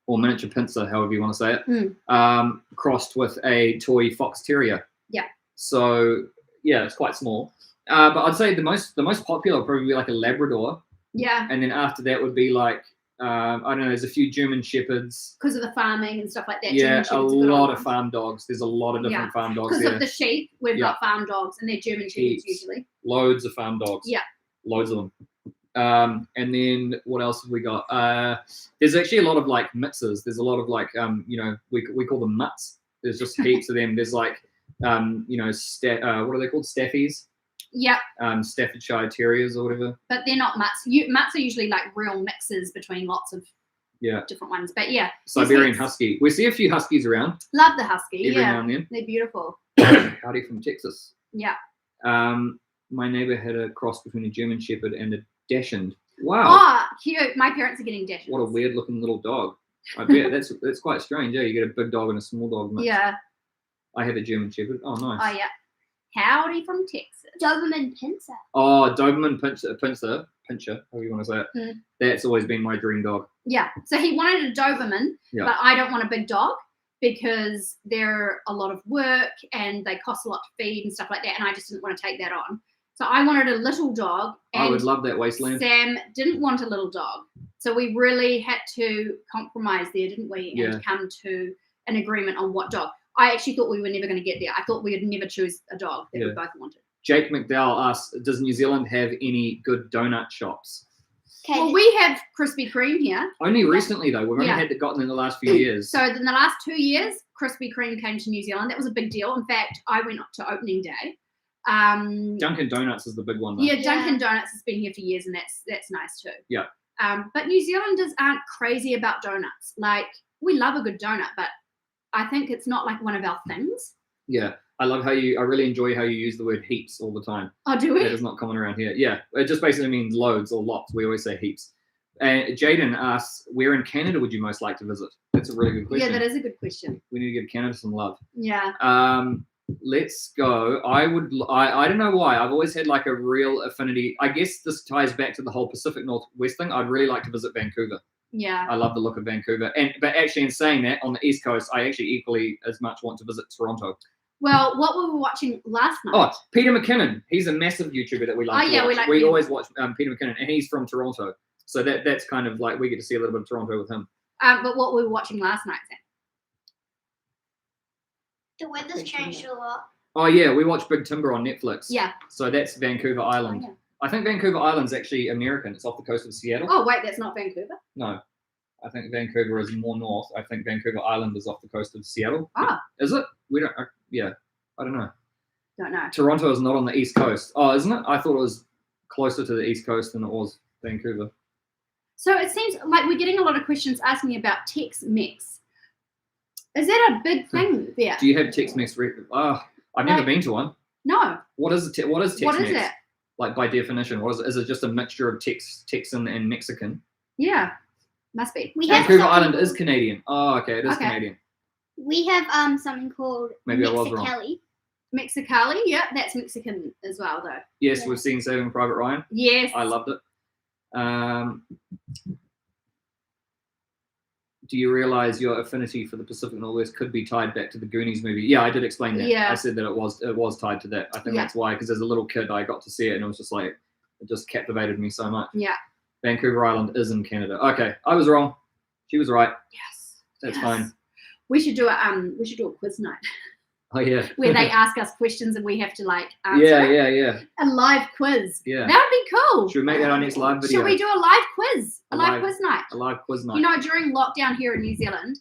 or miniature pincer, however you want to say it, crossed with a toy fox terrier. Yeah. So yeah, it's quite small. But I'd say the most popular would probably be like a Labrador, Yeah, and then after that would be like I don't know. There's a few German Shepherds. because of the farming and stuff like that. Yeah, German a Shepherds are good lot on of farm dogs. There's a lot of different farm dogs because there. of the sheep, we've got farm dogs, and they're German Shepherds Heaps. usually. Loads of farm dogs. Yeah. Loads of them. And then what else have we got? There's actually a lot of like mixes. There's a lot of like we call them mutts. There's just heaps of them. There's like what are they called? Staffies. Yep. Staffordshire Terriers or whatever. But they're not mutts. Mutts are usually like real mixes between lots of different ones. But yeah. Siberian Husky. We see a few Huskies around. Love the Husky. Every now and then. They're beautiful. Howdy from Texas. Yeah. My neighbor had a cross between a German Shepherd and a Dachshund. Wow. Oh, cute. My parents are getting Dachshunds. What a weird looking little dog. I bet that's quite strange. Yeah, you get a big dog and a small dog mix. Yeah. I have a German Shepherd. Oh, nice. Oh, yeah. Howdy from Texas. Doberman Pinscher. Oh, Doberman Pinscher, however you want to say it. That's always been my dream dog. Yeah. So he wanted a Doberman, but I don't want a big dog because they're a lot of work and they cost a lot to feed and stuff like that. And I just didn't want to take that on. So I wanted a little dog. And I would love that wasteland. Sam didn't want a little dog. So we really had to compromise there, didn't we? And come to an agreement on what dog. I actually thought we were never going to get there. I thought we would never choose a dog that we both wanted. Jake McDowell asks, does New Zealand have any good donut shops? Okay. Well, we have Krispy Kreme here. Only recently, though. We've only gotten in the last few years. So in the last 2 years, Krispy Kreme came to New Zealand. That was a big deal. In fact, I went up to opening day. Dunkin' Donuts is the big one, though. Yeah, Dunkin' Donuts has been here for years, and that's nice too. Yeah. But New Zealanders aren't crazy about donuts. Like, we love a good donut, but I think it's not like one of our things. Yeah. I really enjoy how you use the word heaps all the time. Oh, do we? That is not common around here. Yeah. It just basically means loads or lots. We always say heaps. And Jaden asks, where in Canada would you most like to visit? That's a really good question. Yeah, that is a good question. We need to give Canada some love. Yeah. Let's go. I don't know why. I've always had like a real affinity. I guess this ties back to the whole Pacific Northwest thing. I'd really like to visit Vancouver. Yeah. I love the look of Vancouver. But actually, in saying that, on the East Coast, I actually equally as much want to visit Toronto. Well, what we were watching last night. Oh, Peter McKinnon. He's a massive YouTuber that we like. We always watch Peter McKinnon, and he's from Toronto. So that's kind of like we get to see a little bit of Toronto with him. But what we were watching last night, Sam? The weather's changed a lot. Oh yeah, we watched Big Timber on Netflix. Yeah. So that's Vancouver Island. Oh, yeah. I think Vancouver Island's actually American. It's off the coast of Seattle. Oh wait, that's not Vancouver. No, I think Vancouver is more north. I think Vancouver Island is off the coast of Seattle. Ah. Is it? We don't. I don't know. Don't know. Toronto is not on the East Coast. Oh, isn't it? I thought it was closer to the East Coast than it was Vancouver. So it seems like we're getting a lot of questions asking about Tex-Mex. Is that a big thing there? Do you have Tex-Mex? I've never been to one. No. What is Tex-Mex? What is it? Like by definition, what is it? Is it just a mixture of Texan and Mexican? Yeah, must be. Vancouver Island is Canadian. Oh, okay, it is Canadian. We have something called Maybe I was wrong. Mexicali, yeah, that's Mexican as well, though. Yes, Yeah. we've seen Saving Private Ryan. Yes. I loved it. Do you realize your affinity for the Pacific Northwest could be tied back to the Goonies movie? Yeah, I did explain that. Yeah. I said that it was tied to that. I think that's why, because as a little kid, I got to see it, and it was just like, it just captivated me so much. Yeah. Vancouver Island is in Canada. Okay, I was wrong. She was right. Yes. That's fine. We should do a quiz night. Oh yeah. Where they ask us questions and we have to like answer. Yeah. A live quiz. Yeah. That would be cool. Should we make that our next live video? Should we do a live quiz? A live quiz night. A live quiz night. You know, during lockdown here in New Zealand,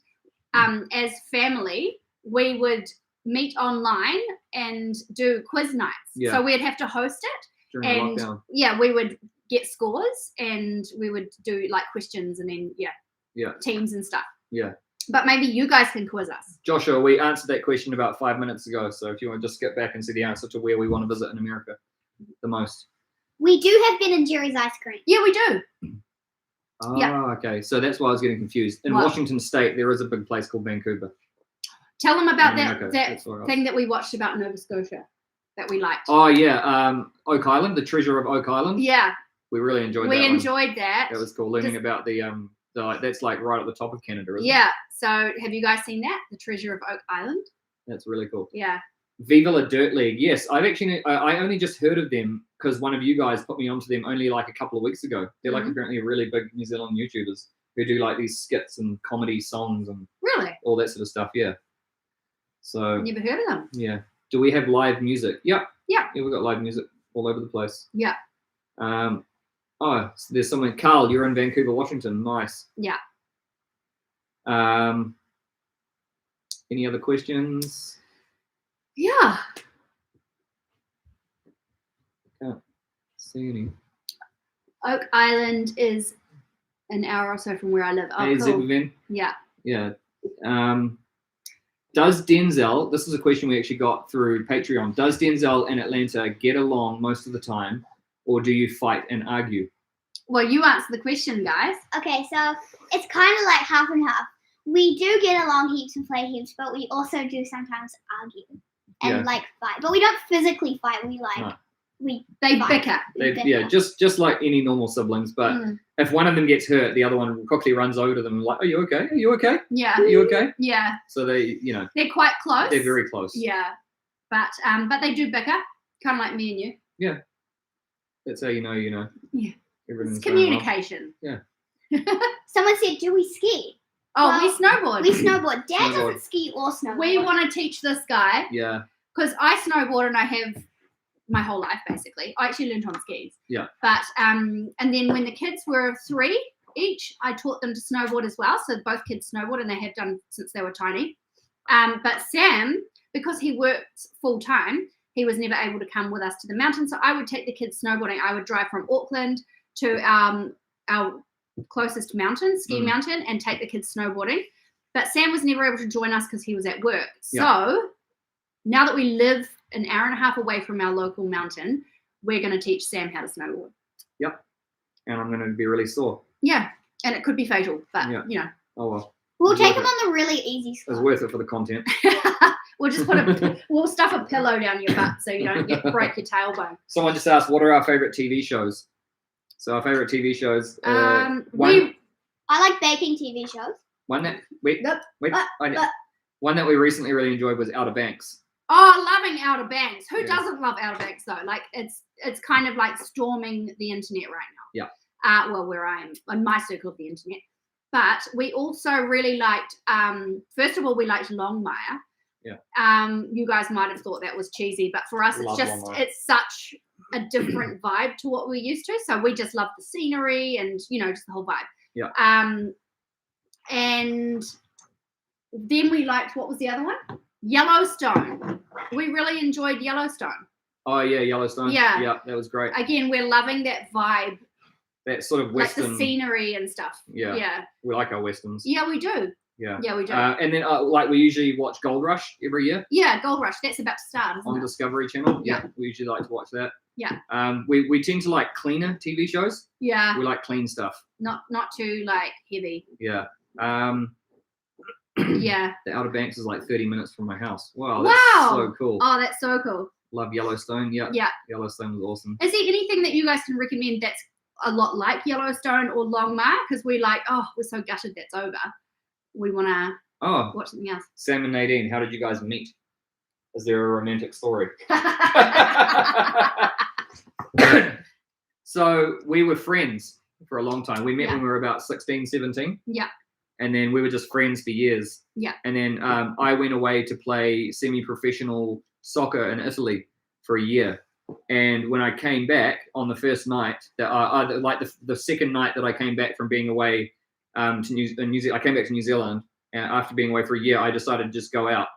as family, we would meet online and do quiz nights. Yeah. So we'd have to host it. During lockdown. Yeah, we would get scores and we would do like questions and then teams and stuff. Yeah. But maybe you guys can quiz us. Joshua, we answered that question about 5 minutes ago. So if you want to just skip back and see the answer to where we want to visit in America the most. We do have Ben and Jerry's ice cream. Yeah, we do. Oh, okay. So that's why I was getting confused. In Washington State, there is a big place called Vancouver. Tell them about America. that thing that we watched about Nova Scotia that we liked. Oh, yeah. Oak Island, the treasure of Oak Island. Yeah. We really enjoyed that. We one. enjoyed that. That was cool. Learning Just- about the like, that's like right at the top of Canada, isn't it? Yeah. So have you guys seen that? The Treasure of Oak Island? That's really cool. Yeah. Viva la Dirt League. Yes, I only just heard of them because one of you guys put me onto them only like a couple of weeks ago. They're like Mhm. apparently really big New Zealand YouTubers who do like these skits and comedy songs and Really? all that sort of stuff. Yeah. So Never heard of them. yeah. Do we have live music? Yep. Yeah. Yeah, we've got live music all over the place. Yeah. Oh, so there's someone. Carl, you're in Vancouver, Washington. Nice. Yeah. Any other questions? Yeah. See any? Oak Island is an hour or so from where I live. Oh, Hey, cool. Zipperman. Yeah. Yeah. Does Denzel, this is a question we actually got through Patreon, does Denzel and Atlanta get along most of the time, or do you fight and argue? Well, you answer the question, guys. Okay, so it's kind of like half and half. We do get along heaps and play heaps, but we also do sometimes argue and Yeah. like fight. But we don't physically fight. We like No. we They fight. bicker. Yeah, just like any normal siblings, but Mm. if one of them gets hurt, the other one quickly runs over to them and like, are you okay? Are you okay? Yeah. Are you okay? Yeah. So they, They're quite close. they're very close. Yeah. But they do bicker, kind of like me and you. That's how you know. Yeah. Everything's It's going well. communication. Yeah. Someone said, "Do we ski?" Oh, Well, we snowboard. We snowboard. Dad Snowboard. doesn't ski or snowboard. We want to teach this guy Yeah. because I snowboard and I have my whole life basically. I actually learned on skis. Yeah. But and then when the kids were 3 each, I taught them to snowboard as well. So both kids snowboard and they have done since they were tiny. But Sam, because he worked full time, he was never able to come with us to the mountain. So I would take the kids snowboarding. I would drive from Auckland to our closest mountain, ski Mm. mountain, and take the kids snowboarding. But Sam was never able to join us because he was at work. Yeah. So now that we live an hour and a half away from our local mountain, we're going to teach Sam how to snowboard. And I'm going to be really sore. Yeah, and it could be fatal, but Yeah. Oh well. We'll It's take worth him on the really easy It's stuff. worth it for the content. we'll just we'll stuff a pillow down your butt so you don't break your tailbone. Someone just asked, what are our favorite TV shows? So our favorite TV shows. We I like baking TV shows. One that wait, Yep. one that we recently really enjoyed was Outer Banks. loving Outer Banks. Who Yes. doesn't love Outer Banks though? Like it's kind of like storming the internet right now. Yeah. Well, where I am on my circle of the internet. But we also really liked. First of all, we liked Longmire. Yeah. You guys might have thought that was cheesy, but for us, Love Longmire. it's such a different vibe to what we're used to. So we just love the scenery and just the whole vibe. Yeah. And then we liked, what was the other one? Yellowstone. We really enjoyed Yellowstone. Oh yeah, Yellowstone. Yeah. Yeah, that was great. Again, we're loving that vibe, That sort of like western. the scenery and stuff. Yeah. Yeah. We like our westerns. Yeah, we do. Yeah. Yeah, we do. And then like we usually watch Gold Rush every year Yeah, Gold Rush. That's about to start, isn't on it? Discovery Channel. Yeah. We usually like to watch that. Yeah. We tend to like cleaner TV shows. Yeah. We like clean stuff. Not too like heavy. Yeah. Yeah. The Outer Banks is like 30 minutes from my house. Wow, that's Wow. so cool. Oh, that's so cool. Love Yellowstone. Yeah. Yeah. Yellowstone was awesome. Is there anything that you guys can recommend that's a lot like Yellowstone or Longmire? Because we're so gutted that's over. We want to Oh, watch something else. Sam and Nadine, how did you guys meet? Is there a romantic story? So we were friends for a long time. We met Yeah. when we were about 16, 17. Yeah. And then we were just friends for years. Yeah. And then I went away to play semi-professional soccer in Italy for a year. And when I came back on the first night, the second night that I came back from being away to New Zealand, I came back to New Zealand, and after being away for a year, I decided to just go out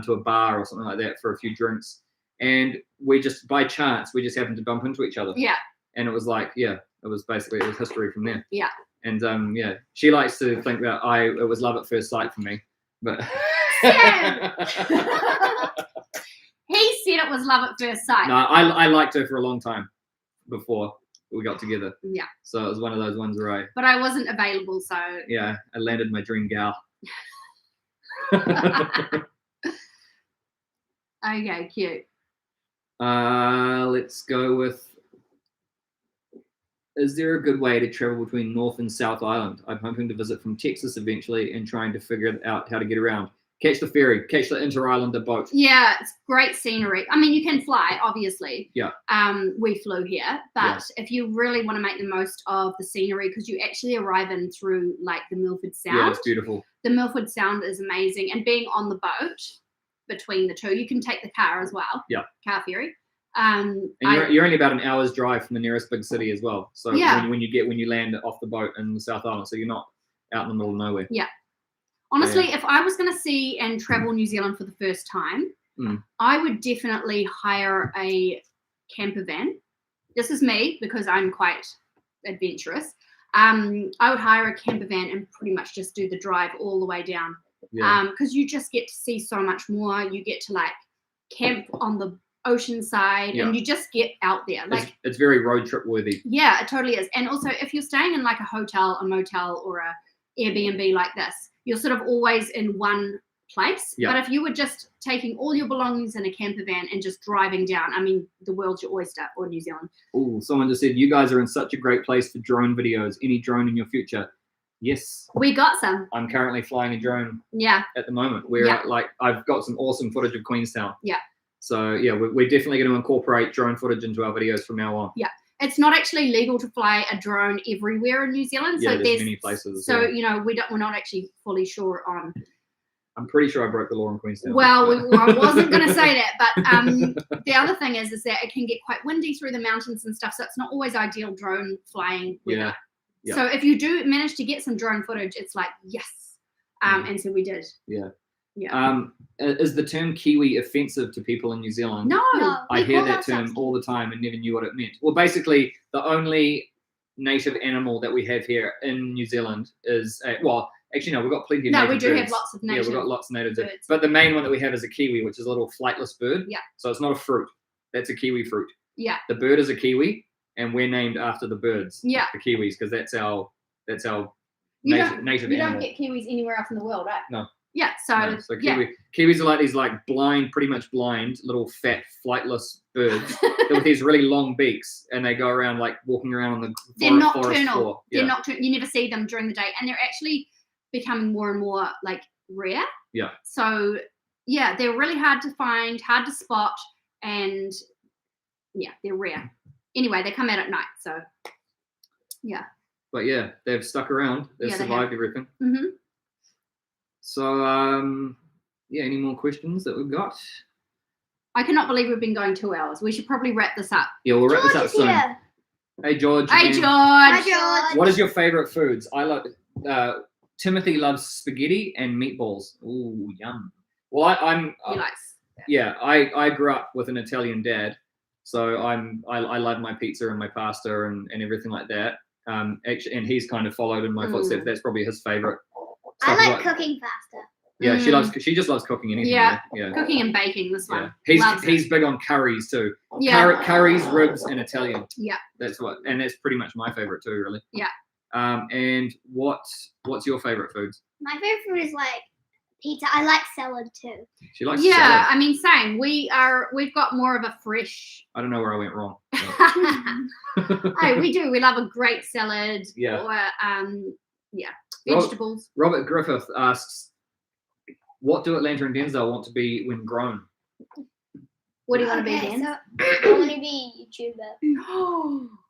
to a bar or something like that for a few drinks. And we just, by chance, we just happened to bump into each other. Yeah. And it was like, it was history from there. Yeah. And she likes to think that it was love at first sight for me, but Sam! He said it was love at first sight. no, I liked her for a long time before we got together. Yeah. So it was one of those ones where But I wasn't available, so. I landed my dream gal. Okay, cute. Let's go with is there a good way to travel between North and South Island? I'm hoping to visit from Texas eventually and trying to figure out how to get around. Catch the ferry, catch the inter-islander boat. Yeah, it's great scenery. I mean, you can fly, obviously. Yeah. We flew here, but if you really want to make the most of the scenery, because you actually arrive in through like the Milford Sound. Yeah, it's beautiful. The Milford Sound is amazing, and being on the boat between the two, you can take the car as well. Yeah. Car ferry. And you're only about an hour's drive from the nearest big city as well. So when you land off the boat in the South Island, so you're not out in the middle of nowhere. Yeah. Honestly, if I was going to see and travel New Zealand for the first time, I would definitely hire a camper van. This is me because I'm quite adventurous. I would hire a camper van and pretty much just do the drive all the way down. Yeah. Because you just get to see so much more. You get to like camp on the ocean side and you just get out there. Like it's very road trip worthy. Yeah, it totally is. And also if you're staying in like a hotel, a motel, or a Airbnb like this, you're sort of always in one place. But if you were just taking all your belongings in a camper van and just driving down, I mean, the world's your oyster, or New Zealand. Oh, someone just said, you guys are in such a great place for drone videos. Any drone in your future? Yes. We got some. I'm currently flying a drone at the moment. I've got some awesome footage of Queenstown. Yeah. So, yeah, we're definitely going to incorporate drone footage into our videos from now on. Yeah. It's not actually legal to fly a drone everywhere in New Zealand. Yeah, so there's many places. So, you know, we're not actually fully sure on. I'm pretty sure I broke the law in Queenstown. Well, I wasn't going to say that. But the other thing is that it can get quite windy through the mountains and stuff. So it's not always ideal drone flying weather. Yeah. So if you do manage to get some drone footage, it's like, yes. And so we did. Yeah. Yeah. Is the term Kiwi offensive to people in New Zealand? No. I hear that term all the time and never knew what it meant. Well, basically, the only native animal that we have here in New Zealand is, actually, no, we've got plenty of native we do birds. have lots of native. Yeah, we've got lots of native birds. But the main one that we have is a kiwi, which is a little flightless bird. Yeah. So it's not a fruit. That's a kiwi fruit. Yeah. The bird is a kiwi, and we're named after the birds. Yeah. The kiwis, because that's our native You animal. don't get kiwis anywhere else in the world, right? No. Yeah, so kiwis are like these blind, pretty much blind, little fat, flightless birds with these really long beaks, and they go around like walking around on the forest floor. They're nocturnal. You never see them during the day, and they're actually becoming more and more like rare. Yeah. So yeah, they're really hard to find, hard to spot, and yeah, they're rare. Anyway, they come out at night, so yeah. But yeah, they've stuck around. They've survived everything. Mm-hmm. So, any more questions that we've got? I cannot believe we've been going 2 hours. We should probably wrap this up. Yeah, we'll wrap this up soon. Here. Hey, George. Hey, again. George. Hi, George. What is your favorite foods? I love. Timothy loves spaghetti and meatballs. Ooh, yum. Well, He likes. Yeah, I grew up with an Italian dad, so I love my pizza and my pasta and everything like that. Actually, and he's kind of followed in my footsteps. That's probably his favorite. I like cooking pasta. Yeah, she just loves cooking anything. Yeah, yeah. Cooking and baking. This one. He's big on curries too. Yeah, curries, ribs, and Italian. Yeah, that's pretty much my favorite too, really. Yeah. And what's your favorite foods? My favorite food is like pizza. I like salad too. She likes salad. I mean, same. We've got more of a fresh. I don't know where I went wrong. Hey, we do. We love a great salad. Yeah. Or vegetables. Robert Griffith asks, what do Atlanta and Denzel want to be when grown? What do you want to be, Dan? So I want to be a YouTuber.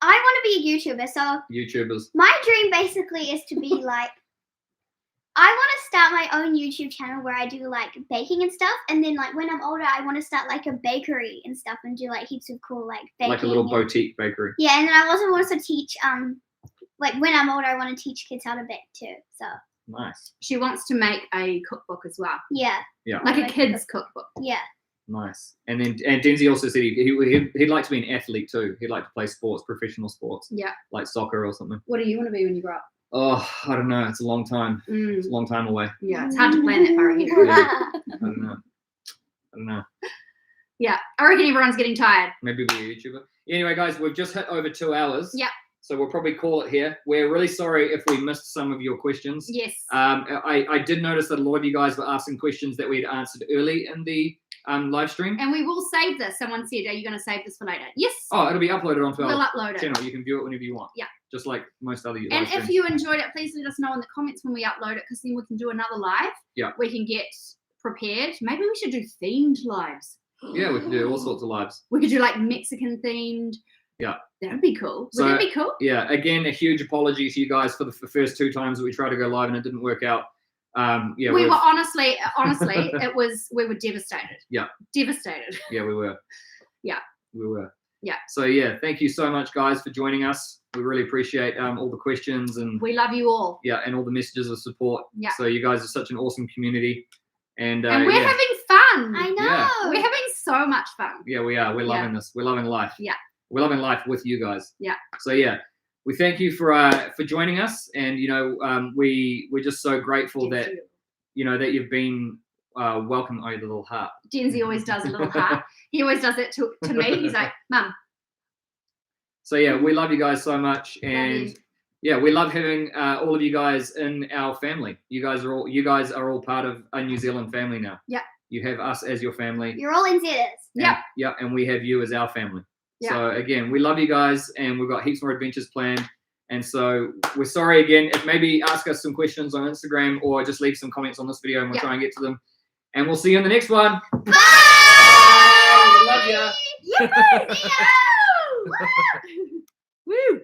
I want to be a YouTuber. So YouTubers. My dream basically is to be like, I want to start my own YouTube channel where I do like baking and stuff, and then like when I'm older, I want to start like a bakery and stuff and do like heaps of cool like baking. Like a little boutique bakery. Yeah, and then I also want to teach like when I'm older, I want to teach kids how to bake too. So nice. She wants to make a cookbook as well. Yeah. Yeah. Like a kid's cookbook. Yeah. Nice. And Denzi also said he'd like to be an athlete too. He'd like to play sports, professional sports. Yeah. Like soccer or something. What do you want to be when you grow up? Oh, I don't know. It's a long time. It's a long time away. Yeah, it's hard to plan that far ahead. I don't know. Yeah, I reckon everyone's getting tired. Maybe be a YouTuber. Anyway, guys, we've just hit over 2 hours. Yeah. So we'll probably call it here. We're really sorry if we missed some of your questions. Yes. I did notice that a lot of you guys were asking questions that we'd answered early in the live stream. And we will save this. Someone said, are you going to save this for later? Yes. Oh, it'll be uploaded onto We'll our upload it. channel. You can view it whenever you want. Yeah. just like most other And live if streams. you enjoyed it, please let us know in the comments when we upload it, because then we can do another live. Yeah. We can get prepared. Maybe we should do themed lives. Yeah, we can do all sorts of lives. We could do like Mexican themed. Yeah. That would be cool. So- Would that be cool? Yeah, again, a huge apology to you guys for the first 2 times that we tried to go live and it didn't work out. Yeah, We were honestly, we were devastated. Yeah. Devastated. Yeah, we were. Yeah. We were. Yeah. So yeah, thank you so much, guys, for joining us. We really appreciate all the questions and We love you all. yeah, and all the messages of support. Yeah. So you guys are such an awesome community, and And we're yeah, having fun. I know. Yeah. We're having so much fun. yeah, we are. We're Yeah. loving this. We're loving life. Yeah. We're loving life with you guys. Yeah. So yeah, we thank you for joining us, and we're just so grateful that that you've been welcome. Oh, the little heart. Denzi always does a little heart. He always does it to me. He's like, Mum. So yeah, we love you guys so much, and you. yeah, we love having all of you guys in our family. You guys are all part of a New Zealand family now. Yeah. You have us as your family. You're all NZers. Yeah. Yeah, and we have you as our family. Yeah. So again, we love you guys, and we've got heaps more adventures planned. And so we're sorry again. If maybe ask us some questions on Instagram or just leave some comments on this video, and we'll Yeah. try and get to them. And we'll see you in the next one. Bye! We love ya. Yeah! See ya! Woo! Woo!